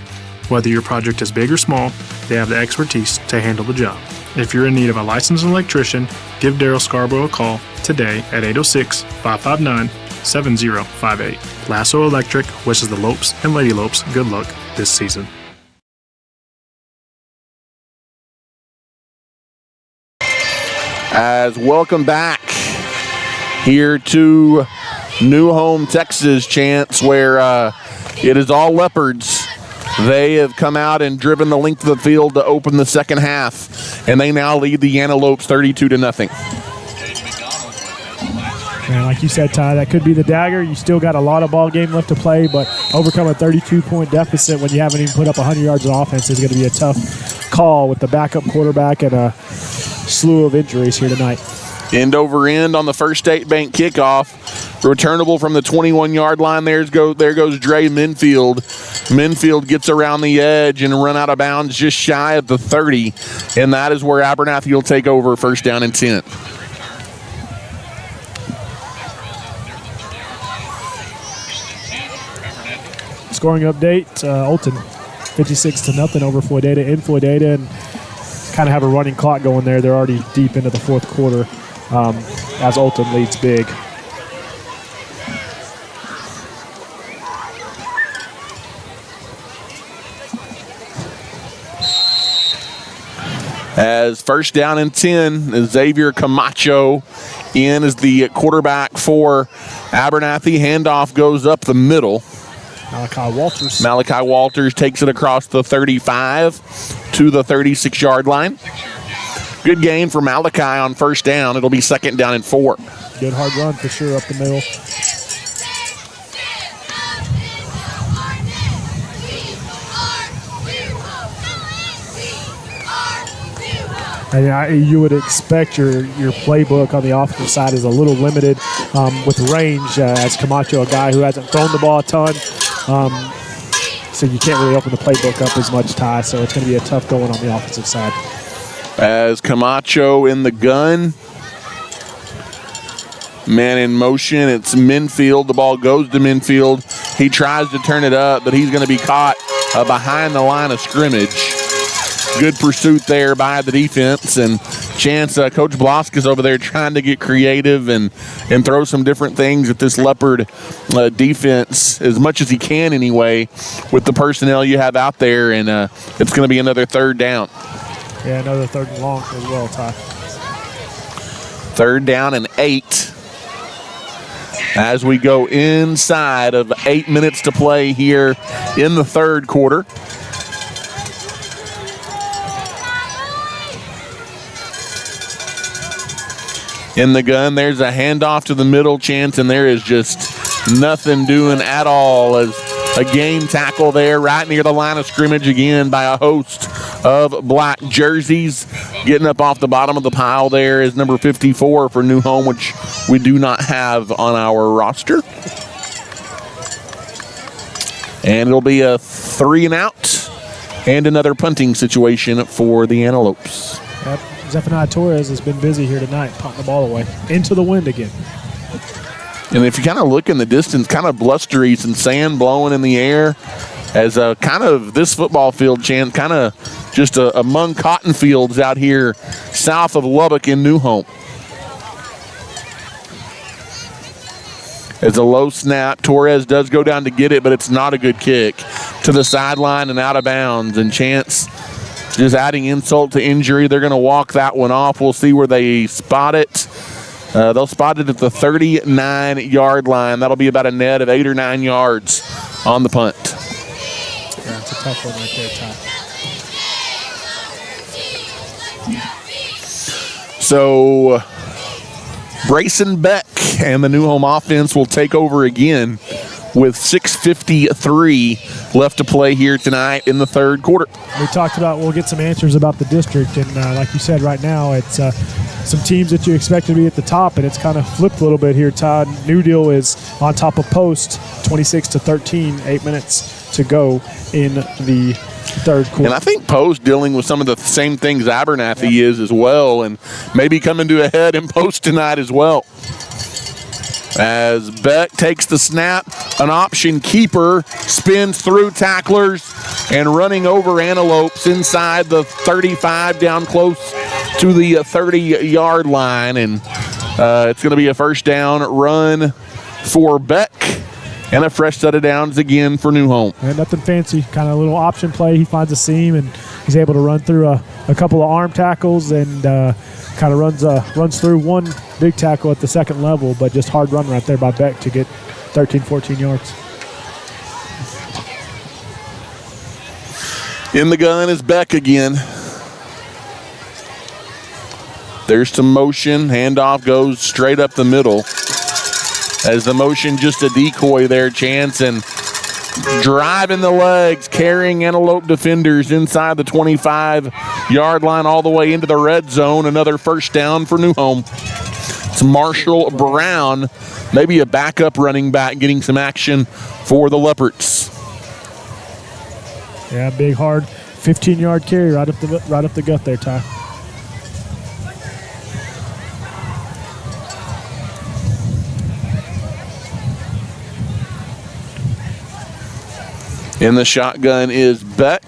Whether your project is big or small, they have the expertise to handle the job. If you're in need of a licensed electrician, give Daryl Scarborough a call today at 806-559-7058. Lasso Electric wishes the Lopes and Lady Lopes good luck this season. As welcome back here to New Home, Texas, Chance, where it is all Leopards. They have come out and driven the length of the field to open the second half, and they now lead the Antelopes 32-0. And like you said, Ty, that could be the dagger. You still got a lot of ball game left to play, but overcome a 32-point deficit when you haven't even put up 100 yards of offense is going to be a tough call with the backup quarterback and a slew of injuries here tonight. End over end on the First State Bank kickoff. Returnable from the 21-yard line. There goes Dre Minfield. Minfield gets around the edge and run out of bounds just shy of the 30. And that is where Abernathy will take over, first down and 10. Scoring update, Olton 56-0 over Floydada in Floydada, and kind of have a running clock going there. They're already deep into the 4th quarter as Olton leads big. As first down and 10, Xavier Camacho in as the quarterback for Abernathy. Handoff goes up the middle. Malachi Walters takes it across the 35 to the 36-yard line. Good gain for Malachi on first down. It'll be second down and 4. Good hard run for sure up the middle. And you would expect your playbook on the offensive side is a little limited with range, as Camacho, a guy who hasn't thrown the ball a ton. So you can't really open the playbook up as much, Ty, so it's going to be a tough going on the offensive side. As Camacho in the gun. Man in motion, it's Minfield. The ball goes to Minfield. He tries to turn it up, but he's going to be caught behind the line of scrimmage. Good pursuit there by the defense, and Chance, Coach Blosk is over there trying to get creative and throw some different things at this Leopard defense as much as he can anyway with the personnel you have out there, and it's going to be another third down. Yeah, another 3rd and long as well, Ty. 3rd down and 8 as we go inside of 8 minutes to play here in the 3rd quarter. In the gun, there's a handoff to the middle, Chance, and there is just nothing doing at all as a game tackle there right near the line of scrimmage again by a host of black jerseys. Getting up off the bottom of the pile there is number 54 for New Home, which we do not have on our roster. And it'll be a 3-and-out and another punting situation for the Antelopes. Yep. Zephaniah Torres has been busy here tonight, punting the ball away into the wind again. And if you kind of look in the distance, kind of blustery, some sand blowing in the air as kind of this football field, Chance, kind of just among cotton fields out here south of Lubbock in New Home. As a low snap, Torres does go down to get it, but it's not a good kick. To the sideline and out of bounds. And Chance just adding insult to injury. They're going to walk that one off. We'll see where they spot it. They'll spot it at the 39-yard line. That'll be about a net of 8 or 9 yards on the punt. Yeah, it's a tough one right there, Ty. So Brayson Beck and the New Home offense will take over again with 6:53 left to play here tonight in the third quarter. We talked about, we'll get some answers about the district, and like you said, right now it's some teams that you expect to be at the top, and it's kind of flipped a little bit here, Todd. New Deal is on top of Post, 26-13, 8 minutes to go in the third quarter. And I think Post dealing with some of the same things Abernathy is as well, and maybe coming to a head in Post tonight as well. As Beck takes the snap, an option keeper spins through tacklers and running over Antelopes inside the 35 down close to the 30-yard line. And it's going to be a first down run for Beck and a fresh set of downs again for New Home. And nothing fancy, kind of a little option play. He finds a seam and he's able to run through a couple of arm tackles and kind of runs through one big tackle at the second level, but just hard run right there by Beck to get 13, 14 yards. In the gun is Beck again. There's some motion. Handoff goes straight up the middle. As the motion just a decoy there, Chance, and driving the legs, carrying Antelope defenders inside the 25-yard line all the way into the red zone. Another first down for New Home. It's Marshall Brown, maybe a backup running back, getting some action for the Leopards. Yeah, big, hard 15-yard carry right up the gut there, Ty. In the shotgun is Beck.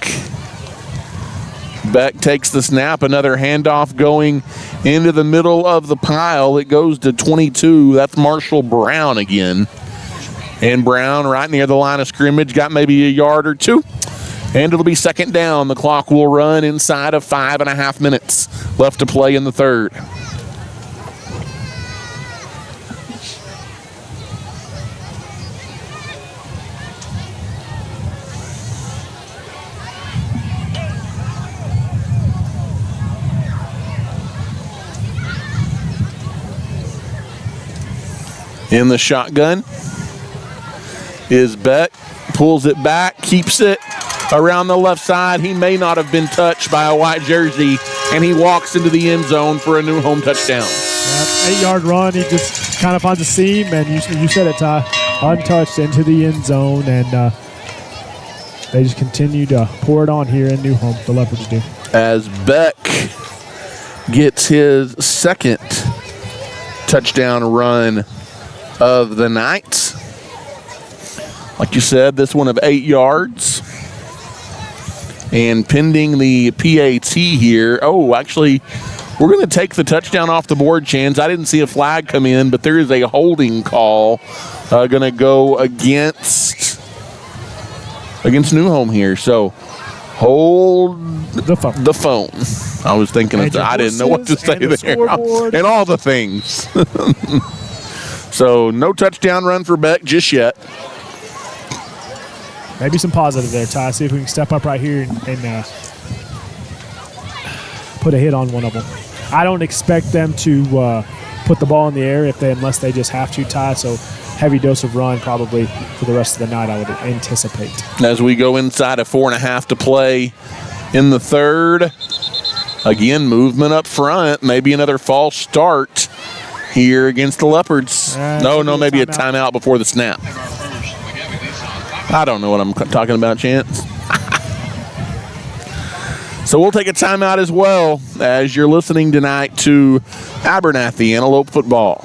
Beck takes the snap. Another handoff going into the middle of the pile. It goes to 22. That's Marshall Brown again. And Brown right near the line of scrimmage. Got maybe a yard or two. And it'll be second down. The clock will run inside of 5.5 minutes left to play in the third. In the shotgun is Beck. Pulls it back, keeps it around the left side. He may not have been touched by a white jersey, and he walks into the end zone for a New Home touchdown. Yep, 8-yard run. He just kind of finds a seam, and you said it, Ty, untouched into the end zone, and they just continue to pour it on here in New Home, the Leopards do. As Beck gets his second touchdown run of the night. Like you said, this one of 8 yards. And pending the PAT here. Oh, actually, we're going to take the touchdown off the board, Chance. I didn't see a flag come in, but there is a holding call going to go against New Home here. So, hold the phone. I was thinking, I didn't know what to say there. And all the things. So, no touchdown run for Beck just yet. Maybe some positive there, Ty. See if we can step up right here and put a hit on one of them. I don't expect them to put the ball in the air unless they just have to, Ty. So heavy dose of run probably for the rest of the night, I would anticipate. As we go inside of 4.5 to play in the third. Again, movement up front. Maybe another false start here against the Leopards. Maybe a timeout before the snap. I don't know what I'm talking about, Chance. So we'll take a timeout as well as you're listening tonight to Abernathy Antelope football.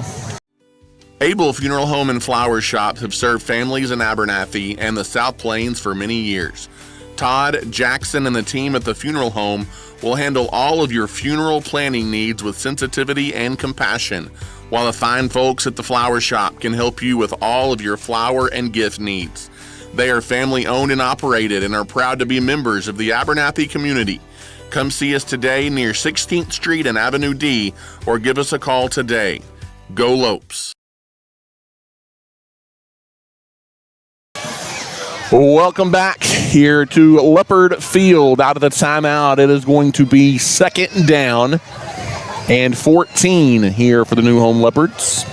Abel Funeral Home and Flower Shops have served families in Abernathy and the South Plains for many years. Todd, Jackson, and the team at the funeral home will handle all of your funeral planning needs with sensitivity and compassion, while the fine folks at the flower shop can help you with all of your flower and gift needs. They are family owned and operated and are proud to be members of the Abernathy community. Come see us today near 16th Street and Avenue D, or give us a call today. Go Lopes. Welcome back here to Leopard Field. Out of the timeout, it is going to be 2nd down and 14 here for the New Home Leopards,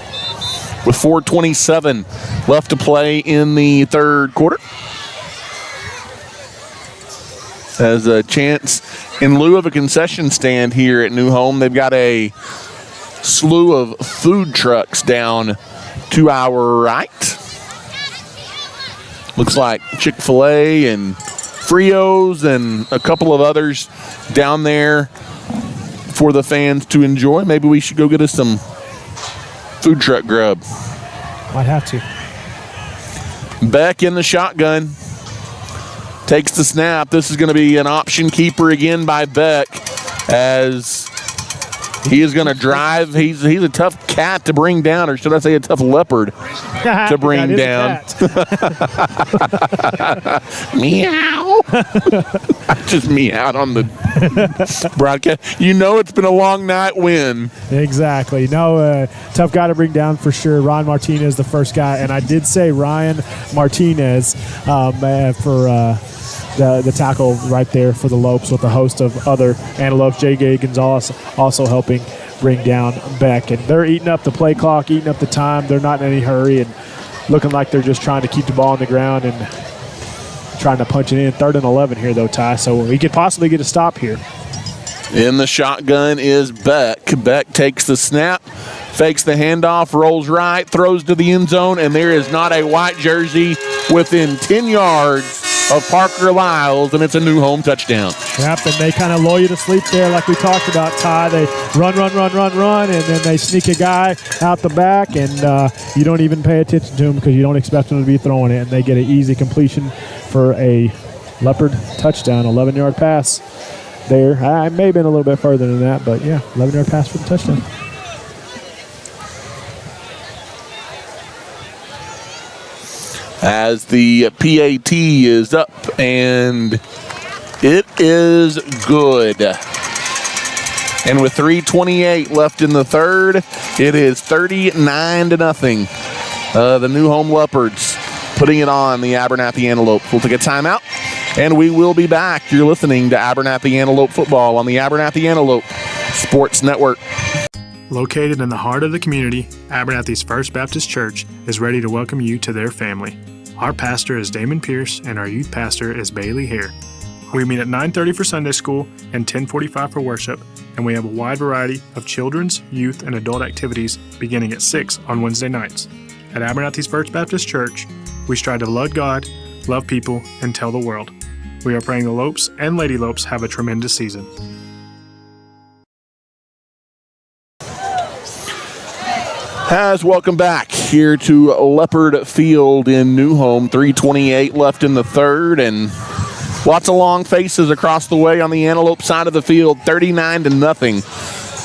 with 4:27 left to play in the third quarter. As a Chance, in lieu of a concession stand here at New Home, they've got a slew of food trucks down to our right. Looks like Chick-fil-A and Frios and a couple of others down there for the fans to enjoy. Maybe we should go get us some food truck grub. Might have to. Beck in the shotgun. Takes the snap. This is going to be an option keeper again by Beck, as he is going to drive. He's a tough cat to bring down, or should I say a tough leopard to bring down. Meow. I just meowed on the broadcast. You know it's been a long night win. Exactly. No, tough guy to bring down for sure. Ryan Martinez, the first guy. And I did say Ryan Martinez for the tackle right there for the Lopes, with a host of other Antelopes. J.G. Gonzalez also helping bring down Beck. And they're eating up the play clock, eating up the time. They're not in any hurry and looking like they're just trying to keep the ball on the ground and trying to punch it in. 3rd and 11 here, though, Ty. So we could possibly get a stop here. In the shotgun is Beck. Beck takes the snap, fakes the handoff, rolls right, throws to the end zone, and there is not a white jersey within 10 yards of Parker Lyles, and it's a New Home touchdown. Yep, and they kind of lull you to sleep there like we talked about, Ty. They run, and then they sneak a guy out the back, and you don't even pay attention to him because you don't expect him to be throwing it, and they get an easy completion for a Leopard touchdown, 11-yard pass there. I may have been a little bit further than that, but yeah, 11-yard pass for the touchdown. As the PAT is up, and it is good. And with 3:28 left in the third, it is 39-0. The New Home Leopards putting it on the Abernathy Antelope. We'll take a timeout, and we will be back. You're listening to Abernathy Antelope football on the Abernathy Antelope Sports Network. Located in the heart of the community, Abernathy's First Baptist Church is ready to welcome you to their family. Our pastor is Damon Pierce, and our youth pastor is Bailey Hare. We meet at 9:30 for Sunday school and 10:45 for worship, and we have a wide variety of children's, youth, and adult activities beginning at 6 on Wednesday nights. At Abernathy's First Baptist Church, we strive to love God, love people, and tell the world. We are praying the Lopes and Lady Lopes have a tremendous season. As welcome back here to Leopard Field in New Home. 3:28 left in the third, and lots of long faces across the way on the Antelope side of the field. 39-0.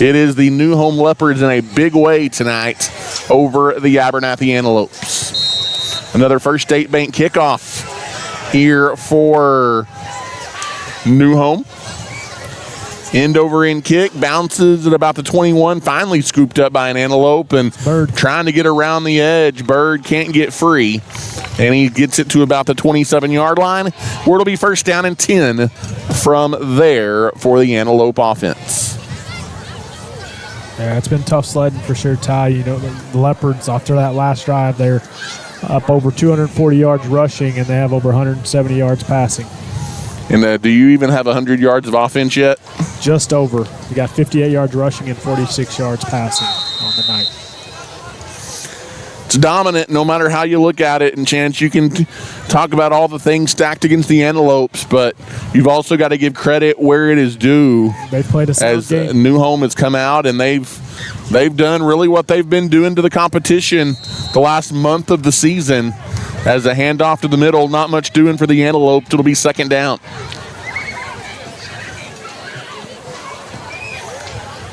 It is the New Home Leopards in a big way tonight over the Abernathy Antelopes. Another First State Bank kickoff here for New Home. End over end kick, bounces at about the 21, finally scooped up by an Antelope, and Bird trying to get around the edge. Bird can't get free, and he gets it to about the 27-yard line, where it'll be 1st down and 10 from there for the Antelope offense. Yeah, it's been tough sledding for sure, Ty. You know, the Leopards, after that last drive, they're up over 240 yards rushing, and they have over 170 yards passing. And do you even have 100 yards of offense yet? Just over. We got 58 yards rushing and 46 yards passing on the night. It's dominant no matter how you look at it. And, Chance, you can talk about all the things stacked against the Antelopes, but you've also got to give credit where it is due. They've played a sound game. As New Home has come out, and they've done really what they've been doing to the competition the last month of the season. As a handoff to the middle, not much doing for the Antelope. It'll be second down.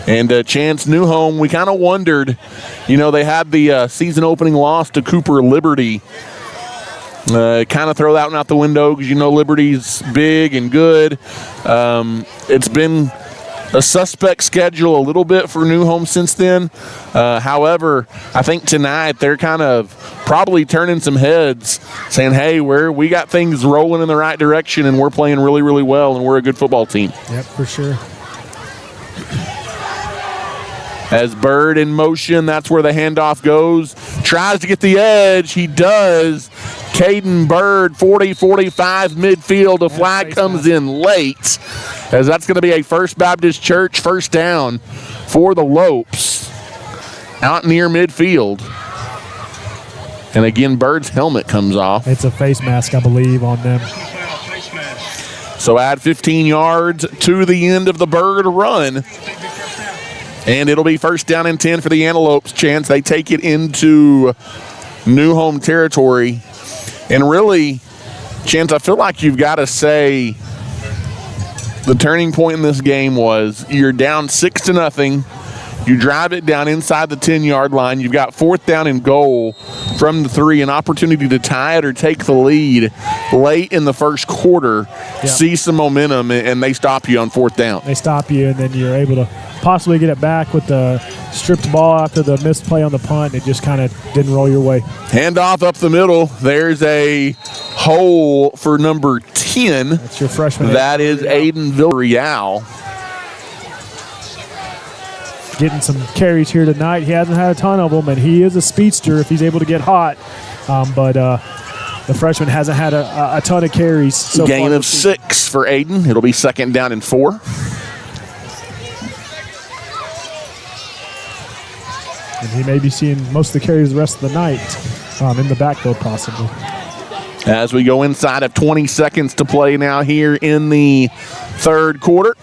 And Chance, New Home, we kind of wondered, you know, they had the season opening loss to Cooper Liberty. Kind of throw that one out the window because, you know, Liberty's big and good. It's been a suspect schedule a little bit for New Home since then. However, I think tonight they're kind of probably turning some heads, saying, hey, we got things rolling in the right direction, and we're playing really, really well, and we're a good football team. Yep, for sure. As Bird in motion, that's where the handoff goes. Tries to get the edge. He does. Caden Bird, 40-45 midfield. A flag comes in late, as that's going to be a First Baptist Church first down for the Lopes out near midfield. And again, Bird's helmet comes off. It's a face mask, I believe, on them. So add 15 yards to the end of the Bird run. And it'll be first down and 10 for the Antelopes. Chance, they take it into New Home territory. And really, Chance, I feel like you've got to say the turning point in this game was you're down 6-0. You drive it down inside the 10-yard line. You've got fourth down and goal from the 3, an opportunity to tie it or take the lead late in the first quarter, see some momentum, and they stop you on fourth down. They stop you, and then you're able to possibly get it back with the stripped ball after the missed play on the punt. It just kind of didn't roll your way. Handoff up the middle. There's a hole for number 10. That's your freshman. That is Aiden Villarreal. Getting some carries here tonight. He hasn't had a ton of them, and he is a speedster if he's able to get hot. But the freshman hasn't had a ton of carries so far. Gain of 6 for Aiden. It'll be second down and 4. And he may be seeing most of the carries the rest of the night in the backfield possibly. As we go inside of 20 seconds to play now here in the third quarter.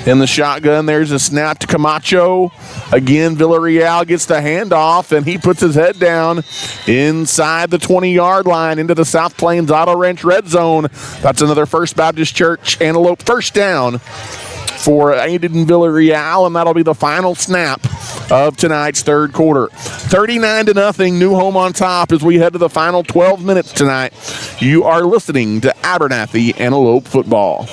In the shotgun, there's a snap to Camacho. Again, Villarreal gets the handoff, and he puts his head down inside the 20-yard line into the South Plains Auto Ranch red zone. That's another First Baptist Church Antelope first down for Aiden Villarreal, and that'll be the final snap of tonight's third quarter. 39-0, New Home on top as we head to the final 12 minutes tonight. You are listening to Abernathy Antelope football.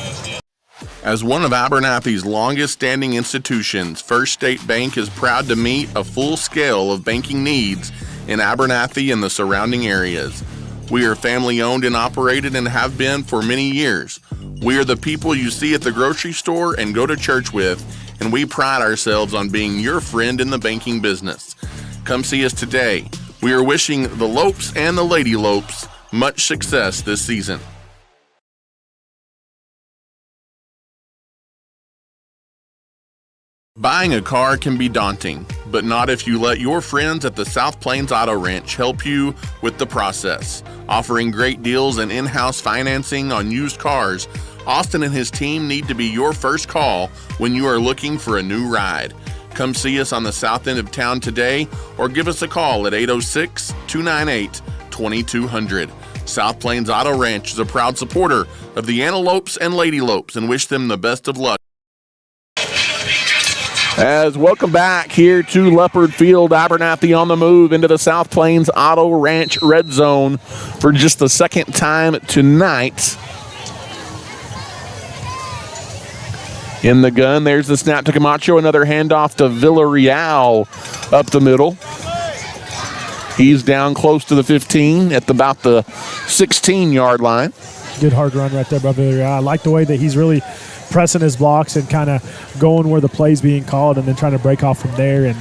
As one of Abernathy's longest-standing institutions, First State Bank is proud to meet a full scale of banking needs in Abernathy and the surrounding areas. We are family-owned and operated and have been for many years. We are the people you see at the grocery store and go to church with, and we pride ourselves on being your friend in the banking business. Come see us today. We are wishing the Lopes and the Lady Lopes much success this season. Buying a car can be daunting, but not if you let your friends at the South Plains Auto Ranch help you with the process. Offering great deals and in-house financing on used cars, Austin and his team need to be your first call when you are looking for a new ride. Come see us on the south end of town today or give us a call at 806-298-2200. South Plains Auto Ranch is a proud supporter of the Antelopes and Lady Lopes and wish them the best of luck. As welcome back here to Leopard Field, Abernathy on the move into the South Plains Auto Ranch red zone for just the second time tonight. In the gun, there's the snap to Camacho, another handoff to Villarreal up the middle. He's down close to the 15 at about the 16-yard line. Good hard run right there by Villarreal. I like the way that he's really pressing his blocks and kind of going where the play's being called and then trying to break off from there. And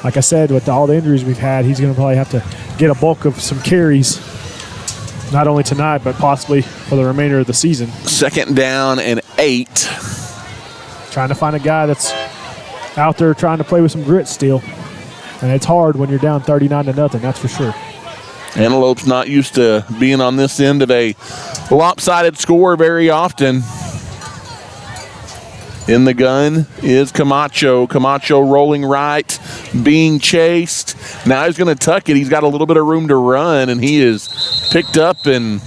like I said, with all the injuries we've had, he's going to probably have to get a bulk of some carries, not only tonight, but possibly for the remainder of the season. 2nd down and 8. Trying to find a guy that's out there trying to play with some grit still. And it's hard when you're down 39-0, that's for sure. Antelope's not used to being on this end of a lopsided score very often. In the gun is Camacho. Camacho rolling right, being chased. Now he's going to tuck it. He's got a little bit of room to run, and he is picked up and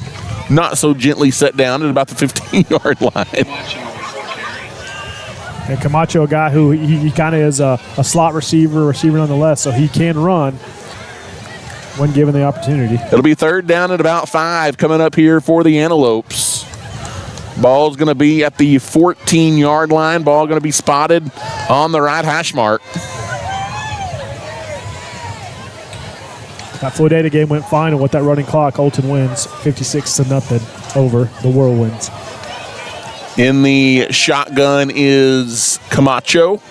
not so gently set down at about the 15-yard line. And Camacho, a guy who he kind of is a slot receiver nonetheless, so he can run when given the opportunity. It'll be 3rd down at about 5 coming up here for the Antelopes. Ball's going to be at the 14-yard line. Ball going to be spotted on the right hash mark. That full data game went fine, and with that running clock, Olton wins 56-0 over the Whirlwinds. In the shotgun is Camacho.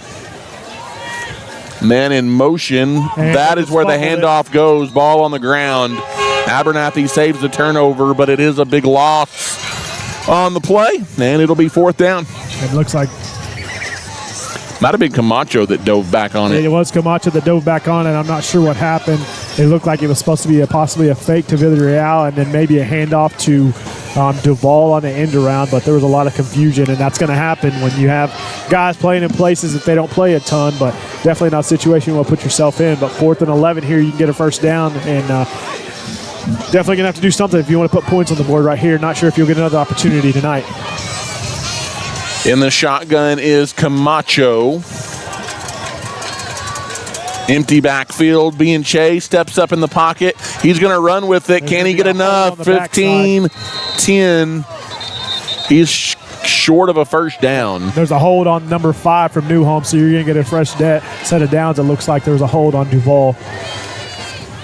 Men in motion. And that is where the handoff goes. Ball on the ground. Abernathy saves the turnover, but it is a big loss on the play, and it'll be 4th down. It looks like might have been Camacho that dove back on it. It was Camacho that dove back on it. I'm not sure what happened. It looked like it was supposed to be possibly a fake to Villarreal and then maybe a handoff to Duval on the end around, but there was a lot of confusion, and that's going to happen when you have guys playing in places that they don't play a ton, but definitely not a situation you want to put yourself in. But 4th and 11 here, you can get a 1st down, and definitely going to have to do something if you want to put points on the board right here. Not sure if you'll get another opportunity tonight. In the shotgun is Camacho. Empty backfield, being chased, steps up in the pocket. He's going to run with it. Can he get enough? 15, 10. He's short of a 1st down. There's a hold on number 5 from New Home, so you're going to get a fresh set of downs. It looks like there was a hold on Duval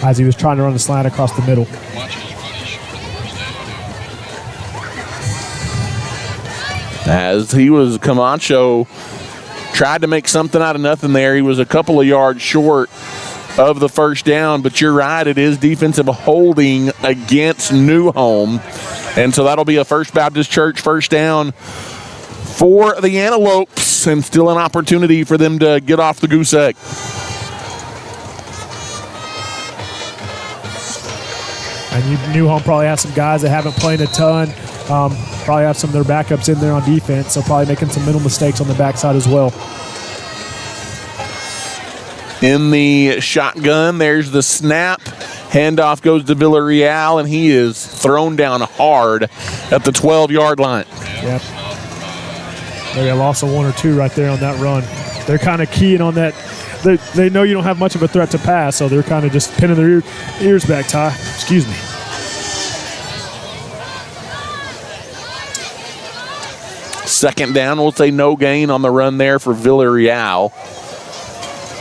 as he was trying to run the slant across the middle. As he was, Camacho tried to make something out of nothing there. He was a couple of yards short of the 1st down, but you're right, it is defensive holding against New Home. And so that'll be a First Baptist Church 1st down for the Antelopes, and still an opportunity for them to get off the goose egg. And New Home probably has some guys that haven't played a ton. Probably have some of their backups in there on defense, so probably making some mental mistakes on the backside as well. In the shotgun, there's the snap. Handoff goes to Villarreal, and he is thrown down hard at the 12-yard line. Yep. Maybe a loss of 1 or 2 right there on that run. They're kind of keying on that. They know you don't have much of a threat to pass, so they're kind of just pinning their ears back, Ty. Excuse me. Second down, we'll say no gain on the run there for Villarreal.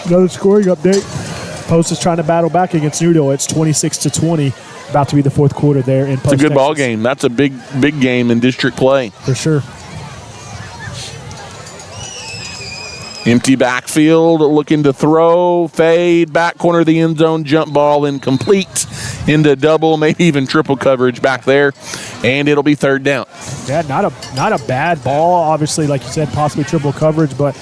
Another scoring update. Post is trying to battle back against Newdale. It's 26-20, about to be the 4th quarter there in Post. It's a good ball game. That's a big game in district play. For sure. Empty backfield, looking to throw, fade, back corner of the end zone, jump ball incomplete into double, maybe even triple coverage back there, and it'll be 3rd down. Yeah, not a bad ball. Obviously, like you said, possibly triple coverage, but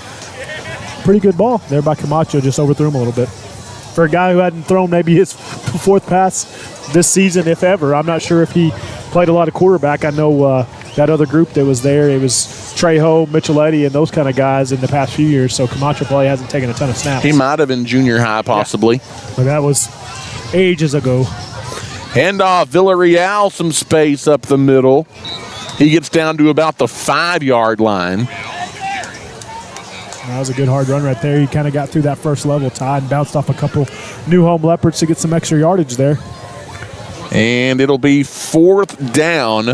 pretty good ball there by Camacho. Just overthrew him a little bit. For a guy who hadn't thrown maybe his 4th pass this season, if ever. I'm not sure if he played a lot of quarterback. I know that other group that was there, it was Trejo, Micheletti, and those kind of guys in the past few years, so Camacho probably hasn't taken a ton of snaps. He might have in junior high, possibly. Yeah. But that was ages ago. Handoff, Villarreal, some space up the middle. He gets down to about the 5-yard line. That was a good hard run right there. He kind of got through that first level, Ty, and bounced off a couple New Home Leopards to get some extra yardage there. And it'll be 4th down.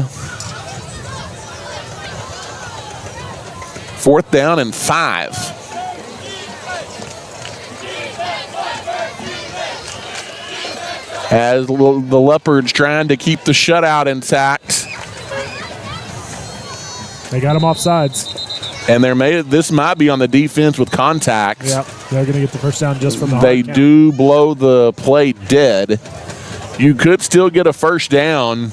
4th down and 5. As the Leopards trying to keep the shutout intact. They got him off sides. And this might be on the defense with contact. Yep, they're going to get the first down just from the They do blow the play dead. You could still get a first down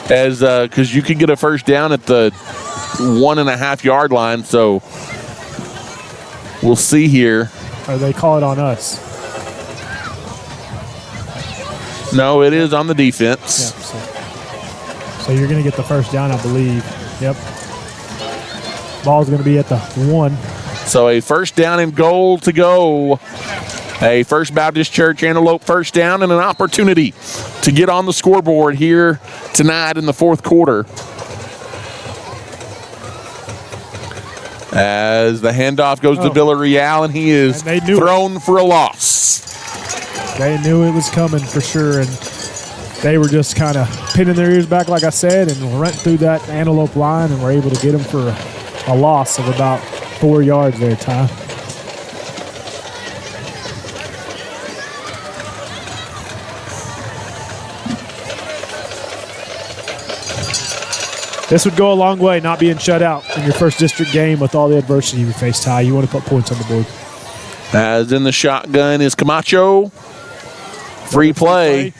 because you could get a first down at the 1.5 yard line. So we'll see here. Or they call it on us. No, it is on the defense. Yep, so you're going to get the first down, I believe. Yep. Ball's going to be at the 1. So a first down and goal to go. A First Baptist Church Antelope first down and an opportunity to get on the scoreboard here tonight in the fourth quarter. As the handoff goes to Villarreal, and he is thrown for a loss. They knew it was coming for sure, and they were just kind of pinning their ears back, like I said, and went through that Antelope line and were able to get him for a loss of about 4 yards there, Ty. This would go a long way, not being shut out in your first district game with all the adversity you face, Ty. You want to put points on the board. As in the shotgun is Camacho. Free play.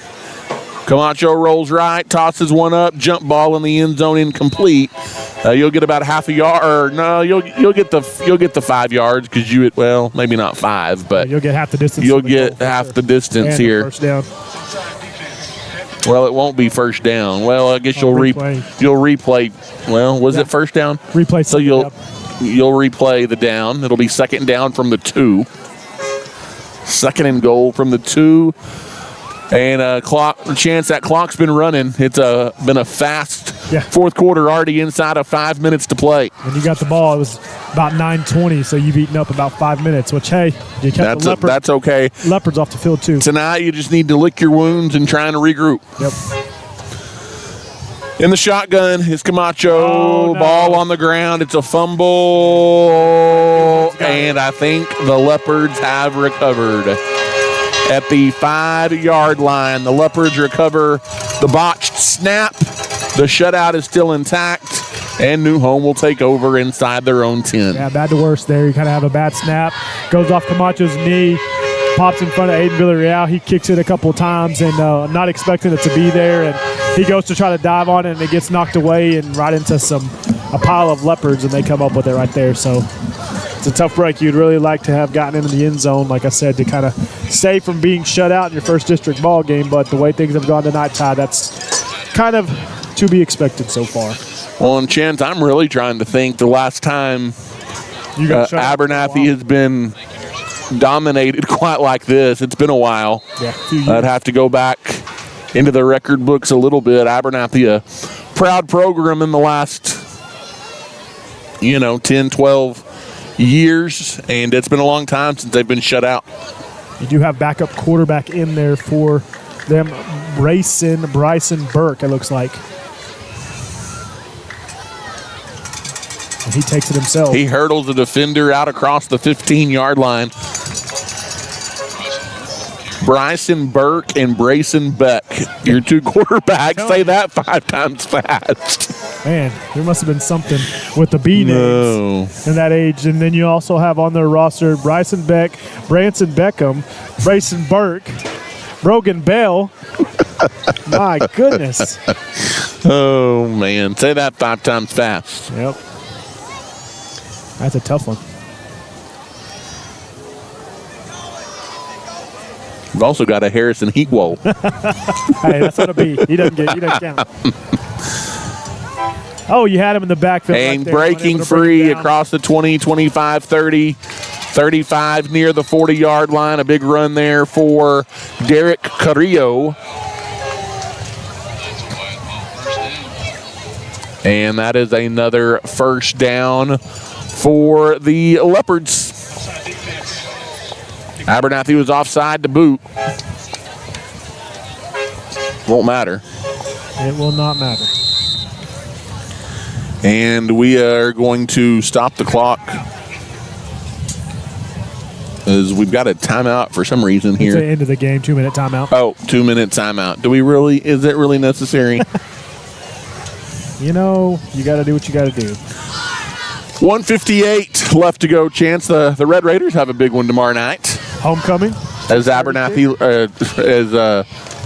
Camacho rolls right, tosses one up, jump ball in the end zone, incomplete. You'll get about half a yard, or no, you'll get the 5 yards because maybe not 5, but you'll get half the distance. You'll get half the distance here. First down. Well, it won't be first down. Well, I guess you'll replay. Well, was it first down? Replay. So you'll replay the down. It'll be second down from the 2. Second and goal from the 2. And that clock's been running. It's been a fast fourth quarter already inside of 5 minutes to play. When you got the ball, it was about 9:20, so you've eaten up about 5 minutes, which, hey, you kept that's okay. Leopards off the field, too. Tonight, you just need to lick your wounds and try to regroup. Yep. In the shotgun is Camacho. Ball on the ground. It's a fumble. And I think the Leopards have recovered. At the 5-yard line, the Leopards recover the botched snap. The shutout is still intact, and New Home will take over inside their own 10. Yeah, bad to worse there. You kind of have a bad snap. Goes off Camacho's knee, pops in front of Aiden Villarreal. He kicks it a couple of times, and not expecting it to be there. And he goes to try to dive on it, and it gets knocked away and right into a pile of Leopards, and they come up with it right there. So it's a tough break. You'd really like to have gotten into the end zone, like I said, to kind of stay from being shut out in your first district ball game. But the way things have gone tonight, Ty, that's kind of to be expected so far. Well, and Chance, I'm really trying to think the last time Abernathy has been dominated quite like this. It's been a while. Yeah, I'd have to go back into the record books a little bit. Abernathy, a proud program in the last, 10, 12 years, and it's been a long time since they've been shut out. You do have backup quarterback in there for them, Bryson Burke, it looks like. And he takes it himself. He hurdles the defender out across the 15-yard line. Bryson Burke and Brayson Beck, your two quarterbacks. Say that 5 times fast. Man, there must have been something with the B names in that age. And then you also have on their roster Bryson Beck, Branson Beckham, Brayson Burke, Brogan Bell. My goodness. Oh, man. Say that 5 times fast. Yep. That's a tough one. We've also got a Harrison Heatwell. Hey, that's not a B. He doesn't count. Oh, you had him in the backfield. And right there, breaking free across the 20, 25, 30, 35 near the 40-yard line. A big run there for Derek Carrillo. And that is another first down for the Leopards. Abernathy was offside to boot. Won't matter. It will not matter. And we are going to stop the clock as we've got a timeout for some reason here. It's the end of the game, 2-minute timeout. Oh, 2-minute timeout. Is it really necessary? You got to do what you got to do. 1:58 left to go, Chance. The Red Raiders have a big one tomorrow night. Homecoming. As Abernathy,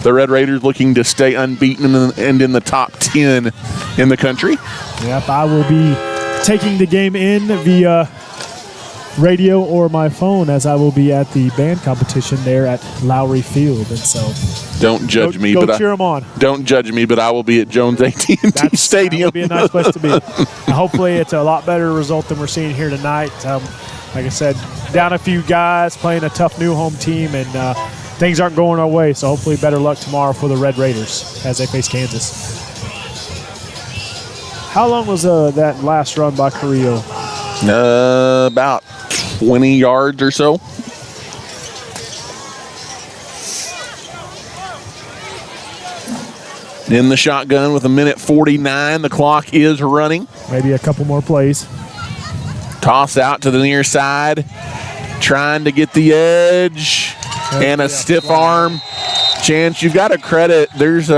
the Red Raiders looking to stay unbeaten and in the top 10 in the country. Yep, I will be taking the game in via radio or my phone, as I will be at the band competition there at Lowry Field, and so don't judge me, but cheer them on. Don't judge me, but I will be at Jones AT&T Stadium. That would be a nice place to be. And hopefully, it's a lot better result than we're seeing here tonight. Like I said, down a few guys, playing a tough new home team, and things aren't going our way. So hopefully, better luck tomorrow for the Red Raiders as they face Kansas. How long was that last run by Carrillo? About 20 yards or so. In the shotgun with 1:49. The clock is running. Maybe a couple more plays. Toss out to the near side. Trying to get the edge. And a stiff arm. Chance, you've got to credit. There's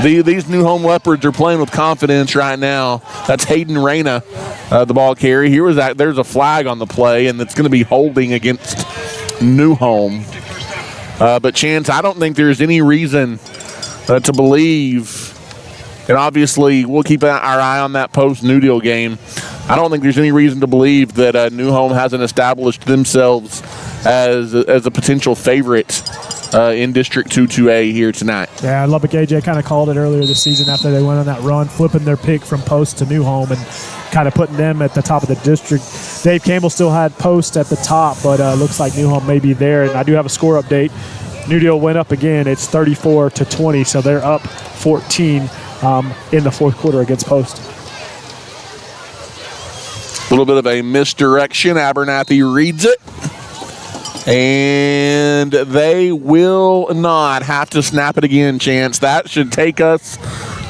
these New Home Leopards are playing with confidence right now. That's Hayden Reyna, the ball carry. There's a flag on the play, and it's going to be holding against New Home. But Chance, I don't think there's any reason to believe, and obviously we'll keep our eye on that post-New Deal game. I don't think there's any reason to believe that New Home hasn't established themselves as a potential favorite in District 2-2A here tonight. Yeah, Lubbock AJ kind of called it earlier this season after they went on that run, flipping their pick from post to New Home and kind of putting them at the top of the district. Dave Campbell still had post at the top, but looks like New Home may be there. And I do have a score update. New Deal went up again. It's 34-20, so they're up 14 in the fourth quarter against post. A little bit of a misdirection. Abernathy reads it. And they will not have to snap it again, Chance. That should take us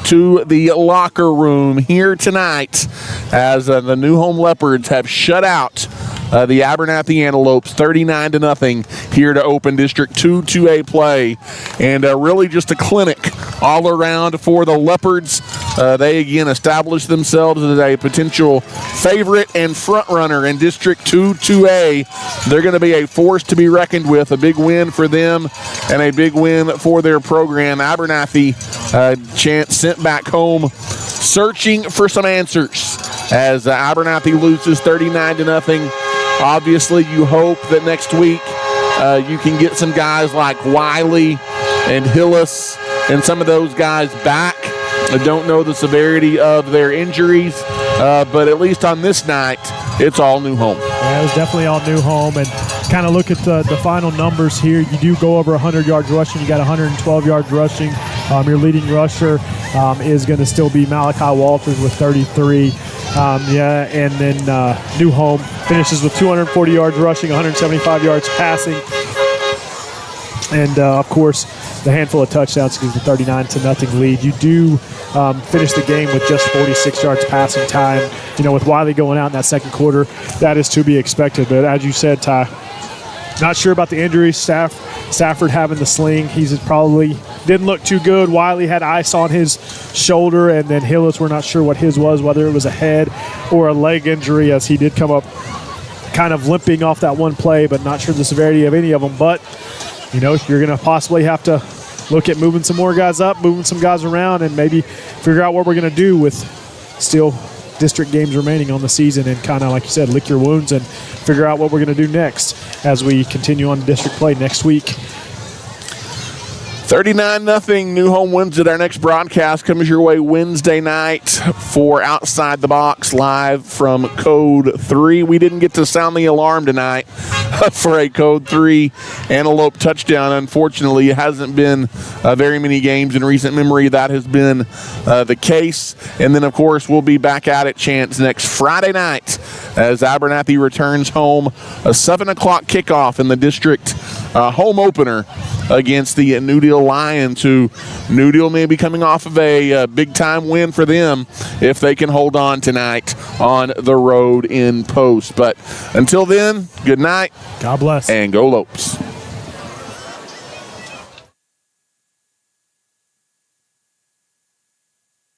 to the locker room here tonight as the New Home Leopards have shut out the Abernathy Antelopes 39-0 here to open District 2-2A play. And really just a clinic all around for the Leopards. They again established themselves as a potential favorite and front runner in District 2-2A. They're going to be a force to be reckoned with, a big win for them and a big win for their program. Abernathy Chance sent back home searching for some answers as Abernathy loses 39-0. Obviously, you hope that next week you can get some guys like Wiley and Hillis and some of those guys back. I don't know the severity of their injuries, but at least on this night, it's all New Home. Yeah, it was definitely all New Home. And kind of look at the final numbers here. You do go over 100 yards rushing. You got 112 yards rushing. Your leading rusher is going to still be Malachi Walters with 33. And then New Home finishes with 240 yards rushing, 175 yards passing. And, of course, the handful of touchdowns gives the 39-0 lead. You do finish the game with just 46 yards passing time. You know, with Wiley going out in that second quarter, that is to be expected. But as you said, Ty, not sure about the injuries. Stafford having the sling. He's probably didn't look too good. Wiley had ice on his shoulder, and then Hillis, we're not sure what his was, whether it was a head or a leg injury, as he did come up kind of limping off that one play, but not sure the severity of any of them. But, you know, you're going to possibly have to look at moving some more guys up, moving some guys around, and maybe figure out what we're going to do with still district games remaining on the season, and kind of, like you said, lick your wounds and figure out what we're going to do next as we continue on district play next week. 39-0 New Home wins it. Our next broadcast comes your way Wednesday night for Outside the Box live from Code 3. We didn't get to sound the alarm tonight for a Code 3 Antelope touchdown. Unfortunately, it hasn't been very many games in recent memory that has been the case. And then, of course, we'll be back at it, Chance, next Friday night as Abernathy returns home. A 7 o'clock kickoff in the district home opener against the New Deal Lions, who New Deal may be coming off of a big-time win for them if they can hold on tonight on the road in Post. But until then, good night. God bless. And go Lopes.